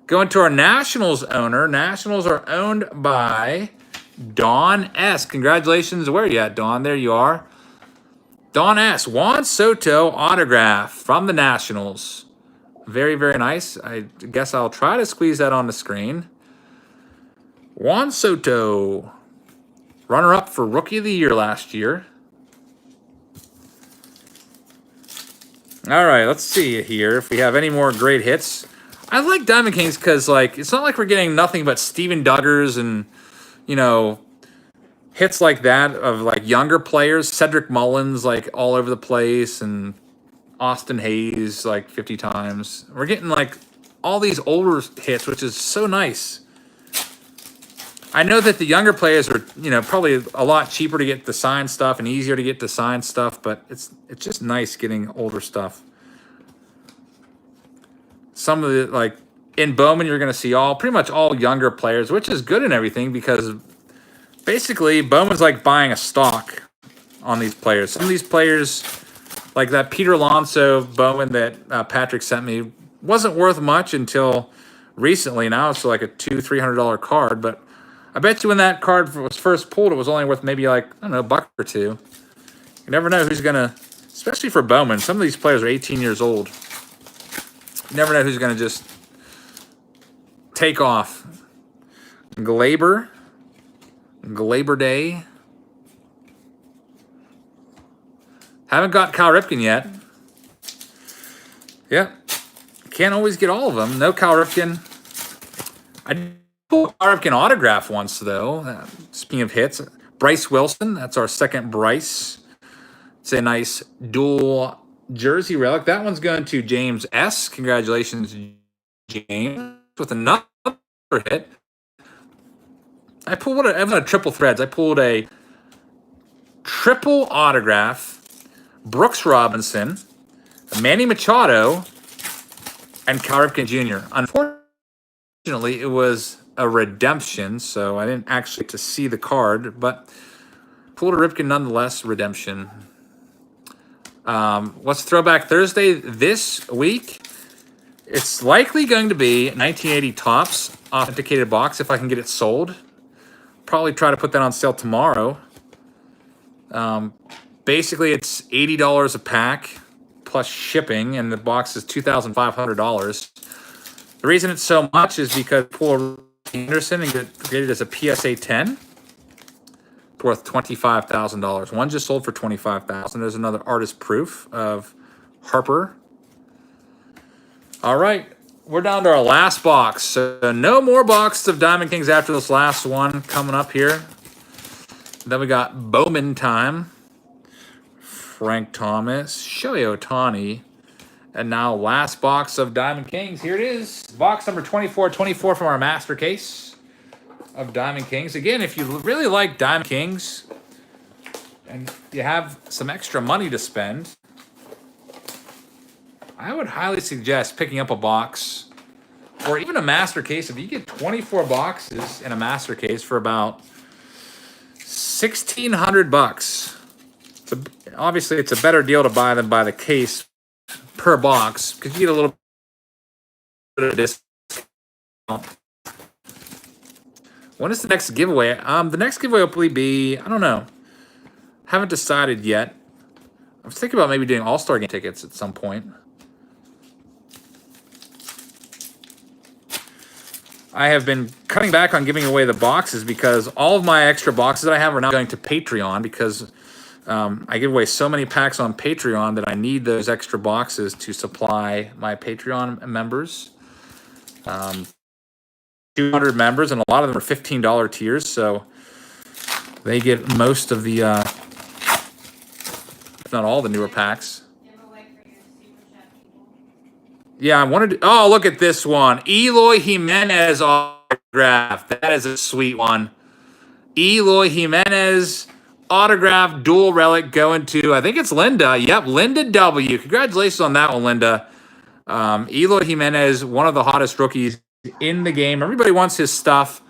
Going to our Nationals owner. Nationals are owned by Don S. Congratulations. Where are you at, Don? There you are. Don S. Juan Soto autograph from the Nationals. Very, very nice. I guess I'll try to squeeze that on the screen. Juan Soto. Runner-up for Rookie of the Year last year. All right, let's see here if we have any more great hits. I like Diamond Kings because, like, it's not like we're getting nothing but Steven Duggars and, you know, hits like that of, like, younger players. Cedric Mullins, like, all over the place, and Austin Hayes, like, 50 times. We're getting, like, all these older hits, which is so nice. I know that the younger players are, you know, probably a lot cheaper to get the signed stuff and easier to get the signed stuff, but it's just nice getting older stuff. Some of the, like, in Bowman, you're going to see pretty much all younger players, which is good and everything because basically Bowman's like buying a stock on these players. Some of these players, like that Peter Alonso Bowman that Patrick sent me, wasn't worth much until recently. Now it's like a $200-$300 card, but I bet you when that card was first pulled, it was only worth maybe like, I don't know, $1 or $2. You never know who's going to, especially for Bowman. Some of these players are 18 years old. You never know who's going to just take off. Glaber Day. Haven't got Cal Ripken yet. Yeah. Can't always get all of them. No Cal Ripken. I pulled a Cal Ripken autograph once, though. Speaking of hits, Bryce Wilson. That's our second Bryce. It's a nice dual jersey relic. That one's going to James S. Congratulations, James, with another hit. I pulled a triple threads. I pulled a triple autograph, Brooks Robinson, Manny Machado, and Cal Ripken Jr. Unfortunately, it was a redemption, so I didn't actually get to see the card, but pulled a Ripken nonetheless, redemption. What's Throwback Thursday this week? It's likely going to be 1980 Topps authenticated box if I can get it sold. Probably try to put that on sale tomorrow. Basically, it's $80 a pack plus shipping, and the box is $2,500. The reason it's so much is because pull Anderson and get it as a PSA 10. It's worth $25,000. One just sold for $25,000. There's another artist proof of Harper. All right, we're down to our last box. So no more boxes of Diamond Kings after this last one coming up here. Then we got Bowman time. Frank Thomas, Shohei Ohtani, and now last box of Diamond Kings. Here it is, box number 2424 from our master case of Diamond Kings. Again, if you really like Diamond Kings and you have some extra money to spend, I would highly suggest picking up a box or even a master case. If you get 24 boxes in a master case for about $1,600. Obviously, it's a better deal to buy than buy the case per box because you get a little bit of discount. When is the next giveaway? The next giveaway will probably be, I don't know. Haven't decided yet. I was thinking about maybe doing All-Star Game tickets at some point. I have been cutting back on giving away the boxes because all of my extra boxes that I have are now going to Patreon because I give away so many packs on Patreon that I need those extra boxes to supply my Patreon members. 200 members, and a lot of them are $15 tiers, so they get most of the, if not all the newer packs. Yeah, I wanted to, oh, look at this one. Eloy Jimenez autograph. That is a sweet one. Eloy Jimenez autograph dual relic going to, I think it's Linda. Yep, Linda W. Congratulations on that one, Linda. Eloy Jimenez, one of the hottest rookies in the game. Everybody wants his stuff.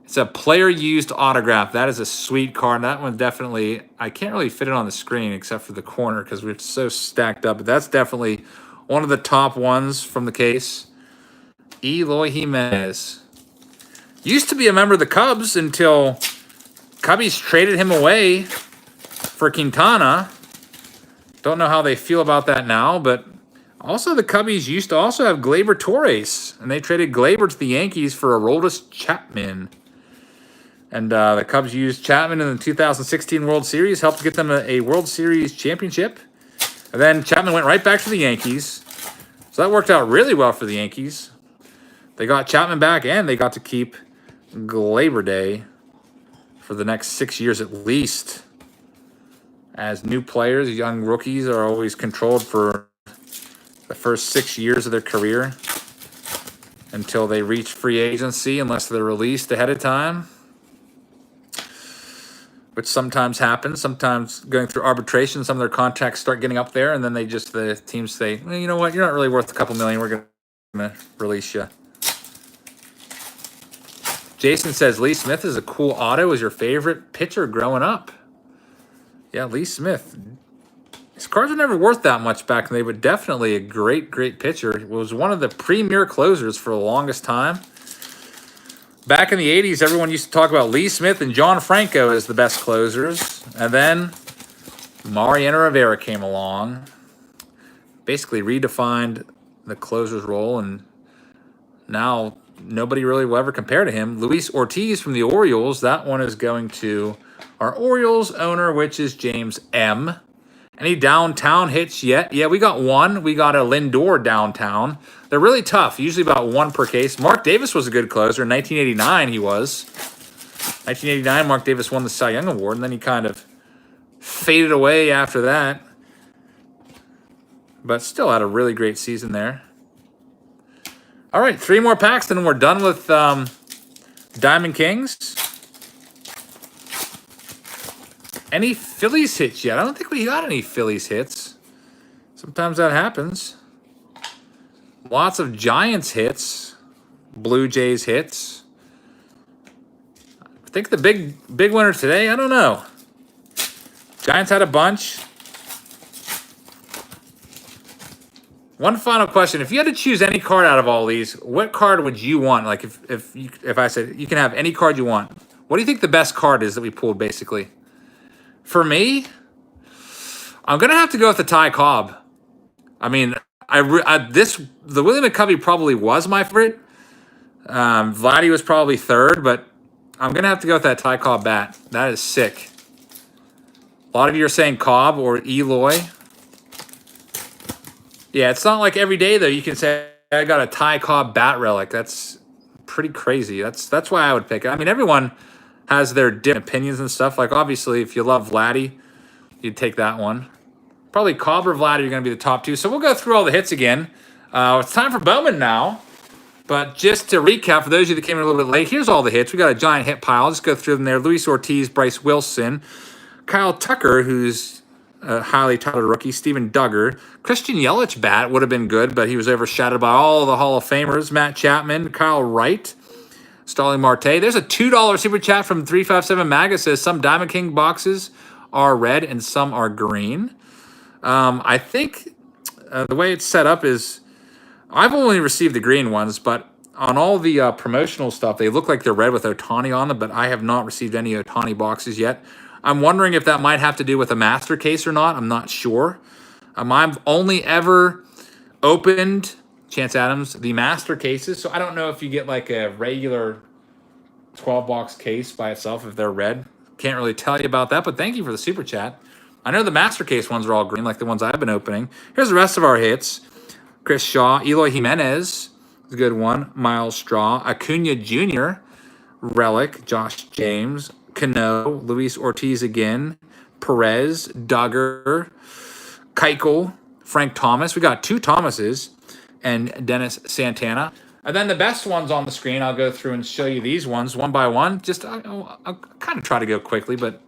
It's a player-used autograph. That is a sweet card. That one definitely, I can't really fit it on the screen except for the corner because we're so stacked up. But that's definitely one of the top ones from the case. Eloy Jimenez. Used to be a member of the Cubs until Cubbies traded him away for Quintana. Don't know how they feel about that now, but also the Cubbies used to also have Gleyber Torres, and they traded Gleyber to the Yankees for Aroldis Chapman. And the Cubs used Chapman in the 2016 World Series, helped get them a World Series championship. And then Chapman went right back to the Yankees. So that worked out really well for the Yankees. They got Chapman back, and they got to keep Gleyber Day for the next 6 years at least. As new players, young rookies are always controlled for the first 6 years of their career until they reach free agency, unless they're released ahead of time, which sometimes happens. Sometimes going through arbitration, some of their contracts start getting up there, and then the teams say, well, you know what, you're not really worth a couple million. We're going to release you. Jason says, Lee Smith is a cool auto. Was your favorite pitcher growing up? Yeah, Lee Smith. His cards were never worth that much back in the day, but definitely a great, great pitcher. He was one of the premier closers for the longest time. Back in the 80s, everyone used to talk about Lee Smith and John Franco as the best closers. And then Mariano Rivera came along, basically redefined the closer's role, and now nobody really will ever compare to him. Luis Ortiz from the Orioles, that one is going to our Orioles owner, which is James M. Any downtown hits yet? Yeah, we got one. We got a Lindor downtown. They're really tough, usually about one per case. Mark Davis was a good closer. In 1989, he was. 1989, Mark Davis won the Cy Young Award, and then he kind of faded away after that. But still had a really great season there. All right, 3 more packs, and we're done with Diamond Kings. any Phillies hits yet. I don't think we got any Phillies hits. Sometimes that happens. Lots of Giants hits. Blue Jays hits. I think the big winner today, I don't know. Giants had a bunch. One final question. If you had to choose any card out of all these, what card would you want? Like if I said you can have any card you want, what do you think the best card is that we pulled basically? For me, I'm going to have to go with the Ty Cobb. I mean, the Willie Mccovey probably was my favorite. Vladdy was probably third, but I'm going to have to go with that Ty Cobb bat. That is sick. A lot of you are saying Cobb or Eloy. Yeah, it's not like every day, though, you can say, I got a Ty Cobb bat relic. That's pretty crazy. That's why I would pick it. I mean, everyone has their different opinions and stuff. Like, obviously, if you love Vladdy, you'd take that one. Probably Cobb or Vladdy are going to be the top two. So we'll go through all the hits again. It's time for Bowman now. But just to recap, for those of you that came in a little bit late, here's all the hits. We got a giant hit pile. I'll just go through them there. Luis Ortiz, Bryce Wilson, Kyle Tucker, who's a highly touted rookie, Steven Duggar. Christian Yelich bat would have been good, but he was overshadowed by all the Hall of Famers. Matt Chapman, Kyle Wright, Starling Marte. There's a $2 super chat from 357 Maga. Says some Diamond King boxes are red and some are green. I think the way it's set up is I've only received the green ones, but on all the promotional stuff, they look like they're red with Ohtani on them, but I have not received any Ohtani boxes yet. I'm wondering if that might have to do with a master case or not. I'm not sure. I've only ever opened, Chance Adams, the master cases, so I don't know if you get like a regular 12-box case by itself if they're red. Can't really tell you about that, but thank you for the super chat. I know the master case ones are all green, like the ones I've been opening. Here's the rest of our hits. Chris Shaw, Eloy Jimenez is a good one. Miles Straw, Acuna Jr., Relic, Josh James, Cano, Luis Ortiz again, Perez, Duggar, Keuchel, Frank Thomas. We got two Thomases, and Dennis Santana. And then the best ones on the screen, I'll go through and show you these ones one by one. Just I'll kind of try to go quickly, but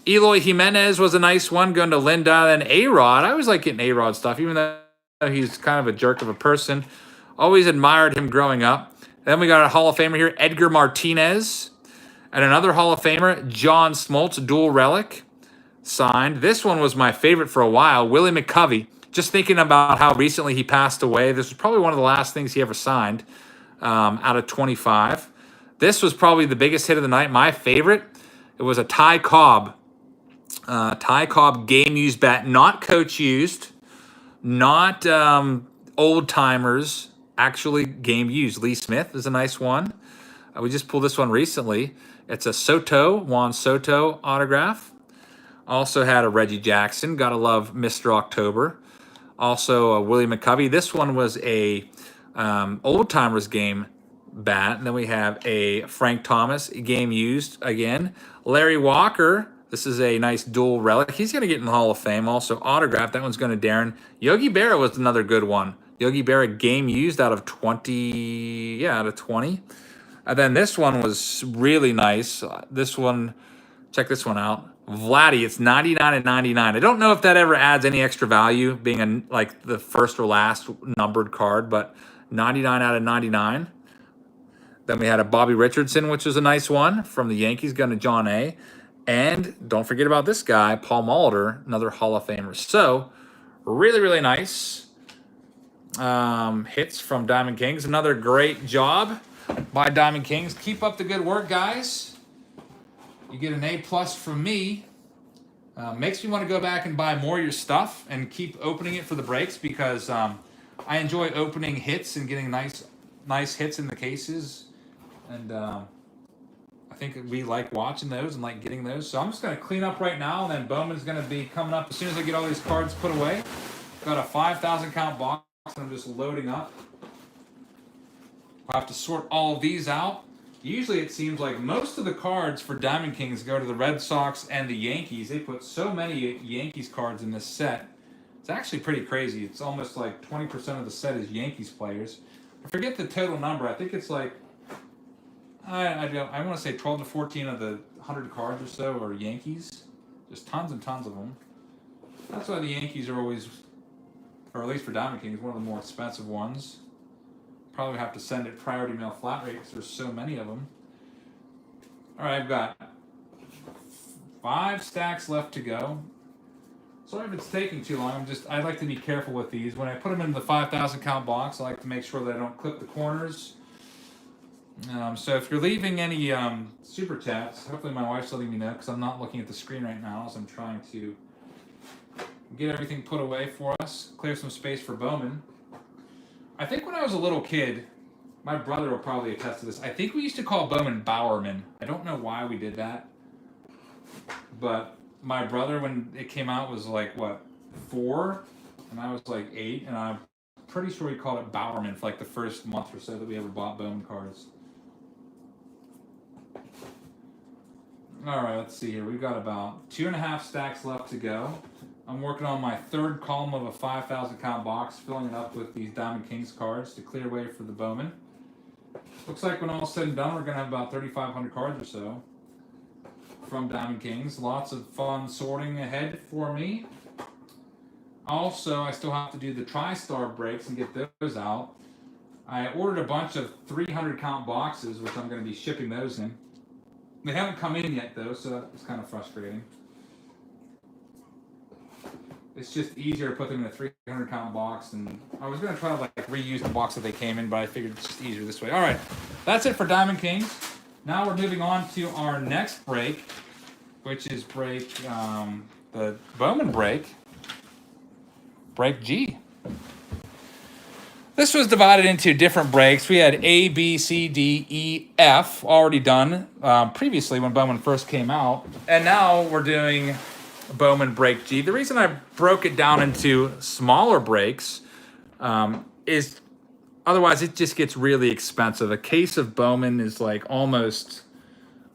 Eloy Jimenez was a nice one, going to Linda. Then A-Rod. I always like getting A-Rod stuff, even though he's kind of a jerk of a person. Always admired him growing up. Then we got a Hall of Famer here, Edgar Martinez. And another Hall of Famer, John Smoltz, dual relic, signed. This one was my favorite for a while, Willie Mccovey. Just thinking about how recently he passed away. This was probably one of the last things he ever signed out of 25. This was probably the biggest hit of the night. My favorite, it was a Ty Cobb. Ty Cobb game used bat, not coach used, not old timers, actually game used. Lee Smith is a nice one. We just pulled this one recently. It's a Juan Soto autograph. Also had a Reggie Jackson. Gotta love Mr. October. Also a Willie Mccovey. This one was a old timers game bat. And then we have a Frank Thomas game used again. Larry Walker. This is a nice dual relic. He's going to get in the Hall of Fame. Also autographed. That one's going to Darren. Yogi Berra was another good one. Yogi Berra game used out of 20. Yeah, out of 20. And then this one was really nice. This one, check this one out. Vladdy, it's 99 and 99. I don't know if that ever adds any extra value, being like the first or last numbered card, but 99 out of 99. Then we had a Bobby Richardson, which was a nice one from the Yankees, going to John A. And don't forget about this guy, Paul Molitor, another Hall of Famer. So, really, really nice hits from Diamond Kings. Another great job by Diamond Kings. Keep up the good work, guys. You get an A+ from me. Makes me want to go back and buy more of your stuff and keep opening it for the breaks, because I enjoy opening hits and getting nice hits in the cases. And I think we like watching those and like getting those. So I'm just going to clean up right now, and then Bowman's going to be coming up as soon as I get all these cards put away. Got a 5,000 count box, and I'm just loading up. I'll have to sort all of these out. Usually it seems like most of the cards for Diamond Kings go to the Red Sox and the Yankees. They put so many Yankees cards in this set. It's actually pretty crazy. It's almost like 20% of the set is Yankees players. I forget the total number. I think it's like, I want to say 12 to 14 of the 100 cards or so are Yankees. Just tons and tons of them. That's why the Yankees are always, or at least for Diamond Kings, one of the more expensive ones. Probably have to send it priority mail flat rate because there's so many of them. All right, I've got 5 stacks left to go. Sorry if it's taking too long. I like to be careful with these. When I put them into the 5,000 count box, I like to make sure that I don't clip the corners. So if you're leaving any super chats, hopefully my wife's letting me know because I'm not looking at the screen right now as I'm trying to get everything put away for us. Clear some space for Bowman. I think when I was a little kid, my brother will probably attest to this. I think we used to call Bowman Bowerman. I don't know why we did that. But my brother, when it came out, was like, what, 4? And I was like 8. And I'm pretty sure we called it Bowerman for like the first month or so that we ever bought Bowman cards. All right, let's see here. We've got about 2.5 stacks left to go. I'm working on my 3rd column of a 5,000 count box, filling it up with these Diamond Kings cards to clear way for the Bowman. Looks like when all's said and done, we're going to have about 3,500 cards or so from Diamond Kings. Lots of fun sorting ahead for me. Also, I still have to do the TriStar breaks and get those out. I ordered a bunch of 300 count boxes, which I'm going to be shipping those in. They haven't come in yet, though, so that's kind of frustrating. It's just easier to put them in a 300 count box, and I was going to try to like reuse the box that they came in, but I figured it's just easier this way. All right, that's it for Diamond Kings. Now we're moving on to our next break, which is the Bowman break, break G. This was divided into different breaks. We had A, B, C, D, E, F already done previously when Bowman first came out. And now we're doing Bowman break G. The reason I broke it down into smaller breaks is otherwise it just gets really expensive. A case of Bowman is like almost,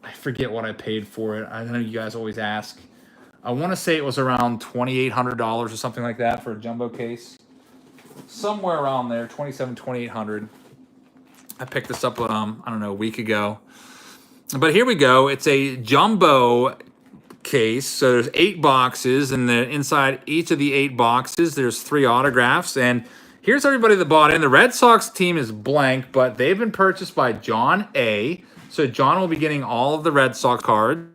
I forget what I paid for it. I know you guys always ask. I want to say it was around $2,800 or something like that for a jumbo case. Somewhere around there, $2,700, $2,800. I picked this up, I don't know, a week ago. But here we go. It's a jumbo case. So there's 8 boxes, and inside each of the 8 boxes, there's 3 autographs. And here's everybody that bought in. The Red Sox team is blank, but they've been purchased by John A. So John will be getting all of the Red Sox cards.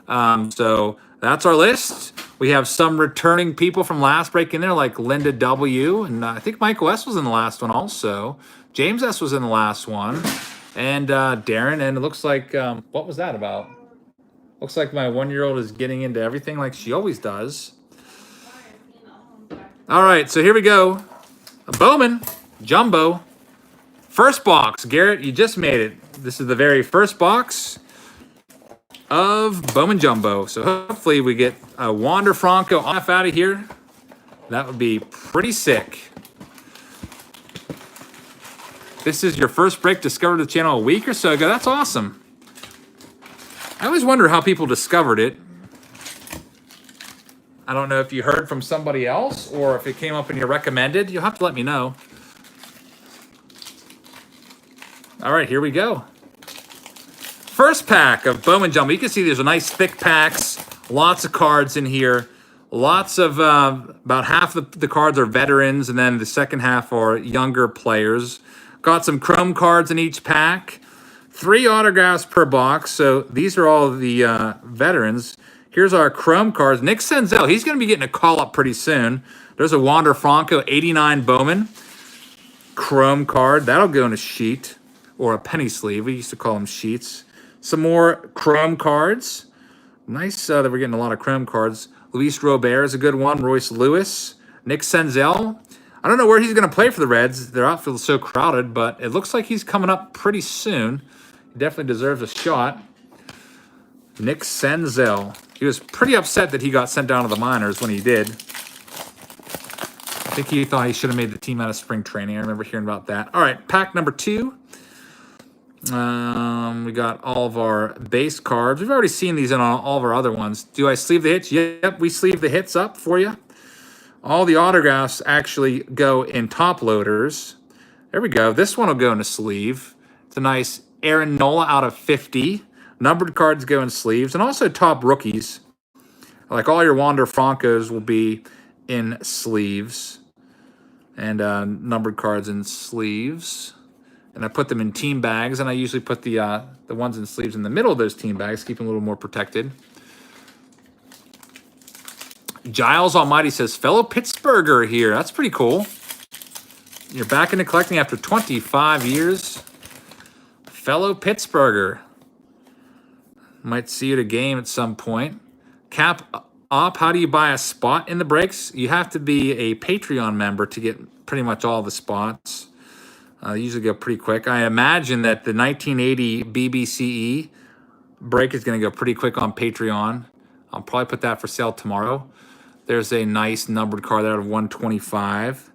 So that's our list. We have some returning people from last break in there, like Linda W. And I think Michael S. was in the last one also. James S. was in the last one. And Darren. And it looks like, what was that about? Looks like my 1-year-old is getting into everything like she always does. All right, so here we go. A Bowman, jumbo. First box. Garrett, you just made it. This is the very first box of Bowman Jumbo. So hopefully we get a Wander Franco off out of here. That would be pretty sick. This is your first break discovered the channel a week or so ago. That's awesome. I always wonder how people discovered it. I don't know if you heard from somebody else or if it came up in your recommended. You'll have to let me know. All right, here we go. First pack of Bowman Jumbo. You can see there's a nice thick packs, lots of cards in here. Lots of, about half the cards are veterans, and then the second half are younger players. Got some chrome cards in each pack. 3 autographs per box, so these are all the veterans. Here's our chrome cards. Nick Senzel, he's going to be getting a call-up pretty soon. There's a Wander Franco 89 Bowman chrome card. That'll go in a sheet or a penny sleeve. We used to call them sheets. Some more chrome cards. Nice that we're getting a lot of chrome cards. Luis Robert is a good one. Royce Lewis. Nick Senzel. I don't know where he's going to play for the Reds. Their outfield is so crowded, but it looks like he's coming up pretty soon. He definitely deserves a shot. Nick Senzel. He was pretty upset that he got sent down to the minors when he did. I think he thought he should have made the team out of spring training. I remember hearing about that. All right, pack number 2. We got all of our base cards. We've already seen these in all of our other ones. Do I sleeve the hits? Yep, we sleeve the hits up for you. All the autographs actually go in top loaders. There we go. This one will go in a sleeve. It's a nice Aaron Nola out of 50. Numbered cards go in sleeves. And also top rookies. Like all your Wander Francos will be in sleeves. And numbered cards in sleeves. And I put them in team bags, and I usually put the ones in sleeves in the middle of those team bags, keep them a little more protected. Giles Almighty says, fellow Pittsburgher here. That's pretty cool. You're back into collecting after 25 years. Fellow Pittsburgher. Might see you at a game at some point. Cap Op, how do you buy a spot in the breaks? You have to be a Patreon member to get pretty much all the spots. They usually go pretty quick. I imagine that the 1980 BBCE break is going to go pretty quick on Patreon. I'll probably put that for sale tomorrow. There's a nice numbered card out of 125.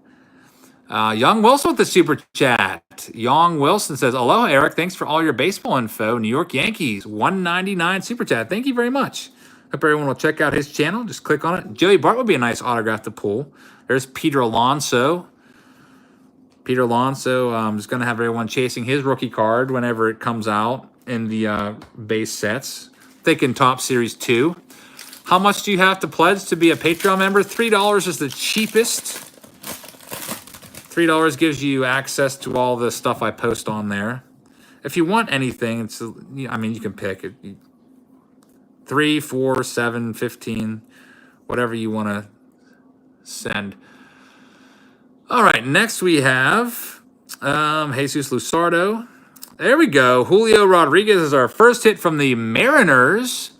Young Wilson with the super chat. Young Wilson says, aloha, Eric. Thanks for all your baseball info. New York Yankees, 199 super chat. Thank you very much. Hope everyone will check out his channel. Just click on it. Joey Bart would be a nice autograph to pull. There's Peter Alonso. Peter Alonso is going to have everyone chasing his rookie card whenever it comes out in the base sets. Thinking Top Series 2. How much do you have to pledge to be a Patreon member? $3 is the cheapest. $3 gives you access to all the stuff I post on there. If you want anything, I mean, you can pick it. 3, 4, 7, 15, whatever you want to send. All right, next we have Jesus Luzardo. There we go. Julio Rodriguez is our first hit from the Mariners.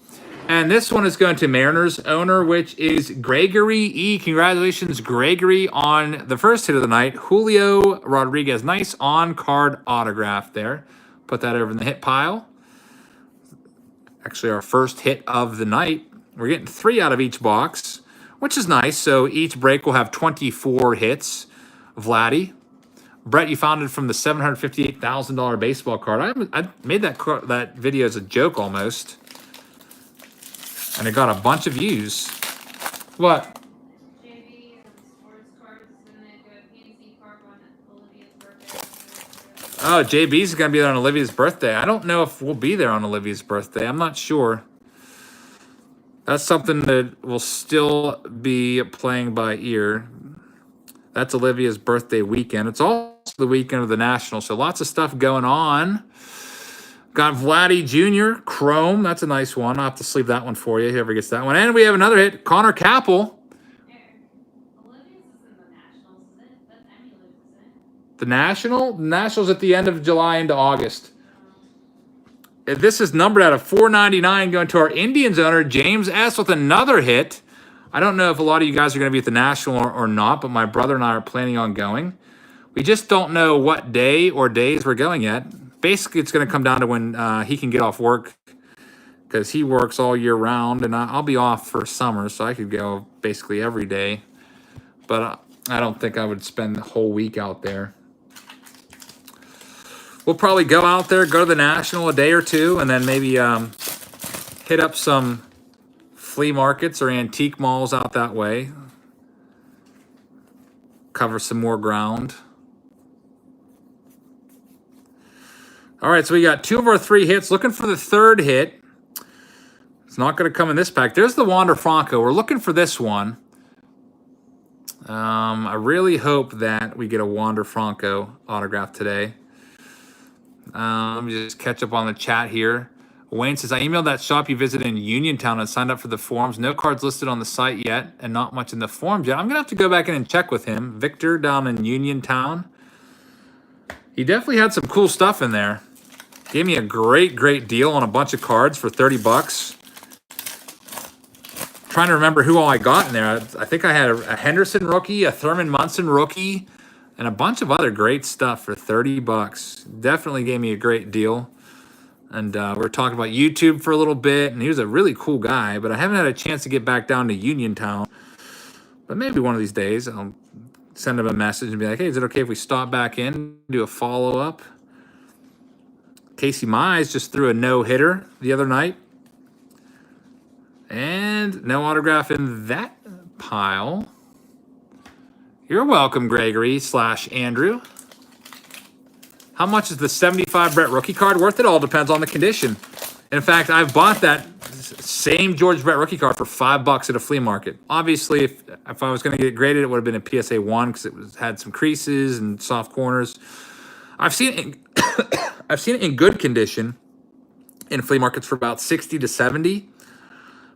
And this one is going to Mariners owner, which is Gregory E. Congratulations, Gregory, on the first hit of the night. Julio Rodriguez. Nice on-card autograph there. Put that over in the hit pile. Actually, our first hit of the night. We're getting 3 out of each box, which is nice. So each break will have 24 hits. Vladdy. Brett, you found it from the $758,000 baseball card. I made that video as a joke almost. And it got a bunch of views. What? JB sports cards is going to go PNC Park on Olivia's birthday. Oh, JB's going to be there on Olivia's birthday. I don't know if we'll be there on Olivia's birthday. I'm not sure. That's something that will still be playing by ear. That's Olivia's birthday weekend. It's also the weekend of the Nationals, so lots of stuff going on. Got Vladdy Jr., Chrome. That's a nice one. I'll have to sleeve that one for you, whoever gets that one. And we have another hit, Connor Capel. Olivia's is in the Nationals, is it? That's Emily's, isn't it? The Nationals at the end of July into August. This is numbered out of 499 going to our Indians owner, James S. with another hit. I don't know if a lot of you guys are going to be at the National or not, but my brother and I are planning on going. We just don't know what day or days we're going yet. Basically, it's going to come down to when he can get off work because he works all year round, and I'll be off for summer, so I could go basically every day. But I don't think I would spend the whole week out there. We'll probably go out there, go to the National a day or two, and then maybe hit up some flea markets or antique malls out that way. Cover some more ground. All right, so we got 2 of our 3 hits. Looking for the third hit. It's not going to come in this pack. There's the Wander Franco. We're looking for this one. I really hope that we get a Wander Franco autograph today. Let me just catch up on the chat here. Wayne says, I emailed that shop you visited in Uniontown and signed up for the forums. No cards listed on the site yet and not much in the forums yet. I'm going to have to go back in and check with him. Victor down in Uniontown. He definitely had some cool stuff in there. Gave me a great deal on a bunch of cards for $30. Trying to remember who all I got in there. I think I had a Henderson rookie, a Thurman Munson rookie, and a bunch of other great stuff for $30. Definitely gave me a great deal. And we were talking about YouTube for a little bit, and he was a really cool guy, but I haven't had a chance to get back down to Uniontown. But maybe one of these days I'll send him a message and be like, hey, is it okay if we stop back in, do a follow-up? Casey Mize just threw a no-hitter the other night. And no autograph in that pile. You're welcome, Gregory / Andrew. How much is the 75 Brett rookie card worth? It all depends on the condition. In fact, I've bought that same George Brett rookie card for $5 at a flea market. Obviously, if I was going to get it graded, it would have been a PSA 1 because it had some creases and soft corners. I've seen it in good condition in flea markets for about 60 to 70.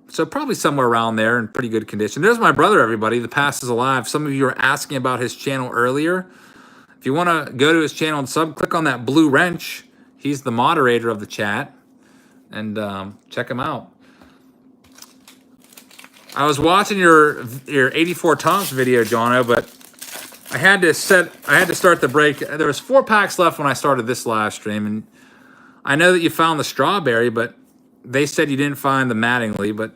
So probably somewhere around there in pretty good condition. There's my brother, everybody. The Past is Alive. Some of you were asking about his channel earlier. If you want to go to his channel and click on that blue wrench. He's the moderator of the chat. And check him out. I was watching your 84 Toms video, Jono, but I had to start the break. There was 4 packs left when I started this live stream, and I know that you found the strawberry, but they said you didn't find the Mattingly. But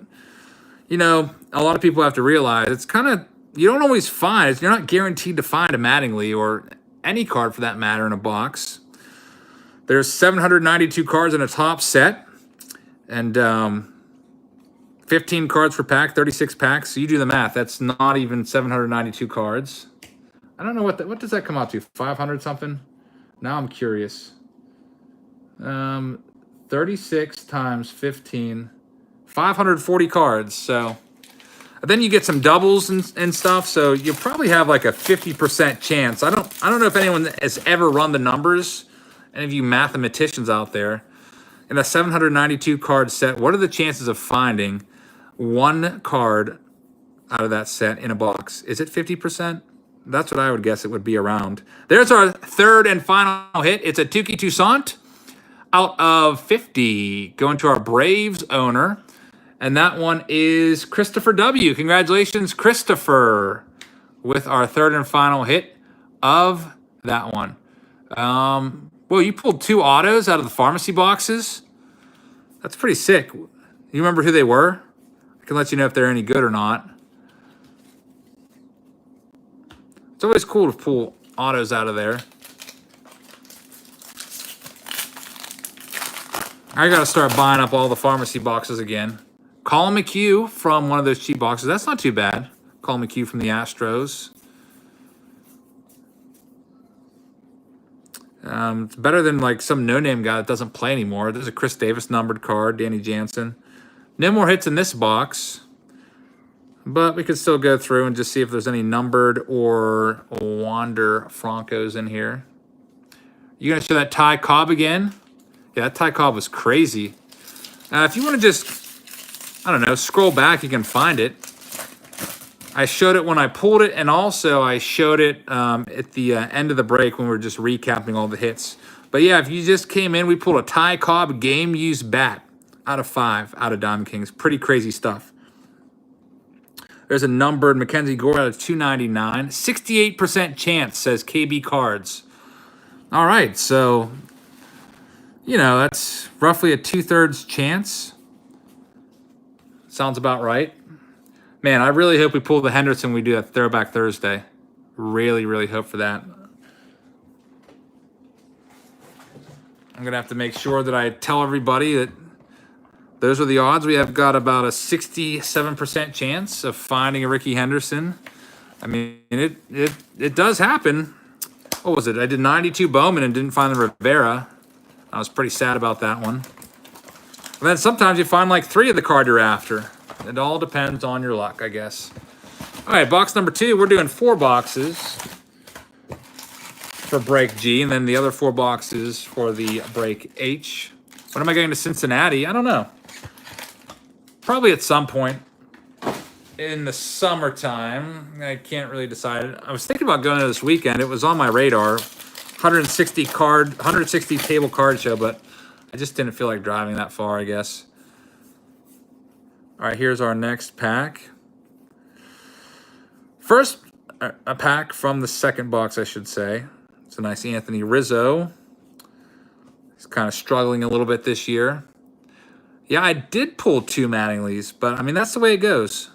you know, a lot of people have to realize it's kind of, you don't always find. You're not guaranteed to find a Mattingly or any card for that matter in a box. There's 792 cards in a top set, and 15 cards per pack, 36 packs. So you do the math. That's not even 792 cards. I don't know what does that come out to? 500 something? Now I'm curious. 36 times 15, 540 cards. So then you get some doubles and stuff. So you probably have like a 50% chance. I don't know if anyone has ever run the numbers. Any of you mathematicians out there, in a 792 card set, what are the chances of finding one card out of that set in a box? Is it 50%? That's what I would guess it would be around. There's our third and final hit. It's a Tukey Toussaint out of 50 going to our Braves owner. And that one is Christopher W. Congratulations, Christopher, with our third and final hit of that one. Well, you pulled 2 autos out of the pharmacy boxes. That's pretty sick. You remember who they were? I can let you know if they're any good or not. It's always cool to pull autos out of there. I got to start buying up all the pharmacy boxes again. Colin McHugh from one of those cheap boxes. That's not too bad. Colin McHugh from the Astros. It's better than like some no-name guy that doesn't play anymore. There's a Chris Davis numbered card, Danny Jansen. No more hits in this box. But we could still go through and just see if there's any numbered or Wander Francos in here. You gonna show that Ty Cobb again? Yeah, that Ty Cobb was crazy. If you want to just, I don't know, scroll back, you can find it. I showed it when I pulled it, and also I showed it at the end of the break when we were just recapping all the hits. But yeah, if you just came in, we pulled a Ty Cobb game-used bat out of 5 out of Diamond Kings. Pretty crazy stuff. There's a numbered Mackenzie Gore out of 299. 68% chance, says KB Cards. All right, so, you know, that's roughly a 2/3 chance. Sounds about right. Man, I really hope we pull the Henderson when we do that Throwback Thursday. Really, really hope for that. I'm going to have to make sure that I tell everybody that those are the odds. We have got about a 67% chance of finding a Ricky Henderson. I mean, it does happen. What was it? I did 92 Bowman and didn't find the Rivera. I was pretty sad about that one. And then sometimes you find like 3 of the card you're after. It all depends on your luck, I guess. All right, box number 2. We're doing 4 boxes for break G, and then the other 4 boxes for the break H. When am I going to Cincinnati? I don't know. Probably at some point in the summertime. I can't really decide. I was thinking about going to this weekend. It was on my radar. 160 table card show, but I just didn't feel like driving that far, I guess. All right, here's our next pack. First, a pack from the second box, I should say. It's a nice Anthony Rizzo. He's kind of struggling a little bit this year. Yeah, I did pull 2 Mattinglys, but I mean, that's the way it goes.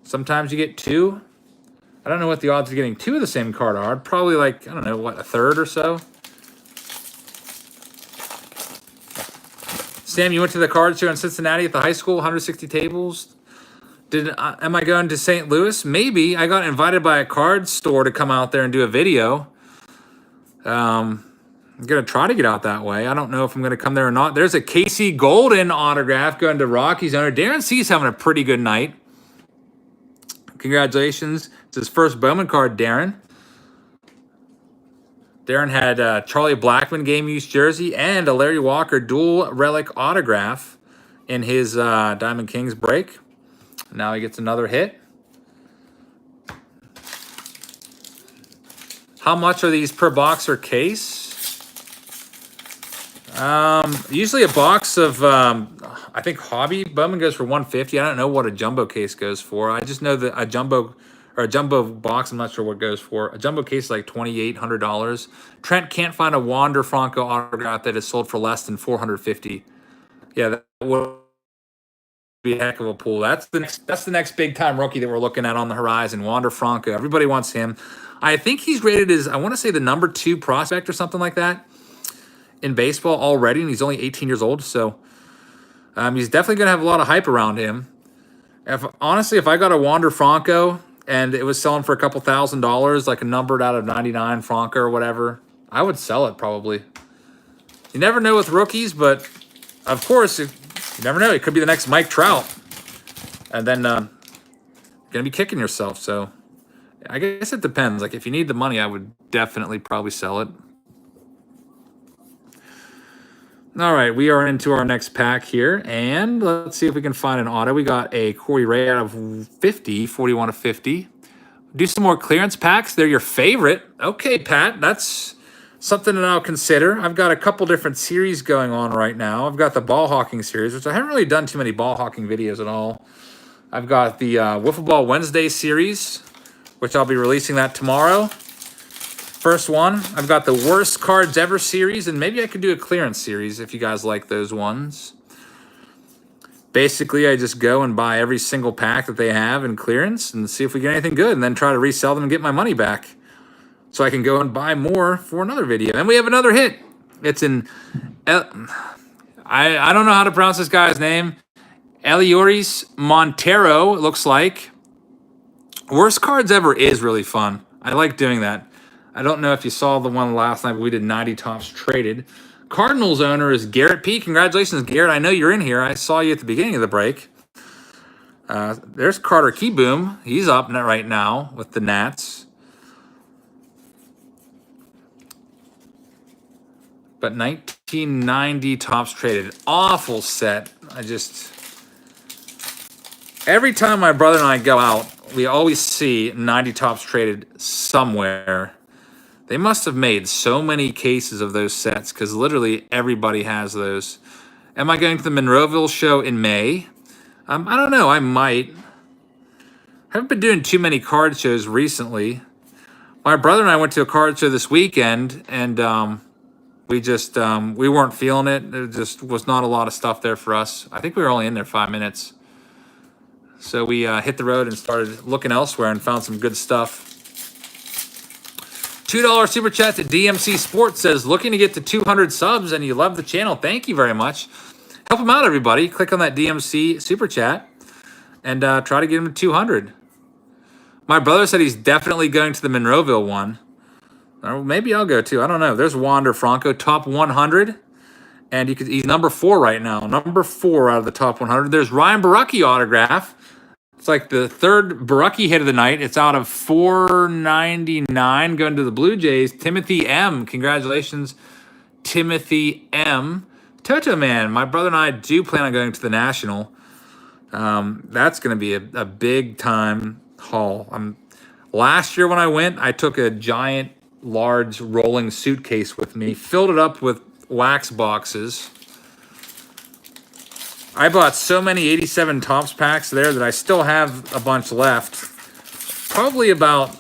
Sometimes you get 2. I don't know what the odds of getting 2 of the same card are. Probably like, I don't know, what, a third or so? Sam, you went to the card show in Cincinnati at the high school, 160 tables. Am I going to St. Louis? Maybe. I got invited by a card store to come out there and do a video. I'm going to try to get out that way. I don't know if I'm going to come there or not. There's a Casey Golden autograph going to Rockies owner. Darren C's having a pretty good night. Congratulations. It's his first Bowman card, Darren. Darren had Charlie Blackmon game use jersey and a Larry Walker dual relic autograph in his Diamond Kings break. Now he gets another hit. How much are these per box or case? Usually a box of, I think Hobby Bowman goes for $150. I don't know what a jumbo case goes for. I just know that a jumbo box, I'm not sure what it goes for. A jumbo case is like $2,800. Trent can't find a Wander Franco autograph that is sold for less than $450. Yeah, that would be a heck of a pool. That's the next big time rookie that we're looking at on the horizon. Wander Franco. Everybody wants him. I think he's rated as, I want to say, the number 2 prospect or something like that in baseball already, and he's only 18 years old, so he's definitely going to have a lot of hype around him. Honestly, if I got a Wander Franco and it was selling for a couple $1,000, like a numbered out of 99 Franco or whatever, I would sell it probably. You never know with rookies, but of course, you never know. It could be the next Mike Trout, and then you're going to be kicking yourself. So I guess it depends. Like if you need the money, I would definitely probably sell it. All right, we are into our next pack here, and let's see if we can find an auto. We got a Corey Ray out of 50, 41 of 50. Do some more clearance packs. They're your favorite. Okay, Pat, that's something that I'll consider. I've got a couple different series going on right now. I've got the ball hawking series, which I haven't really done too many ball hawking videos at all. I've got the Wiffle Ball Wednesday series, which I'll be releasing that tomorrow. First one, I've got the worst cards ever series, and maybe I could do a clearance series if you guys like those ones. Basically, I just go and buy every single pack that they have in clearance and see if we get anything good, and then try to resell them and get my money back so I can go and buy more for another video. And we have another hit. It's in, I don't know how to pronounce this guy's name. Elioris Montero, it looks like. Worst cards ever is really fun. I like doing that. I don't know if you saw the one last night, but we did 90 tops traded. Cardinals owner is Garrett P. Congratulations, Garrett. I know you're in here. I saw you at the beginning of the break. There's Carter Keyboom. He's up right now with the Nats. But 1990 tops traded. Awful set. Every time my brother and I go out, we always see 90 tops traded somewhere. They must have made so many cases of those sets because literally everybody has those. Am I going to the Monroeville show in May? I don't know. I might. I haven't been doing too many card shows recently. My brother and I went to a card show this weekend, and we weren't feeling it. There just was not a lot of stuff there for us. I think we were only in there 5 minutes. So we hit the road and started looking elsewhere and found some good stuff. $2 super chat to DMC Sports says, looking to get to 200 subs and you love the channel. Thank you very much. Help him out, everybody. Click on that DMC super chat and try to get him to 200. My brother said he's definitely going to the Monroeville one. Or maybe I'll go too. I don't know. There's Wander Franco, top 100. And he's number 4 right now. Number 4 out of the top 100. There's Ryan Borucki autograph. It's like the third Borucki hit of the night. It's out of 499 going to the Blue Jays. Timothy M. Congratulations, Timothy M. Toto Man. My brother and I do plan on going to the National. That's going to be a big time haul. Last year when I went, I took a giant, large rolling suitcase with me, filled it up with wax boxes. I bought so many 87 tops packs there that I still have a bunch left. Probably about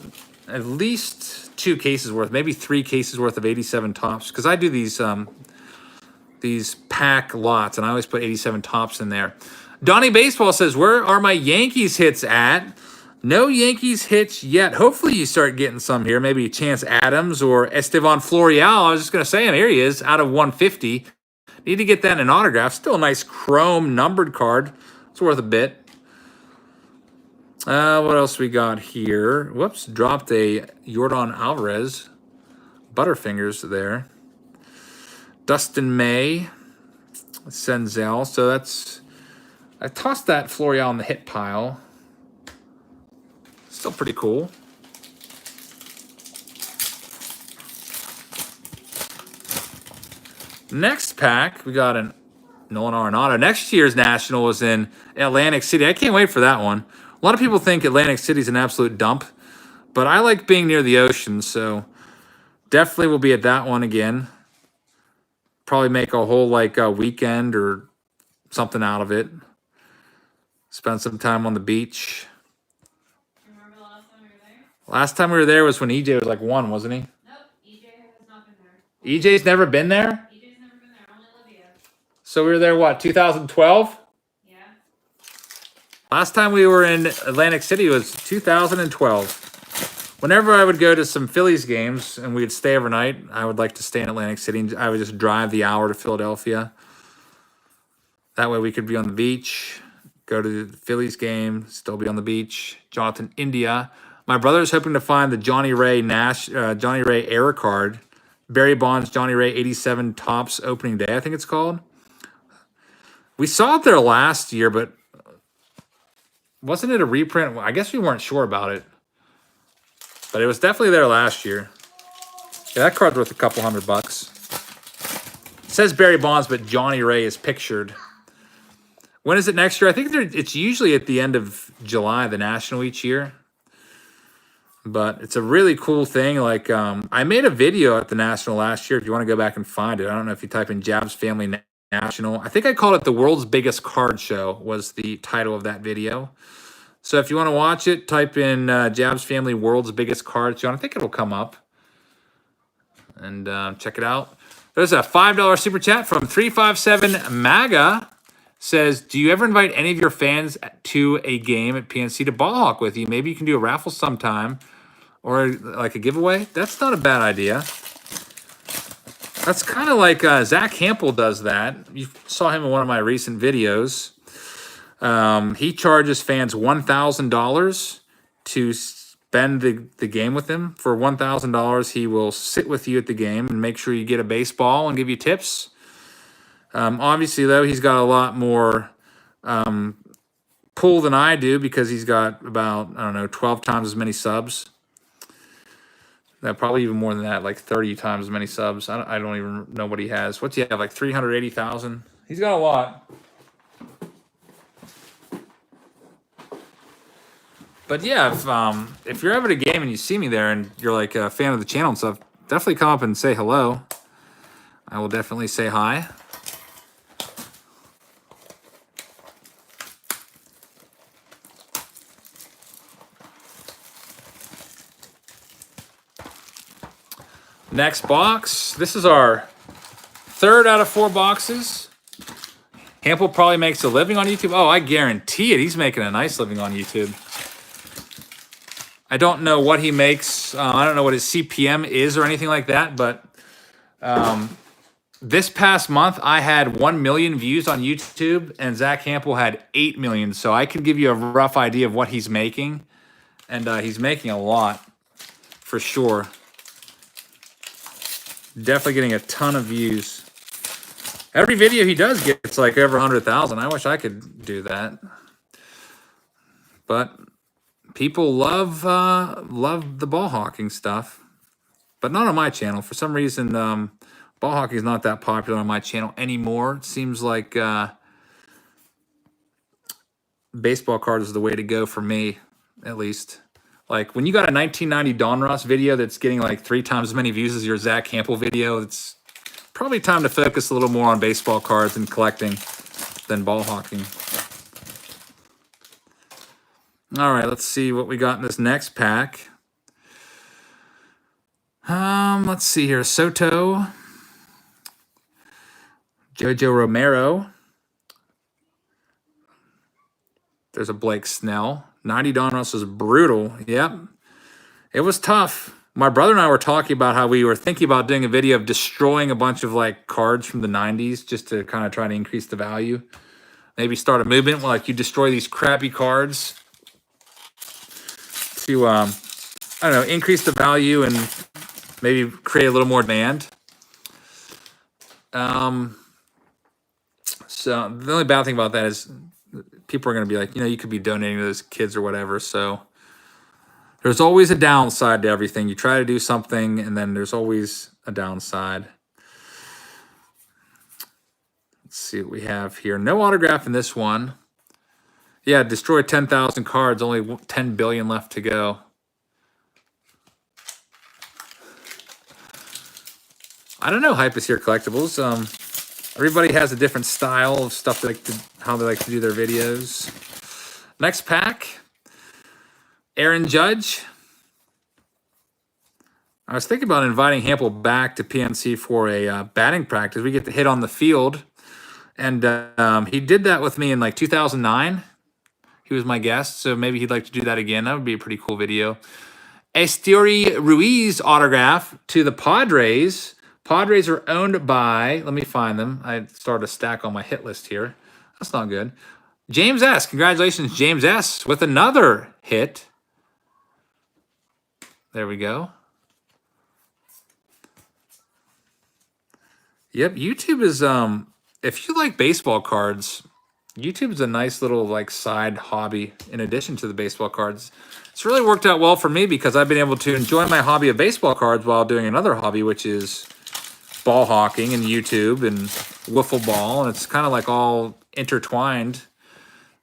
at least 2 cases worth, maybe 3 cases worth of 87 tops, because I do these pack lots, and I always put 87 tops in there. Donnie Baseball says, where are my Yankees hits at? No Yankees hits yet. Hopefully you start getting some here. Maybe Chance Adams or Estevan Florial. I was just going to say him. Here he is, out of 150. Need to get that in an autograph. Still a nice chrome numbered card. It's worth a bit. What else we got here? Whoops, dropped a Yordan Alvarez. Butterfingers there. Dustin May, Senzel. So that's, I tossed that Florial in the hit pile. Still pretty cool. Next pack, we got an Nolan Arenado. Next year's National was in Atlantic City. I can't wait for that one. A lot of people think Atlantic City's an absolute dump, but I like being near the ocean, so definitely will be at that one again. Probably make a whole weekend or something out of it. Spend some time on the beach. Remember the last time we were there? Last time we were there was when EJ was like 1, wasn't he? Nope, EJ has not been there. EJ's never been there? EJ's never been there, only Olivia. So we were there, what, 2012? Yeah. Last time we were in Atlantic City was 2012. Whenever I would go to some Phillies games and we'd stay overnight, I would like to stay in Atlantic City. And I would just drive the hour to Philadelphia. That way we could be on the beach, go to the Phillies game, still be on the beach. Jonathan India. My brother's hoping to find the Johnny Ray error card. Barry Bonds, Johnny Ray 87 Topps opening day, I think it's called. We saw it there last year, but wasn't it a reprint? I guess we weren't sure about it. But it was definitely there last year. Yeah, that card's worth a couple $100. It says Barry Bonds, but Johnny Ray is pictured. When is it next year? I think it's usually at the end of July, the National each year. But it's a really cool thing. I made a video at the National last year. If you want to go back and find it. I don't know if you type in Jabs Family National. I think I called it the World's Biggest Card Show was the title of that video. So if you want to watch it, type in Jabs Family World's Biggest Card Show. I think it'll come up. And check it out. There's a $5 super chat from 357 MAGA. Says, do you ever invite any of your fans to a game at PNC to ball hawk with you? Maybe you can do a raffle sometime or like a giveaway. That's not a bad idea. That's kind of like Zach Campbell does that. You saw him in one of my recent videos. He charges fans $1,000 to spend the game with him. For $1,000, he will sit with you at the game and make sure you get a baseball and give you tips. Obviously, though, he's got a lot more pull than I do because he's got about, 12 times as many subs. Probably even more than that, like 30 times as many subs. I don't even know what he has. What's he have, like 380,000? He's got a lot. But yeah, if you're ever at a game and you see me there and you're like a fan of the channel and stuff, definitely come up and say hello. I will definitely say hi. Next box. This is our third out of 4 boxes. Hample probably makes a living on YouTube. Oh, I guarantee it. He's making a nice living on YouTube. I don't know what he makes. I don't know what his CPM is or anything like that, but this past month I had 1 million views on YouTube and Zach Hample had 8 million. So I can give you a rough idea of what he's making. And he's making a lot for sure. Definitely getting a ton of views. Every video he does gets like over 100,000. I wish I could do that. But people love the ball hawking stuff. But not on my channel. For some reason, ball hockey is not that popular on my channel anymore. It seems like baseball cards is the way to go for me, at least. Like, when you got a 1990 Donruss video that's getting like 3 times as many views as your Zach Campbell video, it's probably time to focus a little more on baseball cards and collecting than ball hawking. All right, let's see what we got in this next pack. Let's see here. Soto. Jojo Romero. There's a Blake Snell. 90 Donruss was brutal. Yep. It was tough. My brother and I were talking about how we were thinking about doing a video of destroying a bunch of like cards from the 90s just to kind of try to increase the value. Maybe start a movement where like you destroy these crappy cards to, I don't know, increase the value and maybe create a little more demand. So the only bad thing about that is people are going to be like, you could be donating to those kids or whatever. So there's always a downside to everything. You try to do something, and then there's always a downside. Let's see what we have here. No autograph in this one. Yeah, destroy 10,000 cards. Only 10 billion left to go. I don't know, Hype is Here Collectibles. Everybody has a different style of stuff how they like to do their videos. Next pack, Aaron Judge. I was thinking about inviting Hampel back to PNC for a batting practice. We get to hit on the field. And he did that with me in like 2009. He was my guest, so maybe he'd like to do that again. That would be a pretty cool video. Esteury Ruiz autograph to the Padres. Padres are owned by, let me find them. I started a stack on my hit list here. That's not good. James S. Congratulations, James S. with another hit. There we go. Yep, YouTube is, if you like baseball cards, YouTube is a nice little like side hobby in addition to the baseball cards. It's really worked out well for me because I've been able to enjoy my hobby of baseball cards while doing another hobby, which is ball hawking and YouTube and wiffle ball, and it's kind of like all intertwined.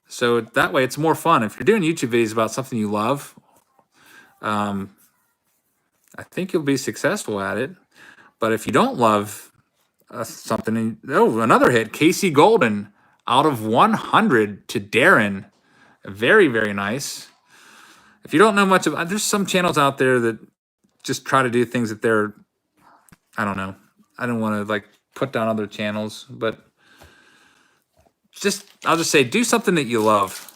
So that way it's more fun. If you're doing YouTube videos about something you love, I think you'll be successful at it. But if you don't love something, another hit, Casey Golden out of 100 to Darren. Very, very nice. If you don't know much about, there's some channels out there that just try to do things that they're, I don't know. I don't want to like put down other channels, but I'll just say, do something that you love.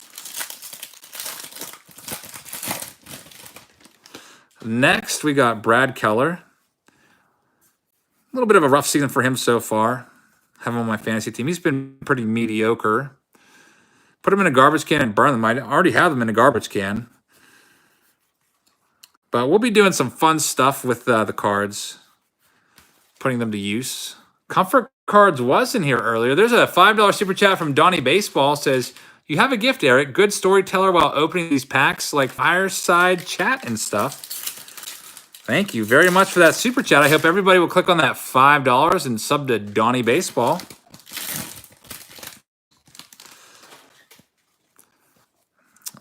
Next, we got Brad Keller. A little bit of a rough season for him so far. Have him on my fantasy team. He's been pretty mediocre. Put him in a garbage can and burn them. I already have them in a garbage can. But we'll be doing some fun stuff with the cards. Putting them to use. Comfort Cards was in here earlier. There's a $5 super chat from Donnie Baseball. Says, you have a gift, Eric. Good storyteller while opening these packs like fireside chat and stuff. Thank you very much for that super chat. I hope everybody will click on that $5 and sub to Donnie Baseball.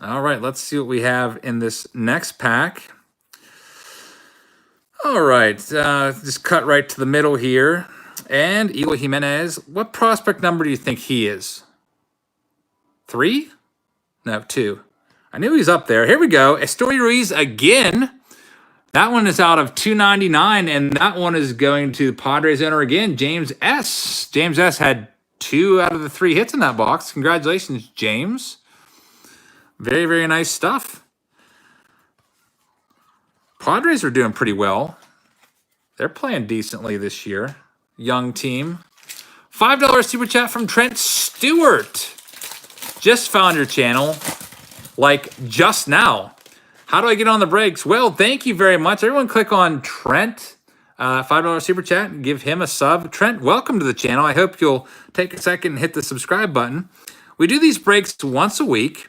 All right, let's see what we have in this next pack. All right, just cut right to the middle here. And Eloy Jimenez, what prospect number do you think he is? 3? No, 2. I knew he was up there. Here we go. Esteury Ruiz again. That one is out of 299, and that one is going to the Padres owner again, James S. James S. had 2 out of the 3 hits in that box. Congratulations, James. Very, very nice stuff. Padres are doing pretty well. They're playing decently this year. Young team. $5 super chat from Trent Stewart. Just found your channel, like just now. How do I get on the breaks? Well, thank you very much. Everyone click on Trent. $5 super chat and give him a sub. Trent, welcome to the channel. I hope you'll take a second and hit the subscribe button. We do these breaks once a week,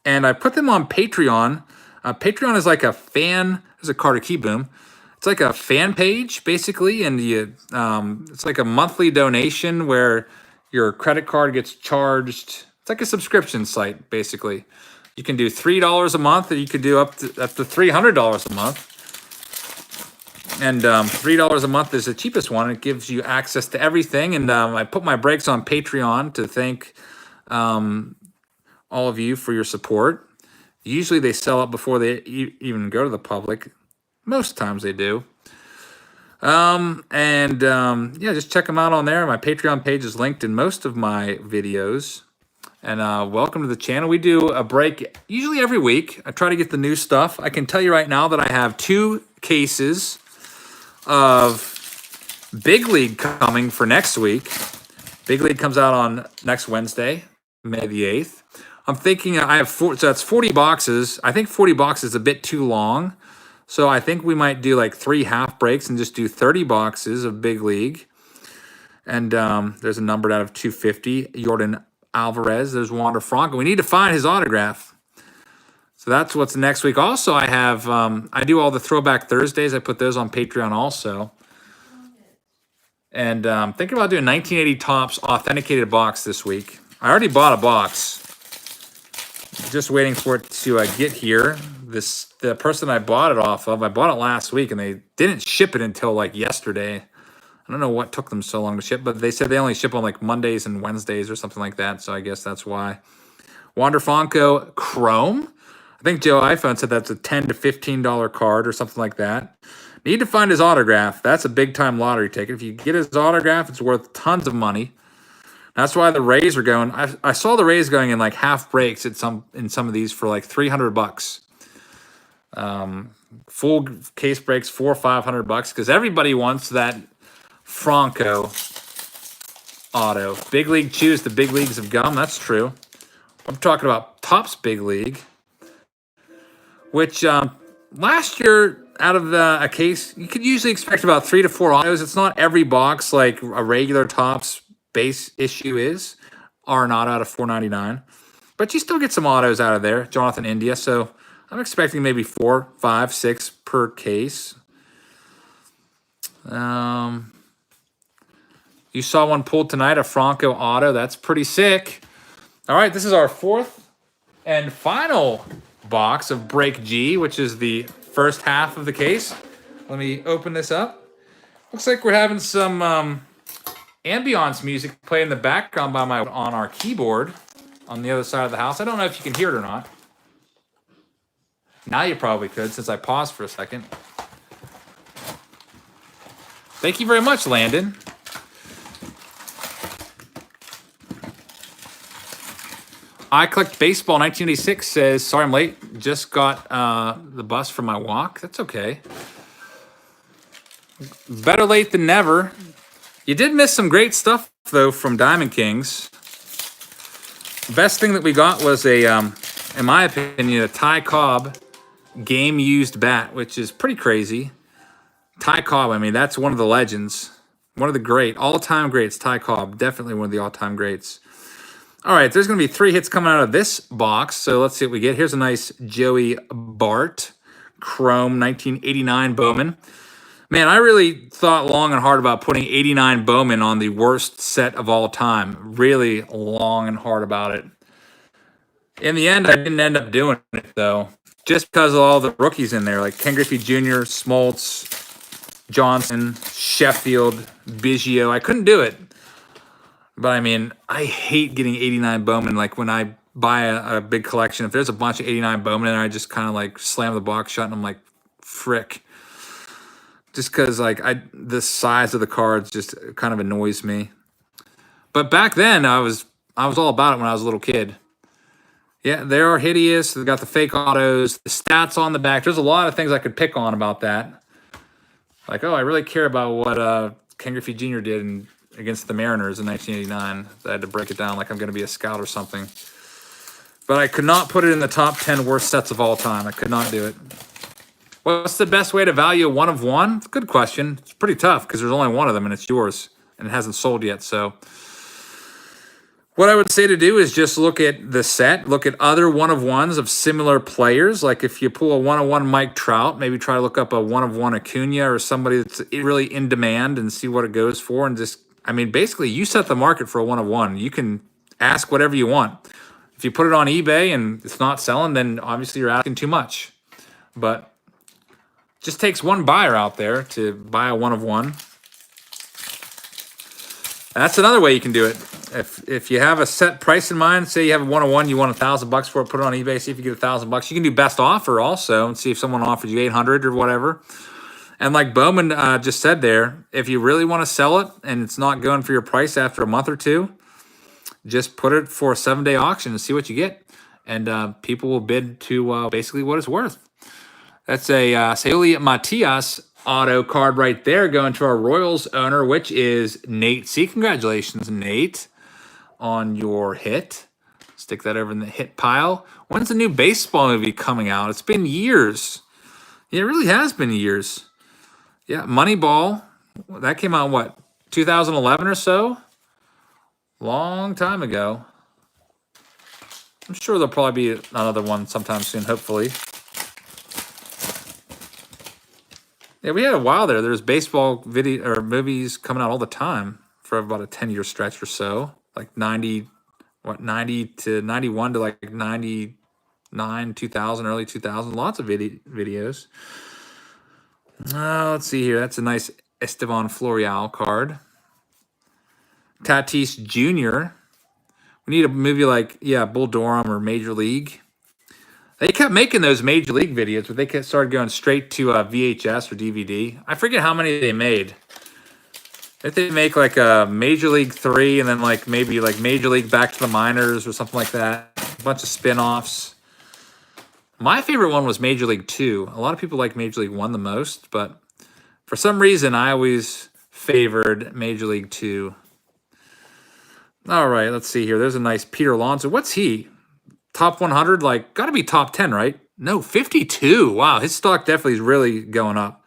and I put them on Patreon. Patreon is like a fan. There's a Carter Key Boom. It's like a fan page, basically, and it's like a monthly donation where your credit card gets charged. It's like a subscription site, basically. You can do $3 a month, or you could do up to $300 a month. And $3 a month is the cheapest one. It gives you access to everything. And I put my breaks on Patreon to thank all of you for your support. Usually they sell up before they even go to the public. Most times they do. Yeah, just check them out on there. My Patreon page is linked in most of my videos. And welcome to the channel. We do a break usually every week. I try to get the new stuff. I can tell you right now that I have 2 cases of Big League coming for next week. Big League comes out on next Wednesday, May the 8th. I'm thinking I have 4, so that's 40 boxes. I think 40 boxes is a bit too long. So I think we might do like 3 half breaks and just do 30 boxes of Big League. And there's a numbered out of 250. Jordan Alvarez. There's Wander Franco. We need to find his autograph. So that's what's next week. Also, I have I do all the Throwback Thursdays. I put those on Patreon also. And thinking about doing 1980 Topps authenticated box this week. I already bought a box. Just waiting for it to get here. The person I bought it off of, I bought it last week, and they didn't ship it until like yesterday. I don't know what took them so long to ship, but they said they only ship on like Mondays and Wednesdays or something like that. So I guess that's why. Wander Franco Chrome. I think Joe iPhone said that's a $10 to $15 card or something like that. Need to find his autograph. That's a big-time lottery ticket. If you get his autograph, it's worth tons of money. That's why the Rays are going. I saw the Rays going in like half breaks at some of these for like $300. Full case breaks $400 or $500 because everybody wants that Franco auto. Big League Chews, the big leagues of gum. That's true. I'm talking about Topps Big League, which last year out of a case, you could usually expect about 3 to 4 autos. It's not every box like a regular Topps base issue is, or an auto out of $4.99. But you still get some autos out of there, Jonathan India. So I'm expecting maybe 4, 5, 6 per case. You saw one pulled tonight, a Franco auto. That's pretty sick. All right, this is our fourth and final box of Break G, which is the first half of the case. Let me open this up. Looks like we're having some ambiance music play in the background on our keyboard on the other side of the house. I don't know if you can hear it or not. Now you probably could, since I paused for a second. Thank you very much, Landon. I Collect Baseball 1986 says, sorry I'm late. Just got the bus for my walk. That's okay. Better late than never. You did miss some great stuff, though, from Diamond Kings. The best thing that we got was in my opinion, a Ty Cobb game-used bat, which is pretty crazy. Ty Cobb, I mean, that's one of the legends. One of the all-time greats, Ty Cobb. Definitely one of the all-time greats. All right, there's going to be 3 hits coming out of this box, so let's see what we get. Here's a nice Joey Bart Chrome 1989 Bowman. Man, I really thought long and hard about putting 89 Bowman on the worst set of all time. Really long and hard about it. In the end, I didn't end up doing it, though, just because of all the rookies in there, like Ken Griffey Jr., Smoltz, Johnson, Sheffield, Biggio. I couldn't do it. But, I mean, I hate getting 89 Bowman. Like, when I buy a big collection, if there's a bunch of 89 Bowman in there, I just kind of, like, slam the box shut, and I'm like, frick. Just because, like, the size of the cards just kind of annoys me. But back then, I was all about it when I was a little kid. Yeah, they are hideous. They got the fake autos, the stats on the back. There's a lot of things I could pick on about that. Like, oh, I really care about what Ken Griffey Jr. did against the Mariners in 1989. I had to break it down like I'm going to be a scout or something. But I could not put it in the top 10 worst sets of all time. I could not do it. What's the best way to value a 1 of 1? It's a good question. It's pretty tough because there's only one of them and it's yours. And it hasn't sold yet, so... What I would say to do is just look at the set, look at other 1 of 1s of similar players. Like if you pull a 1 of 1 Mike Trout, maybe try to look up a 1 of 1 Acuna or somebody that's really in demand and see what it goes for. And just, I mean, basically you set the market for a 1 of 1. You can ask whatever you want. If you put it on eBay and it's not selling, then obviously you're asking too much. But it just takes one buyer out there to buy a 1 of 1. That's another way you can do it. If you have a set price in mind, say you have a 1 of 1, you want $1,000 for it, put it on eBay, see if you get $1,000. You can do best offer also and see if someone offered you 800 or whatever. And like Bowman just said there, if you really want to sell it and it's not going for your price after a month or two, just put it for a 7-day auction and see what you get. And people will bid to basically what it's worth. That's a Willie Matias auto card right there going to our Royals owner, which is Nate C. Congratulations, Nate, on your hit. Stick that over in the hit pile. When's the new baseball movie coming out? It's been years. Yeah, it really has been years. Yeah, Moneyball. That came out, what, 2011 or so. Long time ago. I'm sure there'll probably be another one sometime soon, hopefully. Yeah, we had a while there. There's baseball video or movies coming out all the time for about a 10-year stretch or so. Like 90 to 91 to like 99, 2000, early 2000. Lots of videos. Let's see here. That's a nice Esteban Florial card. Tatis Jr. We need a movie like, Bull Durham or Major League. They kept making those Major League videos, but they started going straight to VHS or DVD. I forget how many they made. If they make like a Major League 3 and then like maybe like Major League Back to the Minors or something like that. A bunch of spin-offs. My favorite one was Major League 2. A lot of people like Major League 1 the most, but for some reason I always favored Major League 2. All right, let's see here. There's a nice Peter Alonso. What's he? Top 100? Like, got to be top 10, right? No, 52. Wow, his stock definitely is really going up.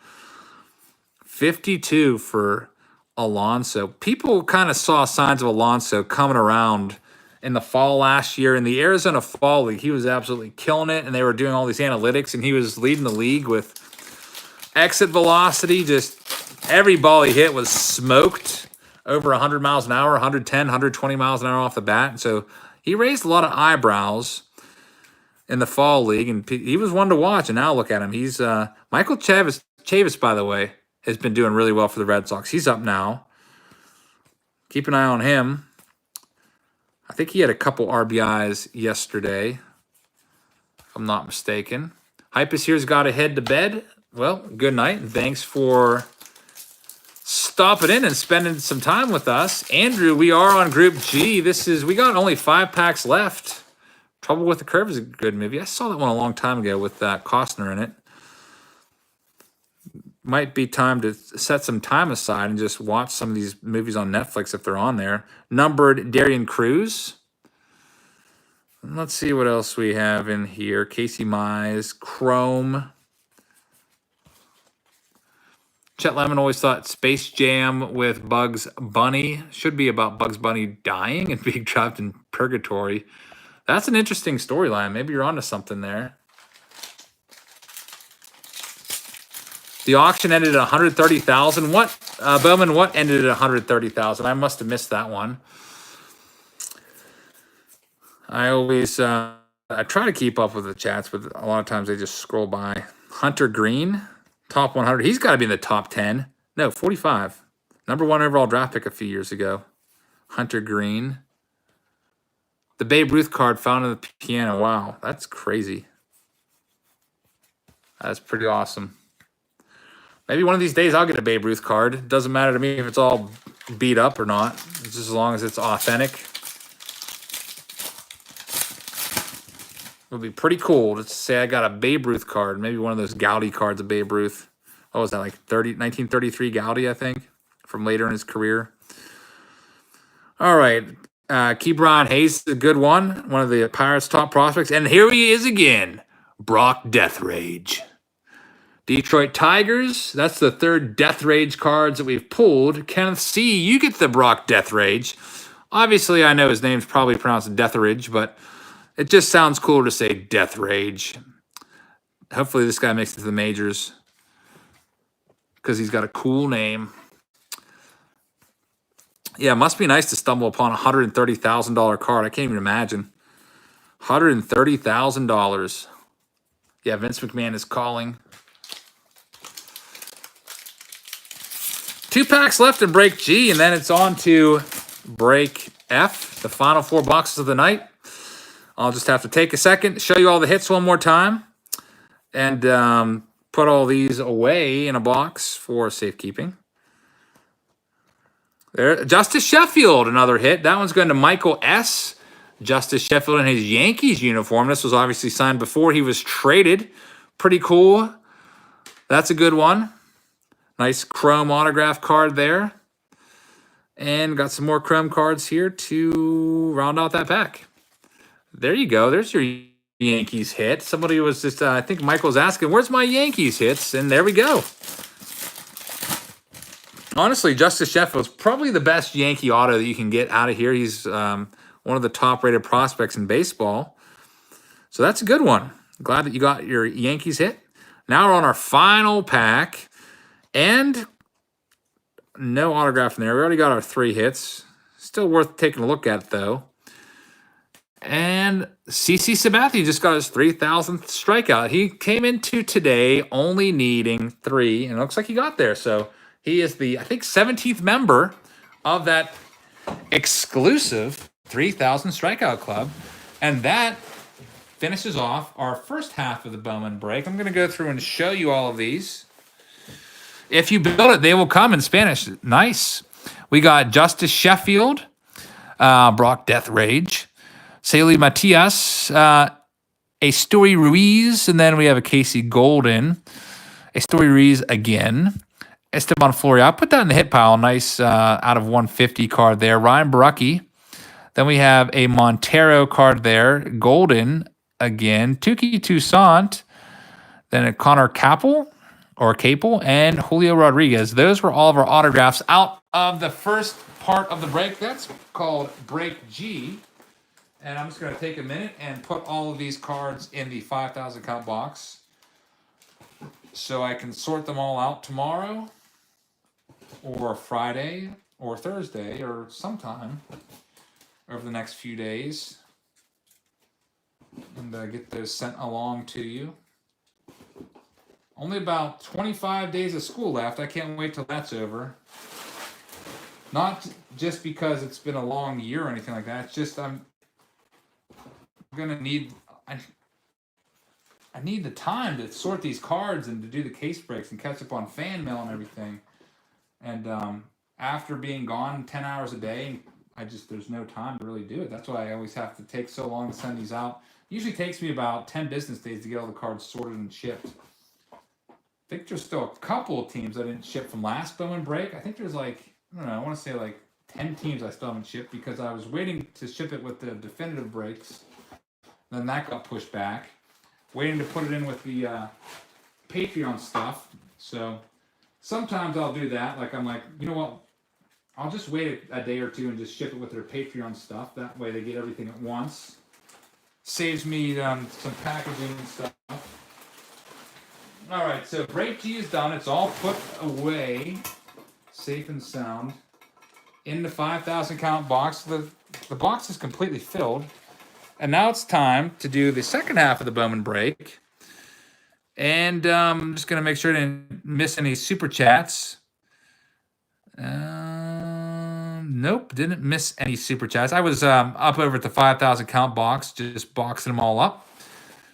52 for Alonso. People kind of saw signs of Alonso coming around in the fall last year. In the Arizona Fall League, he was absolutely killing it, and they were doing all these analytics, and he was leading the league with exit velocity. Just every ball he hit was smoked. Over 100 miles an hour, 110, 120 miles an hour off the bat. And so he raised a lot of eyebrows in the fall league, and he was one to watch. And now look at him. He's Michael Chavis, by the way, has been doing really well for the Red Sox. He's up now. Keep an eye on him. I think he had a couple RBIs yesterday, if I'm not mistaken. Hypus here's got to head to bed. Well, good night, and thanks for stopping in and spending some time with us. Andrew, we are on Group G. We got only 5 packs left. Trouble with the Curve is a good movie. I saw that one a long time ago with Costner in it. Might be time to set some time aside and just watch some of these movies on Netflix if they're on there. Numbered Darian Cruz. Let's see what else we have in here. Casey Mize, Chrome. Chet Lemon always thought Space Jam with Bugs Bunny should be about Bugs Bunny dying and being trapped in purgatory. That's an interesting storyline. Maybe you're onto something there. The auction ended at $130,000. What, Bowman? What ended at $130,000? I must have missed that one. I always I try to keep up with the chats, but a lot of times they just scroll by. Hunter Green. Top 100. He's got to be in the top 10. No, 45. Number 1 overall draft pick a few years ago. Hunter Green. The Babe Ruth card found in the piano. Wow, that's crazy. That's pretty awesome. Maybe one of these days I'll get a Babe Ruth card. It doesn't matter to me if it's all beat up or not. Just as long as it's authentic. It would be pretty cool to say I got a Babe Ruth card. Maybe one of those Gaudy cards of Babe Ruth. What was that, like 1933 Gaudy, I think, from later in his career. All right. Ke'Bryan Hayes is a good one. One of the Pirates' top prospects. And here he is again. Brock Death Rage. Detroit Tigers. That's the 3rd Death Rage cards that we've pulled. Kenneth C., you get the Brock Death Rage. Obviously, I know his name's probably pronounced Deathridge, but it just sounds cooler to say Death Rage. Hopefully this guy makes it to the majors because he's got a cool name. Yeah, it must be nice to stumble upon a $130,000 card. I can't even imagine. $130,000. Yeah, Vince McMahon is calling. 2 packs left in break G, and then it's on to break F, the final 4 boxes of the night. I'll just have to take a second, show you all the hits one more time, and put all these away in a box for safekeeping. There, Justice Sheffield, another hit. That one's going to Michael S. Justice Sheffield in his Yankees uniform. This was obviously signed before he was traded. Pretty cool. That's a good one. Nice chrome autograph card there. And got some more chrome cards here to round out that pack. There you go. There's your Yankees hit. Somebody was just, I think Michael's asking, where's my Yankees hits? And there we go. Honestly, Justice Sheffield's probably the best Yankee auto that you can get out of here. He's one of the top-rated prospects in baseball. So that's a good one. Glad that you got your Yankees hit. Now we're on our final pack. And no autograph in there. We already got our 3 hits. Still worth taking a look at, though. And CC Sabathia just got his 3,000th strikeout. He came into today only needing 3, and it looks like he got there. So he is the, I think, 17th member of that exclusive 3,000 strikeout club. And that finishes off our first half of the Bowman break. I'm going to go through and show you all of these. If you build it, they will come in Spanish. Nice. We got Justice Sheffield, Brock Death Rage, Saley Matias, a Story Ruiz, and then we have a Casey Golden, a Story Ruiz again, Esteban Floria. I'll put that in the hit pile. Nice out of 150 card there. Ryan Barucki. Then we have a Montero card there. Golden again. Tuki Toussaint. Then a Connor Capel. Or Capel, and Julio Rodriguez. Those were all of our autographs out of the first part of the break. That's called Break G. And I'm just going to take a minute and put all of these cards in the 5,000 count box so I can sort them all out tomorrow or Friday or Thursday or sometime over the next few days and get those sent along to you. Only about 25 days of school left. I can't wait till that's over. Not just because it's been a long year or anything like that. It's just I'm gonna need I need the time to sort these cards and to do the case breaks and catch up on fan mail and everything. And after being gone 10 hours a day, there's no time to really do it. That's why I always have to take so long to send these out. Usually takes me about 10 business days to get all the cards sorted and shipped. I think there's still a couple of teams I didn't ship from last Bowman break. I think there's I want to say 10 teams I still haven't shipped because I was waiting to ship it with the definitive breaks. Then that got pushed back. Waiting to put it in with the Patreon stuff. So sometimes I'll do that. I'm like, you know what? I'll just wait a day or two and just ship it with their Patreon stuff. That way they get everything at once. Saves me some packaging and stuff. All right, so Break G is done. It's all put away, safe and sound, in the 5,000 count box. The box is completely filled. And now it's time to do the second half of the Bowman break. And I'm just going to make sure I didn't miss any super chats. Nope, didn't miss any super chats. I was up over at the 5,000 count box, just boxing them all up.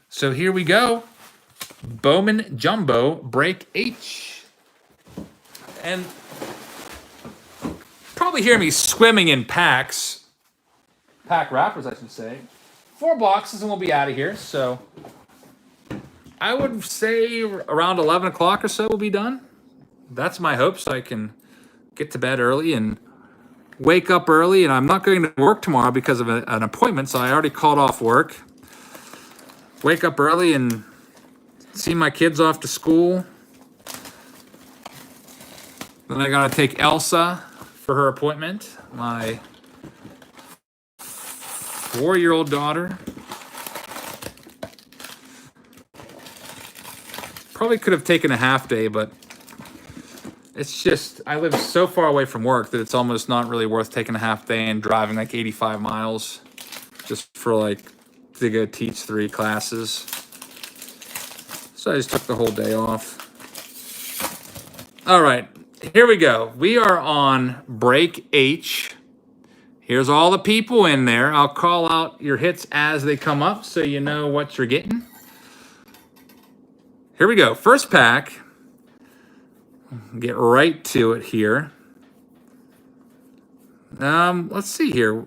So here we go. Bowman Jumbo Break H. And probably hear me swimming in packs. Pack wrappers, I should say. 4 boxes and we'll be out of here. So I would say around 11 o'clock or so we'll be done. That's my hope, so I can get to bed early and wake up early. And I'm not going to work tomorrow because of an appointment, so I already called off work. Wake up early and see my kids off to school. Then I gotta take Elsa for her appointment. My 4-year-old daughter. Probably could have taken a half day, but it's just, I live so far away from work that it's almost not really worth taking a half day and driving 85 miles just for to go teach 3 classes. So I just took the whole day off. All right, here we go. We are on Break H. Here's all the people in there. I'll call out your hits as they come up so you know what you're getting. Here we go. First pack. Get right to it here. Let's see here.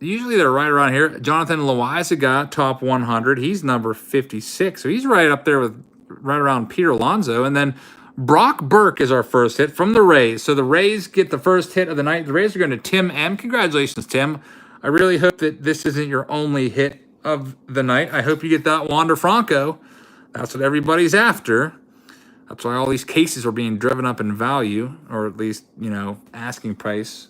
Usually they're right around here. Jonathan Loaiza got top 100. He's number 56. So he's right up there with right around Peter Alonzo. And then Brock Burke is our first hit from the Rays. So the Rays get the first hit of the night. The Rays are going to Tim M. Congratulations, Tim. I really hope that this isn't your only hit of the night. I hope you get that Wander Franco. That's what everybody's after. That's why all these cases are being driven up in value, or at least, asking price.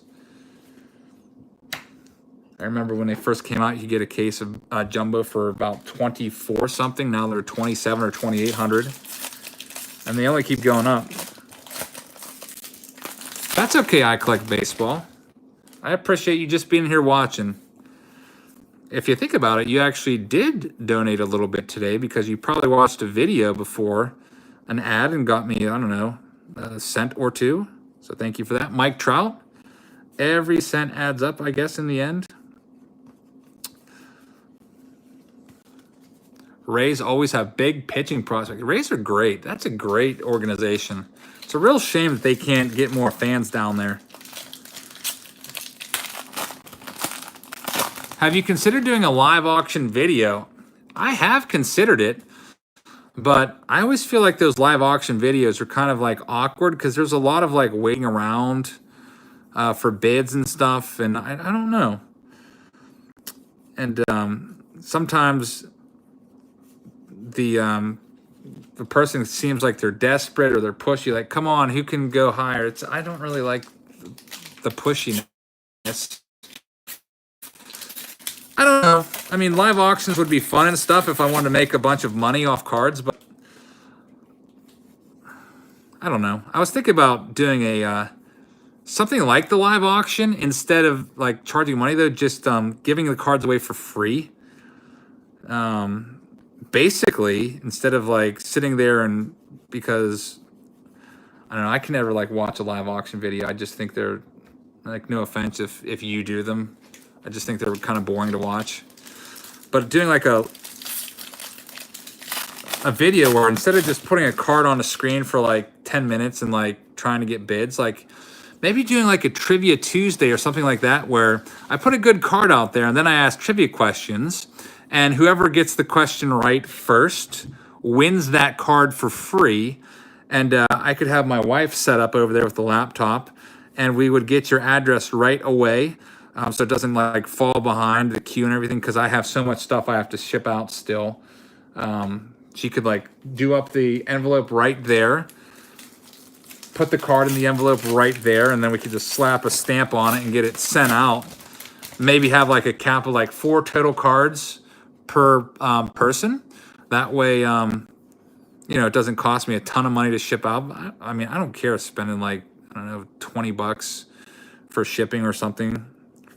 I remember when they first came out, you get a case of jumbo for about 24 something. Now they're 27 or 2,800, and they only keep going up. That's okay. I collect baseball. I appreciate you just being here watching. If you think about it, you actually did donate a little bit today because you probably watched a video before an ad and got me, I don't know, a cent or two. So thank you for that. Mike Trout. Every cent adds up, I guess, in the end. Rays always have big pitching prospects. Rays are great. That's a great organization. It's a real shame that they can't get more fans down there. Have you considered doing a live auction video? I have considered it, but I always feel like those live auction videos are kind of like awkward because there's a lot of like waiting around for bids and stuff, and I don't know. And sometimes the person seems like they're desperate or they're pushy. Like, come on, who can go higher? I don't really like the pushiness. I don't know. I mean, live auctions would be fun and stuff if I wanted to make a bunch of money off cards, but I don't know. I was thinking about doing a something like the live auction instead of like charging money, though, just giving the cards away for free. Basically, instead of like sitting there and because I don't know, I can never like watch a live auction video. I just think they're like, no offense if you do them. I just think they're kind of boring to watch. But doing like a video where instead of just putting a card on a screen for like 10 minutes and like trying to get bids, like maybe doing like a Trivia Tuesday or something like that where I put a good card out there and then I ask trivia questions and whoever gets the question right first wins that card for free. And I could have my wife set up over there with the laptop and we would get your address right away. So it doesn't like fall behind the queue and everything because I have so much stuff I have to ship out still. She could like do up the envelope right there, put the card in the envelope right there, and then we could just slap a stamp on it and get it sent out. Maybe have like a cap of like 4 total cards per person. That way, it doesn't cost me a ton of money to ship out. I mean, I don't care spending like, I don't know, $20 for shipping or something.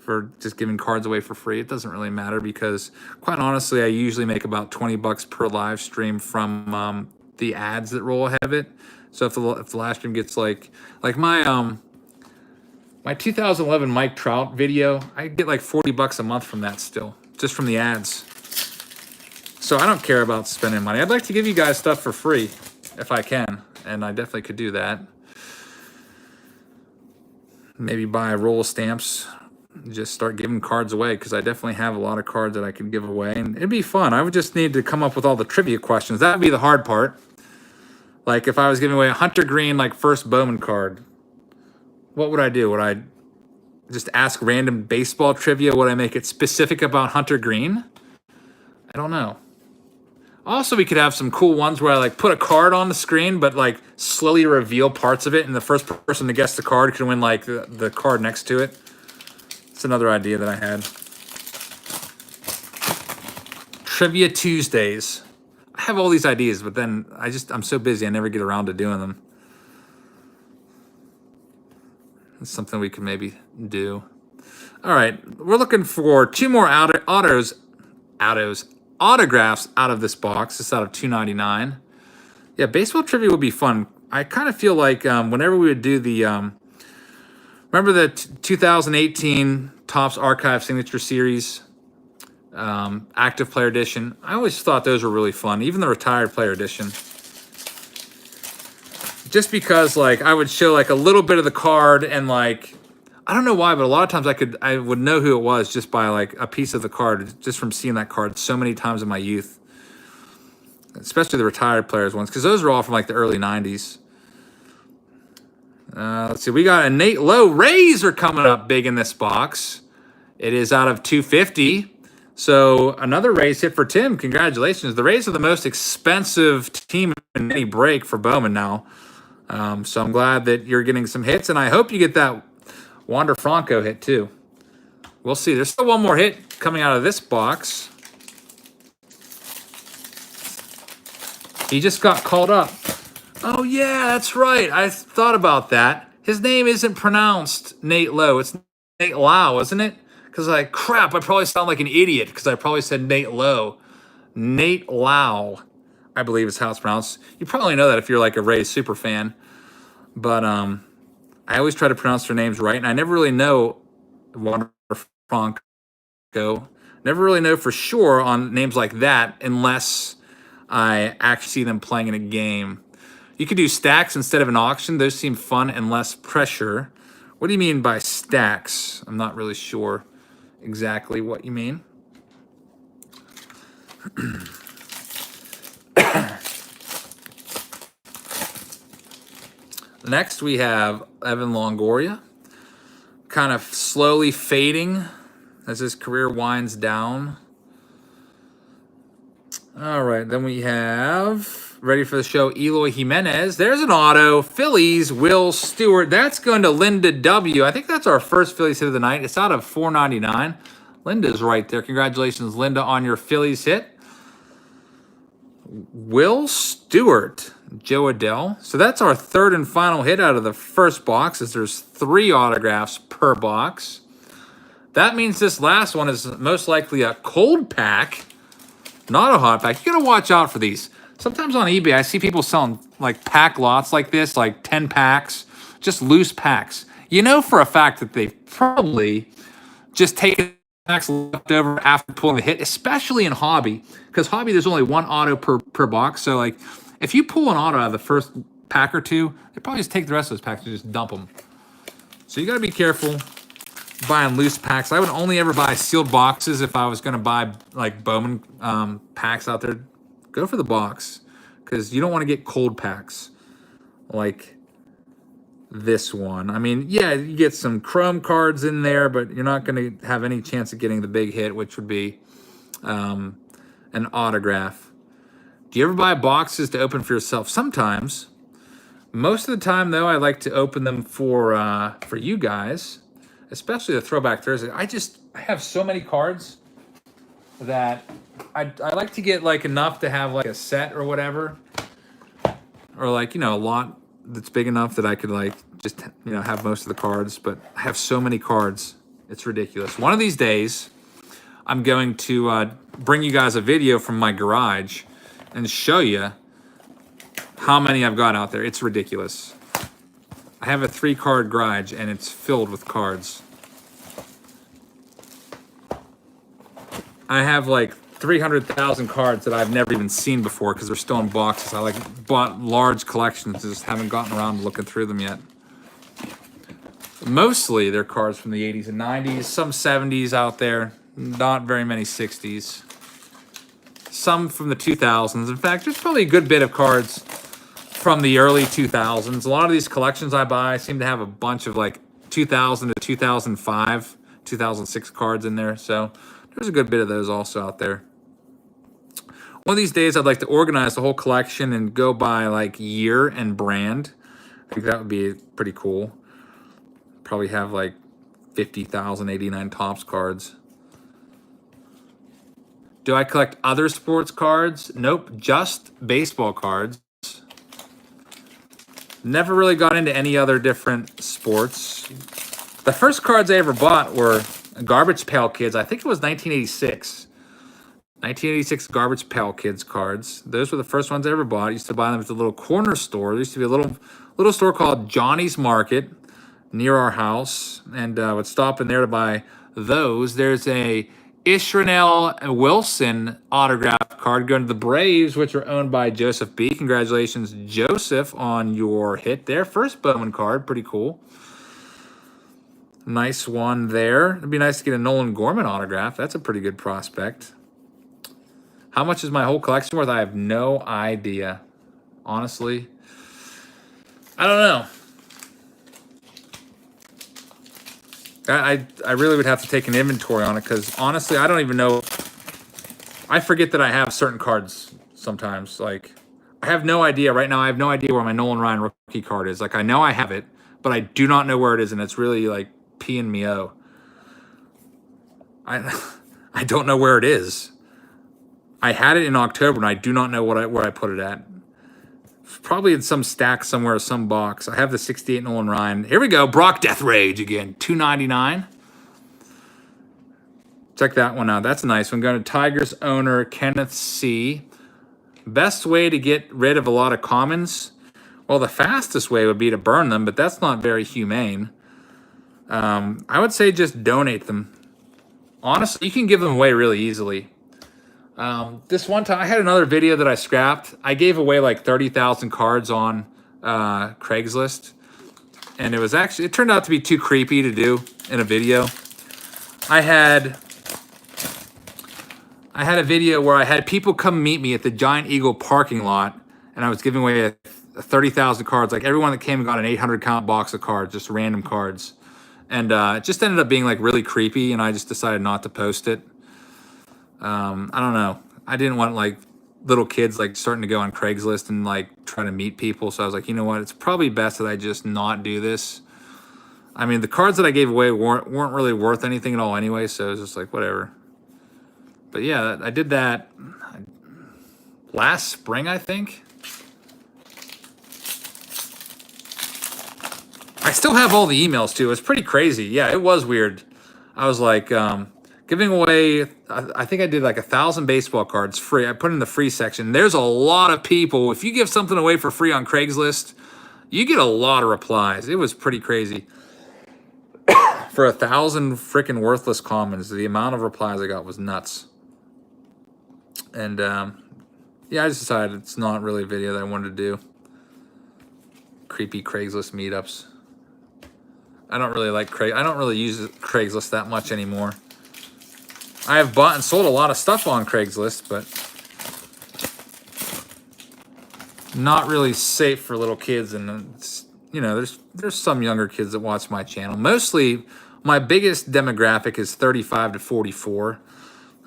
For just giving cards away for free. It doesn't really matter because quite honestly, I usually make about $20 per live stream from the ads that roll ahead of it. So if the live stream gets like my 2011 Mike Trout video, I get like $40 a month from that still, just from the ads. So I don't care about spending money. I'd like to give you guys stuff for free if I can, and I definitely could do that. Maybe buy a roll of stamps. Just start giving cards away because I definitely have a lot of cards that I could give away and it'd be fun. I would just need to come up with all the trivia questions. That would be the hard part. Like if I was giving away a Hunter Green like first Bowman card, what would I do? Would I just ask random baseball trivia? Would I make it specific about Hunter Green? I don't know. Also, we could have some cool ones where I like put a card on the screen but like slowly reveal parts of it and the first person to guess the card can win like the card next to it. It's another idea that I had. Trivia Tuesdays. I have all these ideas, but then I'm so busy I never get around to doing them. It's something we could maybe do. All right, we're looking for 2 more autographs out of this box. This is out of $2.99. Yeah, baseball trivia would be fun. I kind of feel like whenever we would do the remember the 2018 Topps Archive Signature Series, Active Player Edition? I always thought those were really fun, even the Retired Player Edition. Just because, like, I would show, like, a little bit of the card and, like, I don't know why, but a lot of times I would know who it was just by, like, a piece of the card, just from seeing that card so many times in my youth. Especially the Retired Players ones, because those are all from, like, the early 90s. Let's see. We got a Nate Lowe. Rays are coming up big in this box. It is out of 250. So another Rays hit for Tim. Congratulations. The Rays are the most expensive team in any break for Bowman now. So I'm glad that you're getting some hits, and I hope you get that Wander Franco hit too. We'll see. There's still one more hit coming out of this box. He just got called up. Oh, yeah, that's right. I thought about that. His name isn't pronounced Nate Lowe. It's Nate Lau, isn't it? Because crap, I probably sound like an idiot because I probably said Nate Lowe. Nate Lau, I believe is how it's pronounced. You probably know that if you're like a Rays super fan. But I always try to pronounce their names right, and I never really know Wander Franco. Never really know for sure on names like that unless I actually see them playing in a game. You could do stacks instead of an auction. Those seem fun and less pressure. What do you mean by stacks? I'm not really sure exactly what you mean. Next, we have Evan Longoria, kind of slowly fading as his career winds down. All right, then we have, ready for the show, Eloy Jimenez. There's an auto. Phillies, Will Stewart. That's going to Linda W. I think that's our first Phillies hit of the night. It's out of 499. Linda's right there. Congratulations, Linda, on your Phillies hit. Will Stewart, Joe Adele. So that's our third and final hit out of the first box, as there's 3 autographs per box. That means this last one is most likely a cold pack, not a hot pack. You gotta watch out for these. Sometimes on eBay, I see people selling like pack lots like this, like 10 packs, just loose packs. You know for a fact that they've probably just taken packs left over after pulling the hit, especially in hobby, because hobby there's only 1 auto per box. So like, if you pull an auto out of the first pack or 2, they probably just take the rest of those packs and just dump them. So you gotta be careful buying loose packs. I would only ever buy sealed boxes if I was going to buy like Bowman packs out there. Go for the box because you don't want to get cold packs like this one. I mean, yeah, you get some chrome cards in there, but you're not going to have any chance of getting the big hit, which would be an autograph. Do you ever buy boxes to open for yourself? Sometimes. Most of the time, though, I like to open them for you guys. Especially the Throwback Thursday. I have so many cards that I like to get like enough to have like a set or whatever, or like, a lot that's big enough that I could like just have most of the cards. But I have so many cards, it's ridiculous. One of these days, I'm going to bring you guys a video from my garage and show you how many I've got out there. It's ridiculous. I have a 3-card garage, and it's filled with cards. I have like 300,000 cards that I've never even seen before because they're still in boxes. I bought large collections, just haven't gotten around to looking through them yet. Mostly they're cards from the 80s and 90s, some 70s out there, not very many 60s. Some from the 2000s. In fact, there's probably a good bit of cards from the early 2000s. A lot of these collections I buy seem to have a bunch of like 2000 to 2005, 2006 cards in there. So there's a good bit of those also out there. One of these days, I'd like to organize the whole collection and go by like year and brand. I think that would be pretty cool. Probably have like 50,089 Topps cards. Do I collect other sports cards? Nope, just baseball cards. Never really got into any other different sports. The first cards I ever bought were Garbage Pail Kids. I think it was 1986. 1986 Garbage Pail Kids cards. Those were the first ones I ever bought. I used to buy them at the little corner store. There used to be a little store called Johnny's Market near our house, and I would stop in there to buy those. There's a Ishranel Wilson autograph card going to the Braves, which are owned by Joseph B. Congratulations, Joseph, on your hit there. First Bowman card, pretty cool. Nice one there. It'd be nice to get a Nolan Gorman autograph. That's a pretty good prospect. How much is my whole collection worth? I have no idea. Honestly, I don't know. I really would have to take an inventory on it because honestly, I don't even know I forget that I have certain cards sometimes. Like, I have no idea right now. I have no idea where my Nolan Ryan rookie card is. Like, I know I have it, but I do not know where it is, and it's really like P and me o. I don't know where it is. I had it in October, and I do not know where I put it at. Probably in some stack somewhere, some box. I have the 68 Nolan Ryan. Here we go. Brock Death Rage again. $2.99. Check that one out. That's a nice one. Going to Tigers owner Kenneth C. Best way to get rid of a lot of commons? Well, the fastest way would be to burn them, but that's not very humane. I would say just donate them. Honestly, you can give them away really easily. This one time, I had another video that I scrapped. I gave away like 30,000 cards on Craigslist. And it turned out to be too creepy to do in a video. I had a video where I had people come meet me at the Giant Eagle parking lot, and I was giving away 30,000 cards. Like, everyone that came got an 800 count box of cards, just random cards. And it just ended up being like really creepy, and I just decided not to post it. I don't know. I didn't want like little kids like starting to go on Craigslist and like try to meet people. So I was like, you know what? It's probably best that I just not do this. I mean, the cards that I gave away weren't really worth anything at all anyway. So it was just like, whatever. But yeah, I did that last spring, I think. I still have all the emails too. It's pretty crazy. Yeah, it was weird. I was like giving away, I think I did like 1,000 baseball cards free. I put in the free section. There's a lot of people. If you give something away for free on Craigslist, you get a lot of replies. It was pretty crazy. For 1,000 freaking worthless commons, the amount of replies I got was nuts. And yeah, I just decided it's not really a video that I wanted to do. Creepy Craigslist meetups. I don't really use Craigslist that much anymore. I have bought and sold a lot of stuff on Craigslist, but not really safe for little kids. And it's, you know, there's some younger kids that watch my channel. Mostly, my biggest demographic is 35 to 44.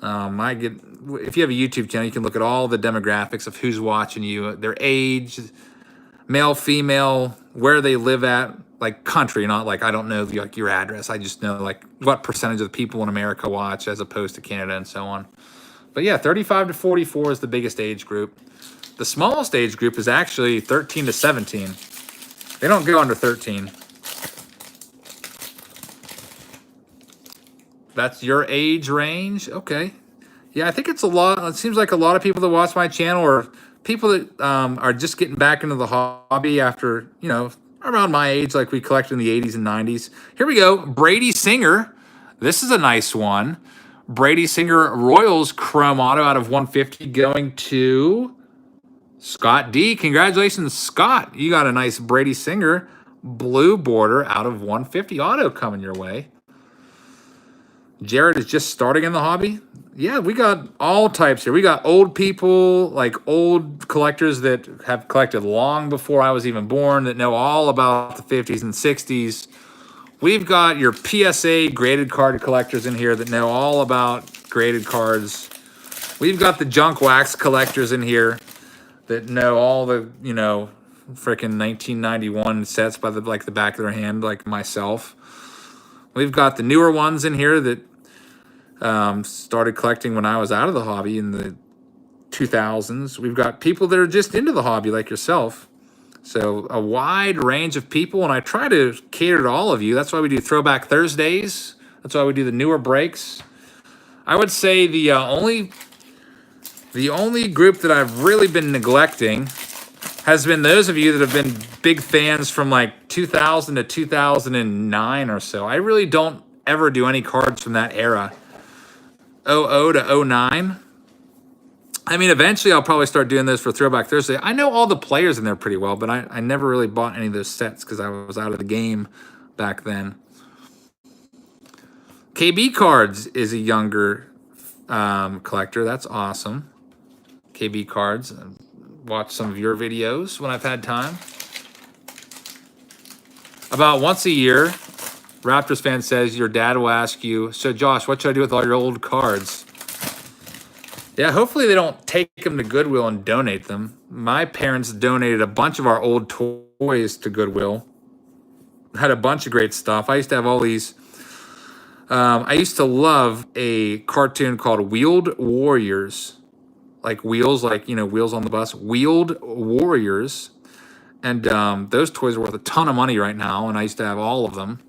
If you have a YouTube channel, you can look at all the demographics of who's watching you, their age, male, female, where they live at, like country, not like I don't know like your address. I just know like what percentage of the people in America watch as opposed to Canada and so on. But yeah, 35 to 44 is the biggest age group. The smallest age group is actually 13 to 17. They don't go under 13. That's your age range? Okay. Yeah, I think it's a lot. It seems like a lot of people that watch my channel are people that are just getting back into the hobby after, you know, around my age, like we collected in the 80s and 90s. Here we go. Brady Singer. This is a nice one. Brady Singer Royals Chrome Auto out of 150 going to Scott D. Congratulations, Scott. You got a nice Brady Singer blue border out of 150 auto coming your way. Jared is just starting in the hobby. Yeah, we got all types here. We got old people, like old collectors that have collected long before I was even born, that know all about the 50s and 60s. We've got your PSA graded card collectors in here that know all about graded cards. We've got the junk wax collectors in here that know all the, you know, freaking 1991 sets by the back of their hand, like myself. We've got the newer ones in here that started collecting when I was out of the hobby in the 2000s. We've got people that are just into the hobby like yourself. So a wide range of people, and I try to cater to all of you. That's why we do Throwback Thursdays. That's why we do the newer breaks. I would say the only group that I've really been neglecting has been those of you that have been big fans from like 2000 to 2009 or so. I really don't ever do any cards from that era. 00 to 09. I mean, eventually I'll probably start doing this for Throwback Thursday. I know all the players in there pretty well, but I never really bought any of those sets because I was out of the game back then. KB Cards is a younger collector. That's awesome. KB Cards. Watch some of your videos when I've had time. About once a year, Raptors fan says your dad will ask you, so Josh, what should I do with all your old cards? Yeah, hopefully they don't take them to Goodwill and donate them. My parents donated a bunch of our old toys to Goodwill. Had a bunch of great stuff. I used to have all these. I used to love a cartoon called Wheeled Warriors. Like wheels, like, wheels on the bus. Wheeled Warriors. And those toys are worth a ton of money right now, and I used to have all of them.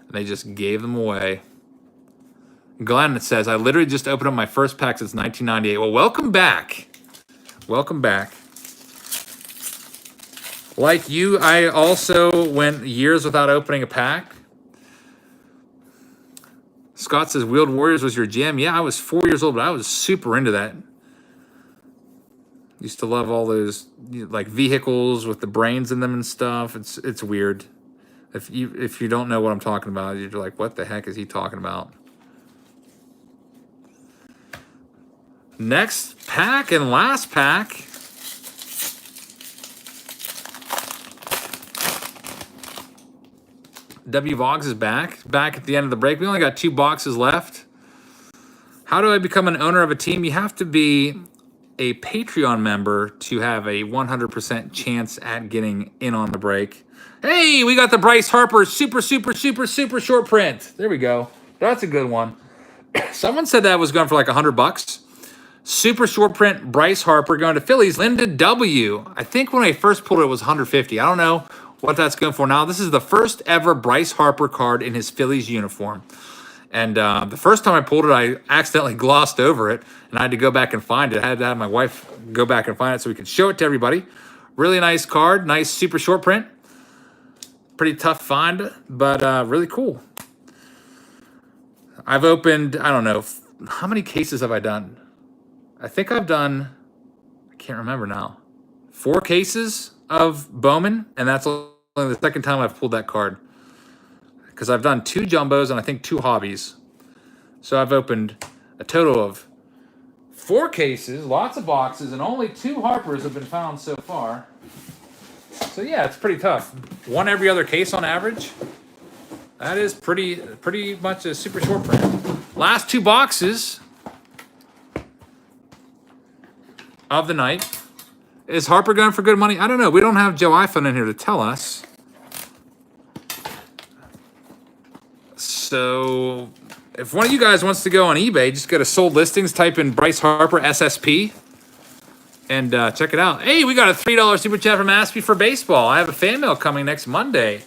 And they just gave them away. Glenn says, I literally just opened up my first pack since 1998. Well, welcome back. Welcome back. Like you, I also went years without opening a pack. Scott says, Wheeled Warriors was your jam. Yeah, I was 4 years old, but I was super into that. Used to love all those like vehicles with the brains in them and stuff. It's weird. If you don't know what I'm talking about, you're like, what the heck is he talking about? Next pack and last pack. W Vogs is back at the end of the break. We only got 2 boxes left. How do I become an owner of a team? You have to be a Patreon member to have a 100% chance at getting in on the break. Hey, we got the Bryce Harper super short print. There we go. That's a good one. Someone said that was going for like $100. Super short print Bryce Harper going to Phillies. Linda W. I think when I first pulled it, it was $150. I don't know what that's going for now. This is the first ever Bryce Harper card in his Phillies uniform. And the first time I pulled it, I accidentally glossed over it, and I had to go back and find it. I had to have my wife go back and find it so we could show it to everybody. Really nice card. Nice super short print. Pretty tough find, but really cool. I've opened, I don't know, how many cases have I done? I think I've done, I can't remember now, 4 cases of Bowman, and that's only the second time I've pulled that card. Because I've done 2 jumbos and I think 2 hobbies. So I've opened a total of 4 cases, lots of boxes, and only 2 Harpers have been found so far. So yeah, it's pretty tough. 1 every other case on average. That is pretty much a super short print. Last 2 boxes of the night. Is Harper going for good money? I don't know. We don't have Joe iPhone in here to tell us. So if one of you guys wants to go on eBay, just go to sold listings, type in Bryce Harper SSP, and check it out. Hey, we got a $3 super chat from Aspie for baseball. I have a fan mail coming next Monday.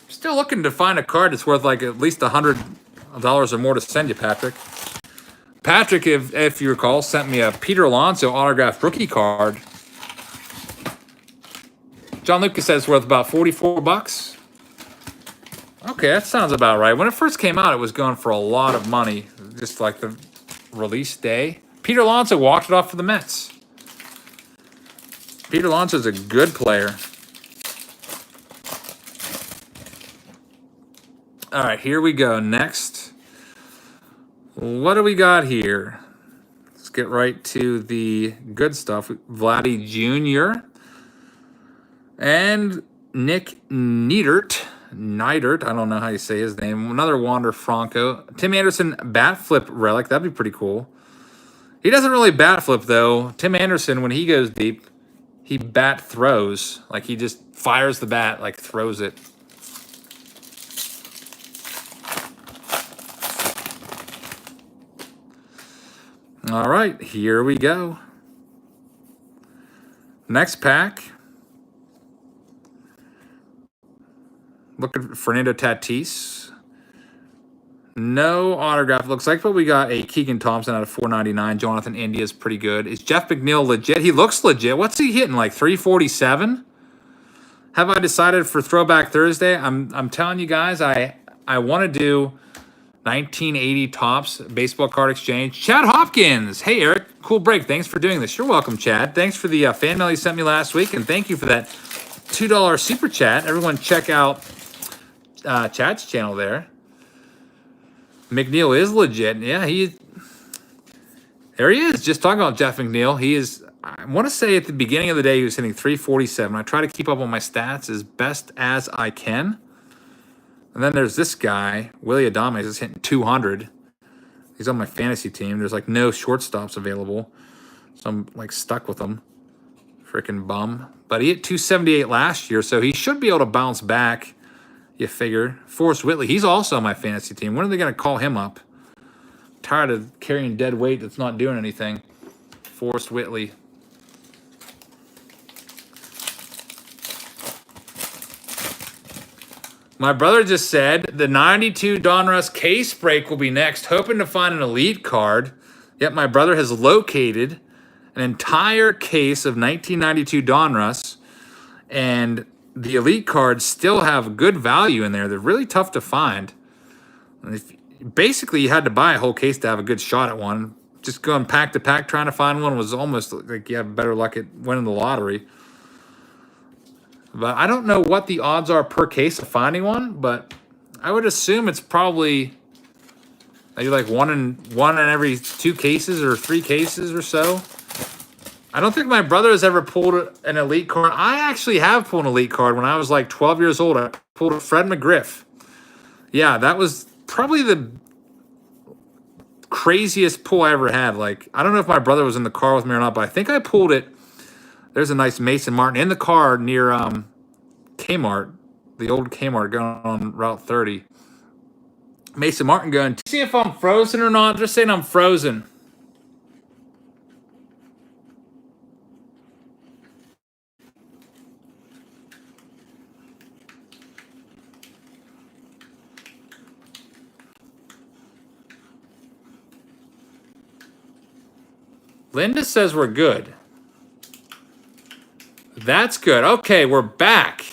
Still looking to find a card that's worth like at least $100 or more to send you, Patrick. Patrick, if you recall, sent me a Peter Alonso autographed rookie card. John Lucas says it's worth about $44. Okay, that sounds about right. When it first came out, it was going for a lot of money, just like the release day. Peter Alonso walked it off for the Mets. Peter Alonso's a good player. All right, here we go. Next, what do we got here? Let's get right to the good stuff. Vladdy Jr. and Nick Neidert, I don't know how you say his name. Another Wander Franco. Tim Anderson bat flip relic. That'd be pretty cool. He doesn't really bat flip, though. Tim Anderson, when he goes deep, he bat throws. Like, he just fires the bat, like throws it. All right, here we go. Next pack. Looking at Fernando Tatis. No autograph, looks like, but we got a Keegan Thompson out of $4.99. Jonathan India's pretty good. Is Jeff McNeil legit? He looks legit. What's he hitting, like 347? Have I decided for Throwback Thursday? I'm telling you guys, I want to do 1980 Topps baseball card exchange. Chad Hopkins. Hey, Eric. Cool break. Thanks for doing this. You're welcome, Chad. Thanks for the fan mail you sent me last week, and thank you for that $2 super chat. Everyone check out Chad's channel there. McNeil is legit. Yeah, there he is. Just talking about Jeff McNeil. He is, I want to say at the beginning of the day, he was hitting 347. I try to keep up on my stats as best as I can. And then there's this guy, Willie Adames, is hitting 200. He's on my fantasy team. There's like no shortstops available. So I'm like stuck with him. Freaking bum. But he hit 278 last year, so he should be able to bounce back, you figure. Forrest Whitley, he's also on my fantasy team. When are they going to call him up? Tired of carrying dead weight that's not doing anything. Forrest Whitley. My brother just said the 92 Donruss case break will be next. Hoping to find an elite card. Yep, my brother has located an entire case of 1992 Donruss. And the elite cards still have good value in there. They're really tough to find. Basically, you had to buy a whole case to have a good shot at one. Just going pack to pack trying to find one was almost like you have better luck at winning the lottery. But I don't know what the odds are per case of finding one, but I would assume it's probably maybe like one in every 2 cases or 3 cases or so. I don't think my brother has ever pulled an elite card. I actually have pulled an elite card when I was like 12 years old. I pulled a Fred McGriff. Yeah, that was probably the craziest pull I ever had. Like, I don't know if my brother was in the car with me or not, but I think I pulled it. There's a nice Mason Martin in the car near Kmart, the old Kmart going on Route 30. Mason Martin going, see if I'm frozen or not. Just saying I'm frozen. Linda says we're good. That's good. Okay, we're back.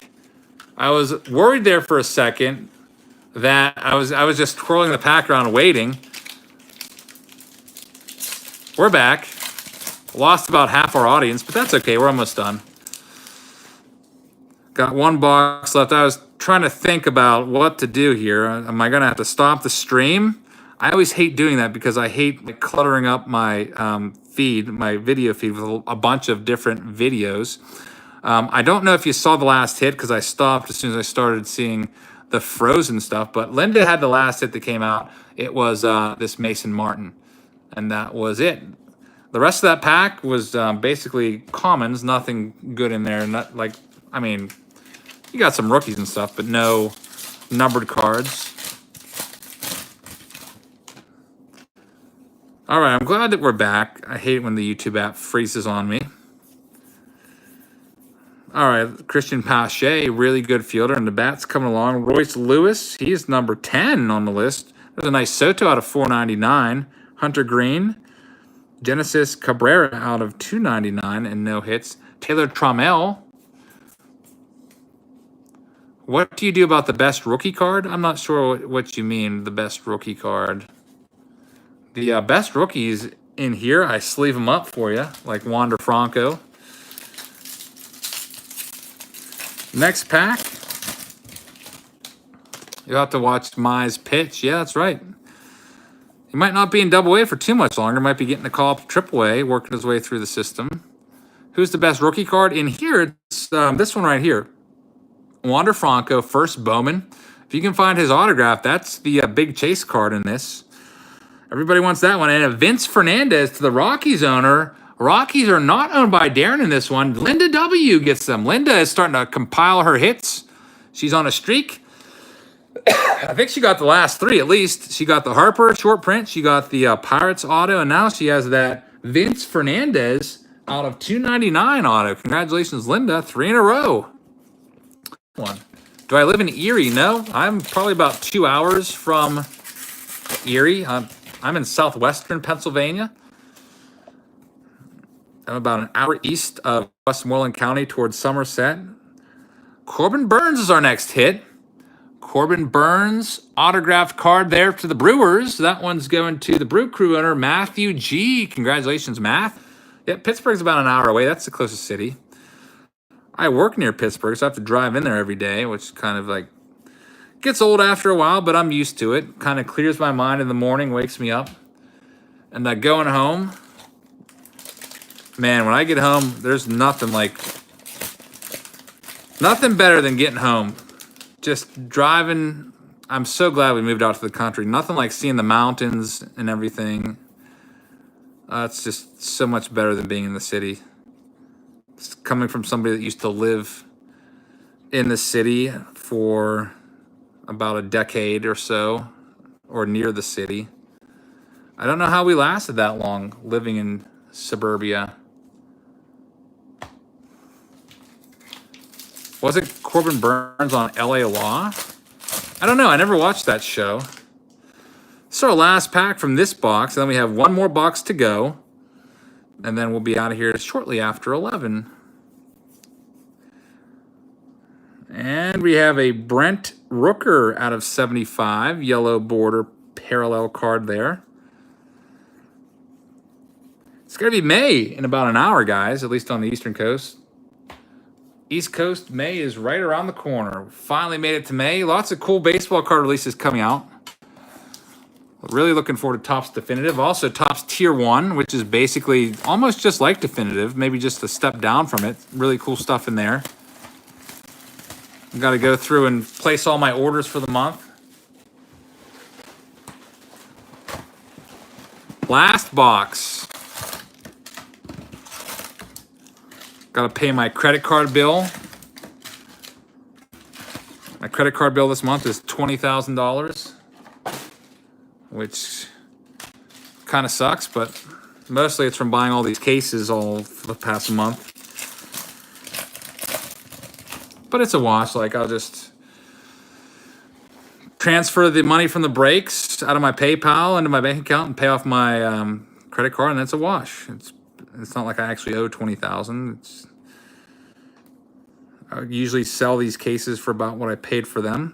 I was worried there for a second that I was just twirling the pack around waiting. We're back. Lost about half our audience, but that's okay. We're almost done. Got 1 box left. I was trying to think about what to do here. Am I going to have to stop the stream? I always hate doing that because I hate cluttering up my feed, my video feed with a bunch of different videos. I don't know if you saw the last hit because I stopped as soon as I started seeing the frozen stuff, but Linda had the last hit that came out. It was this Mason Martin, and that was it. The rest of that pack was basically commons, nothing good in there. Not like, I mean, you got some rookies and stuff, but no numbered cards. All right, I'm glad that we're back. I hate when the YouTube app freezes on me. All right, Christian Pache, really good fielder, and the bat's coming along. Royce Lewis, he's number 10 on the list. There's a nice Soto out of 499. Hunter Green, Genesis Cabrera out of 299 and no hits. Taylor Trammell. What do you do about the best rookie card? I'm not sure what you mean, the best rookie card. The best rookies in here, I sleeve them up for you, like Wander Franco. Next pack. You'll have to watch Mize pitch. Yeah, that's right. He might not be in Double A for too much longer. Might be getting a call up to Triple A, working his way through the system. Who's the best rookie card? In here, it's this one right here. Wander Franco, first Bowman. If you can find his autograph, that's the big chase card in this. Everybody wants that one. And a Vince Fernandez to the Rockies owner. Rockies are not owned by Darren in this one. Linda W. gets them. Linda is starting to compile her hits. She's on a streak. I think she got the last 3 at least. She got the Harper short print. She got the Pirates auto. And now she has that Vince Fernandez out of 299 auto. Congratulations, Linda. 3 in a row. One. Do I live in Erie? No. I'm probably about 2 hours from Erie. I'm in southwestern Pennsylvania. I'm about an hour east of Westmoreland County towards Somerset. Corbin Burns is our next hit. Corbin Burns, autographed card there to the Brewers. That one's going to the Brew Crew owner, Matthew G. Congratulations, Matt. Yeah, Pittsburgh's about an hour away. That's the closest city. I work near Pittsburgh, so I have to drive in there every day, which kind of like gets old after a while, but I'm used to it. Kind of clears my mind in the morning, wakes me up. And going home, man, when I get home, there's nothing better than getting home. Just driving I'm so glad we moved out to the country. Nothing like seeing the mountains and everything. It's just so much better than being in the city. It's coming from somebody that used to live in the city for about a decade or so, or near the city. I don't know how we lasted that long living in suburbia. Wasn't Corbin Burns on LA Law? I don't know. I never watched that show. This is our last pack from this box. And then we have one more box to go. And then we'll be out of here shortly after 11. And we have a Brent Rooker out of 75. Yellow border parallel card there. It's going to be May in about an hour, guys, at least on the Eastern Coast. East Coast, May is right around the corner. Finally made it to May. Lots of cool baseball card releases coming out. Really looking forward to Topps Definitive. Also, Topps Tier 1, which is basically almost just like Definitive, maybe just a step down from it. Really cool stuff in there. I've got to go through and place all my orders for the month. Last box. Got to pay my credit card bill. My credit card bill this month is $20,000, which kind of sucks, but mostly it's from buying all these cases all for the past month. But it's a wash. Like, I'll just transfer the money from the breaks out of my PayPal into my bank account and pay off my credit card, and that's a wash. It's not like I actually owe $20,000. I usually sell these cases for about what I paid for them.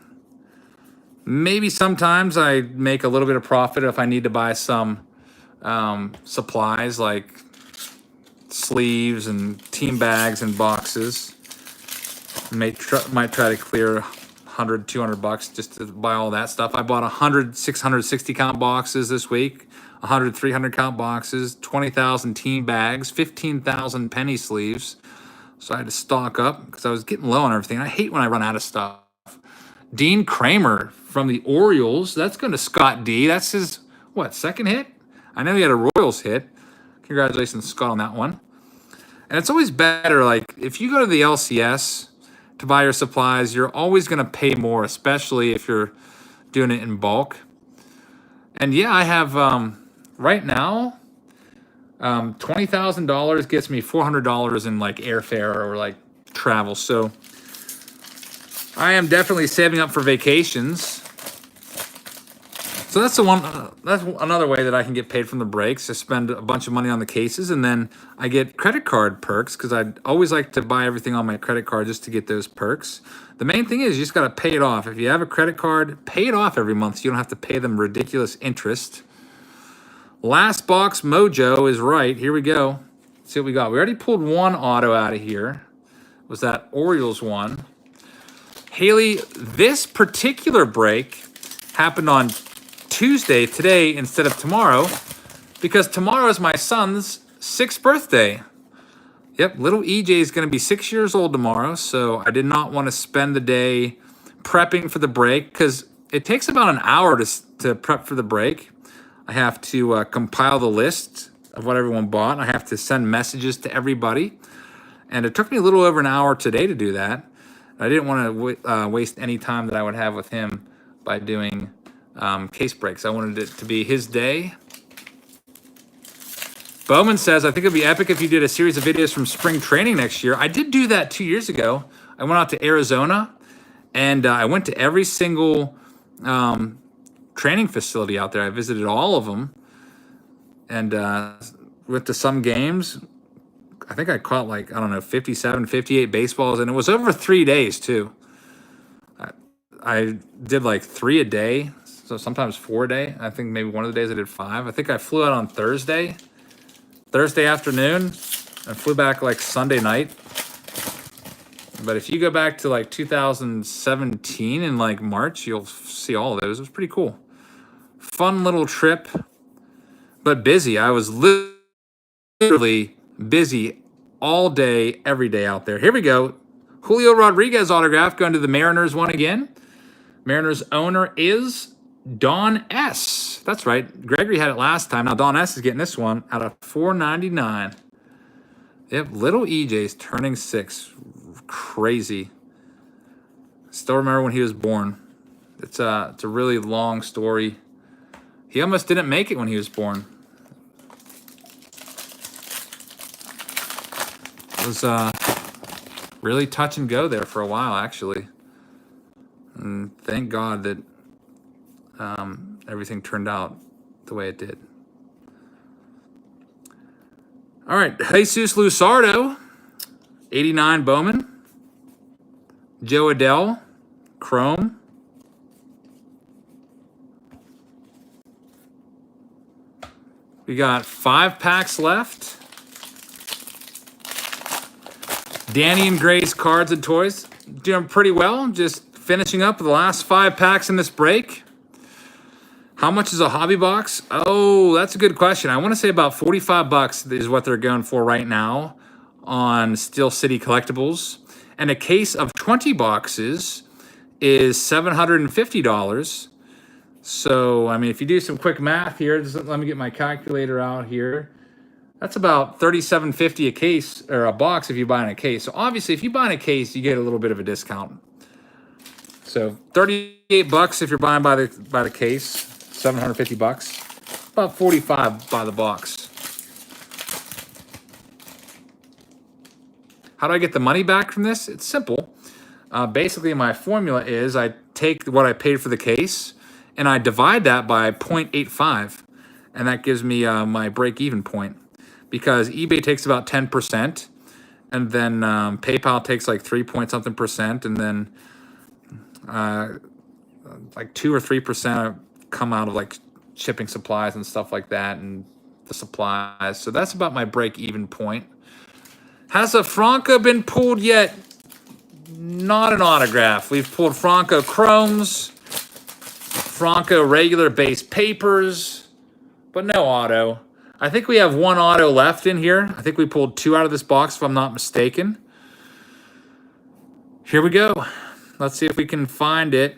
Maybe sometimes I make a little bit of profit if I need to buy some supplies like sleeves and team bags and boxes. Might try to clear $100, $200 just to buy all that stuff. I bought 100 660 count boxes this week, 100 300 count boxes, 20,000 team bags, 15,000 penny sleeves. So I had to stock up because I was getting low on everything. I hate when I run out of stuff. Dean Kramer from the Orioles. That's going to Scott D. That's his, second hit? I know he had a Royals hit. Congratulations, Scott, on that one. And it's always better, like, if you go to the LCS to buy your supplies, you're always going to pay more, especially if you're doing it in bulk. And yeah, I have, right now, $20,000 gets me $400 in like airfare or like travel. So I am definitely saving up for vacations. So that's the one. That's another way that I can get paid from the breaks. I spend a bunch of money on the cases, and then I get credit card perks because I always like to buy everything on my credit card just to get those perks. The main thing is you just got to pay it off. If you have a credit card, pay it off every month so you don't have to pay them ridiculous interest. Last box mojo is right. Here we go. Let's see what we got. We already pulled one auto out of here. Was that Orioles one? Haley, this particular break happened on Tuesday, today, instead of tomorrow, because tomorrow is my son's 6th birthday. Yep, little EJ is going to be 6 years old tomorrow, so I did not want to spend the day prepping for the break because it takes about an hour to prep for the break. I have to compile the list of what everyone bought. I have to send messages to everybody, and it took me a little over an hour today to do that. I didn't want to waste any time that I would have with him by doing case breaks. I wanted it to be his day. Bowman says, I think it'd be epic if you did a series of videos from spring training next year. I did do that 2 years ago. I went out to Arizona, and I went to every single training facility out there. I visited all of them, and went to some games. I think I caught 57, 58 baseballs, and it was over 3 days too. I did 3 a day, so sometimes 4 a day. I think maybe one of the days I did 5. I think I flew out on Thursday afternoon, and flew back Sunday night. But if you go back to 2017 in March, you'll see all of those. It was pretty cool. Fun little trip, but busy. I was literally busy all day, every day out there. Here we go. Julio Rodriguez autograph going to the Mariners one again. Mariners owner is Don S. That's right. Gregory had it last time. Now Don S is getting this one out of 499. Yep, little EJ's turning 6. Crazy. Still remember when he was born. It's a really long story. He almost didn't make it when he was born. It was really touch and go there for a while, actually. And thank God that everything turned out the way it did. All right, Jesus Luzardo, 89 Bowman. Joe Adele, Chrome. We got 5 packs left. Danny and Gray's cards and toys doing pretty well. Just finishing up the last 5 packs in this break. How much is a hobby box? Oh, that's a good question. I want to say about $45 is what they're going for right now on Steel City Collectibles. And a case of 20 boxes is $750. So, I mean, if you do some quick math here, just let me get my calculator out here. That's about $37.50 a case, or a box if you buy in a case. So obviously, if you buy in a case, you get a little bit of a discount. So $38 if you're buying by the case, $750. About $45 by the box. How do I get the money back from this? It's simple. Basically, my formula is I take what I paid for the case and I divide that by 0.85, and that gives me my break-even point. Because eBay takes about 10%, and then PayPal takes like 3-point-something%, and then like 2 or 3% come out of like shipping supplies and stuff like that, and the supplies. So that's about my break-even point. Has a Franco been pulled yet? Not an autograph. We've pulled Franco Chromes, Franco regular base papers, but no auto. I think we have 1 auto left in here. I think we pulled 2 out of this box, if I'm not mistaken. Here we go. Let's see if we can find it.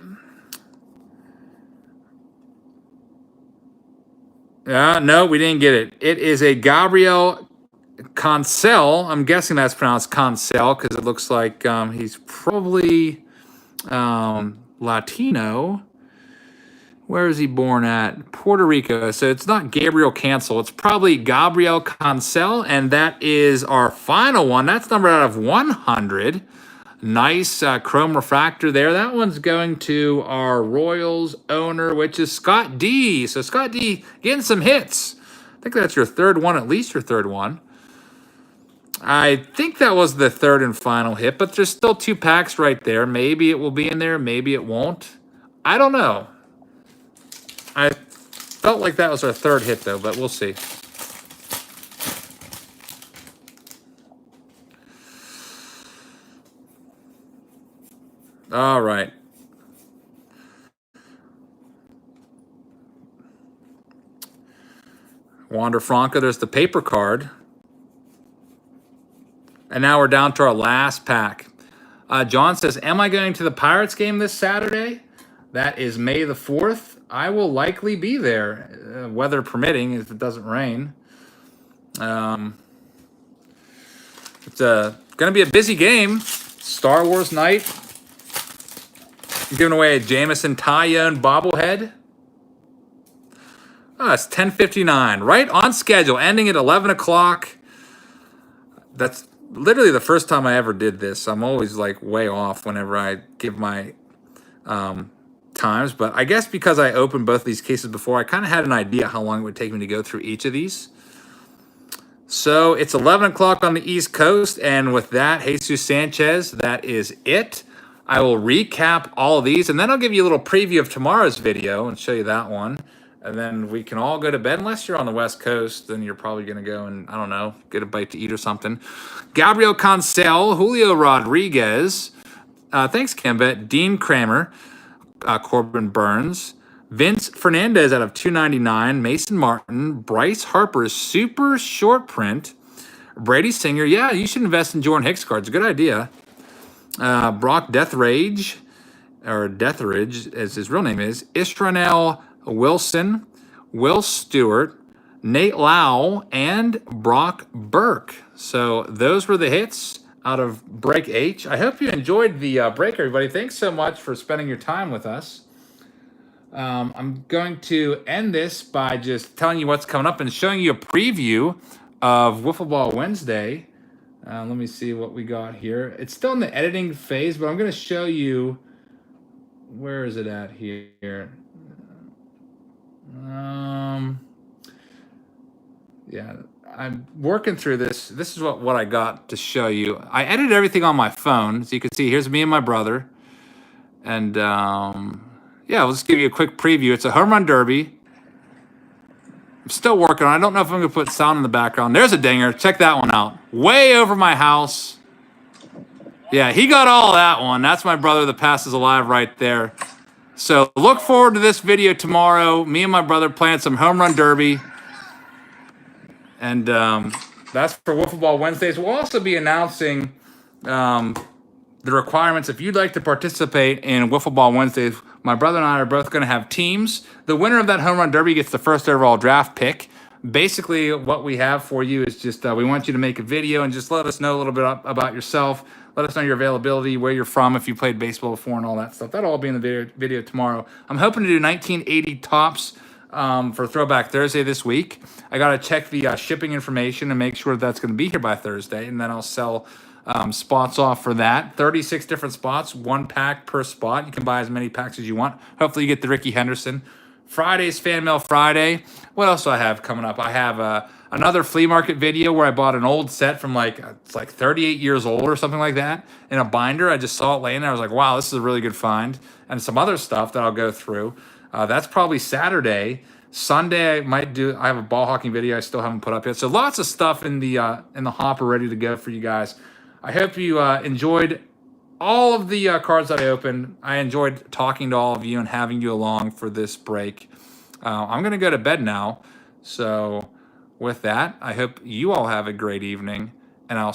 No, we didn't get it. It is a Gabriel Cancel. I'm guessing that's pronounced Cancel because it looks like he's probably Latino. Where is he born at? Puerto Rico. So it's not Gabriel Cancel. It's probably Gabriel Cancel, and that is our final one. That's numbered out of 100. Nice chrome refractor there. That one's going to our Royals owner, which is Scott D. So Scott D getting some hits. I think that's your 3rd one, at least your 3rd one. I think that was the 3rd and final hit, but there's still 2 packs right there. Maybe it will be in there, maybe it won't. I don't know. I felt like that was our 3rd hit, though, but we'll see. All right. Wander Franco, there's the paper card. And now we're down to our last pack. John says, am I going to the Pirates game this Saturday? That is May the 4th. I will likely be there, weather permitting, if it doesn't rain. It's going to be a busy game. Star Wars night. I'm giving away a Jameson Tyone bobblehead. It's 10:59, right on schedule, ending at 11 o'clock. That's literally the first time I ever did this. I'm always like way off whenever I give my times, but I guess because I opened both of these cases before, I kind of had an idea how long it would take me to go through each of these. So it's 11 o'clock on the East Coast, and with that, Jesus Sanchez, that is it. I will recap all of these, and then I'll give you a little preview of tomorrow's video and show you that one. And then we can all go to bed. Unless you're on the West Coast, then you're probably going to go and, I don't know, get a bite to eat or something. Gabriel Cancel, Julio Rodriguez. Thanks, Kembet. Dean Kramer, Corbin Burns. Vince Fernandez out of 299. Mason Martin. Bryce Harper, super short print. Brady Singer. Yeah, you should invest in Jordan Hicks cards. Good idea. Brock Death Rage. or Deathridge, as his real name is, Istranel Wilson, Will Stewart, Nate Lau, and Brock Burke. So those were the hits out of Break H. I hope you enjoyed the break, everybody. Thanks so much for spending your time with us. I'm going to end this by just telling you what's coming up and showing you a preview of Wiffle Ball Wednesday. Let me see what we got here. It's still in the editing phase, but I'm going to show you. Where is it at here? Yeah, I'm working through this. This is what I got to show you. I edited everything on my phone. So you can see, here's me and my brother. And yeah, I'll just give you a quick preview. It's a home run derby. I'm still working on it. I don't know if I'm going to put sound in the background. There's a dinger. Check that one out. Way over my house. Yeah, he got all that one. That's my brother. The pass is alive right there. So look forward to this video tomorrow. Me and my brother playing some home run derby. And that's for Wiffle Ball Wednesdays. We'll also be announcing the requirements. If you'd like to participate in Wiffle Ball Wednesdays, my brother and I are both going to have teams. The winner of that home run derby gets the first overall draft pick. Basically, what we have for you is just we want you to make a video and just let us know a little bit about yourself. Let us know your availability, where you're from, if you played baseball before, and all that stuff. That'll all be in the video tomorrow. I'm hoping to do 1980 tops for Throwback Thursday this week. I got to check the shipping information and make sure that's going to be here by Thursday, and then I'll sell spots off for that. 36 different spots, 1 pack per spot. You can buy as many packs as you want. Hopefully you get the Ricky Henderson. Friday's Fan Mail Friday. What else do I have coming up? I have another flea market video where I bought an old set from it's like 38 years old or something like that in a binder. I just saw it laying there. I was like, wow, this is a really good find. And some other stuff that I'll go through. That's probably Saturday. Sunday I have a ball hawking video I still haven't put up yet. So lots of stuff in the hopper ready to go for you guys. I hope you enjoyed all of the cards that I opened. I enjoyed talking to all of you and having you along for this break. I'm going to go to bed now. So with that, I hope you all have a great evening, and I'll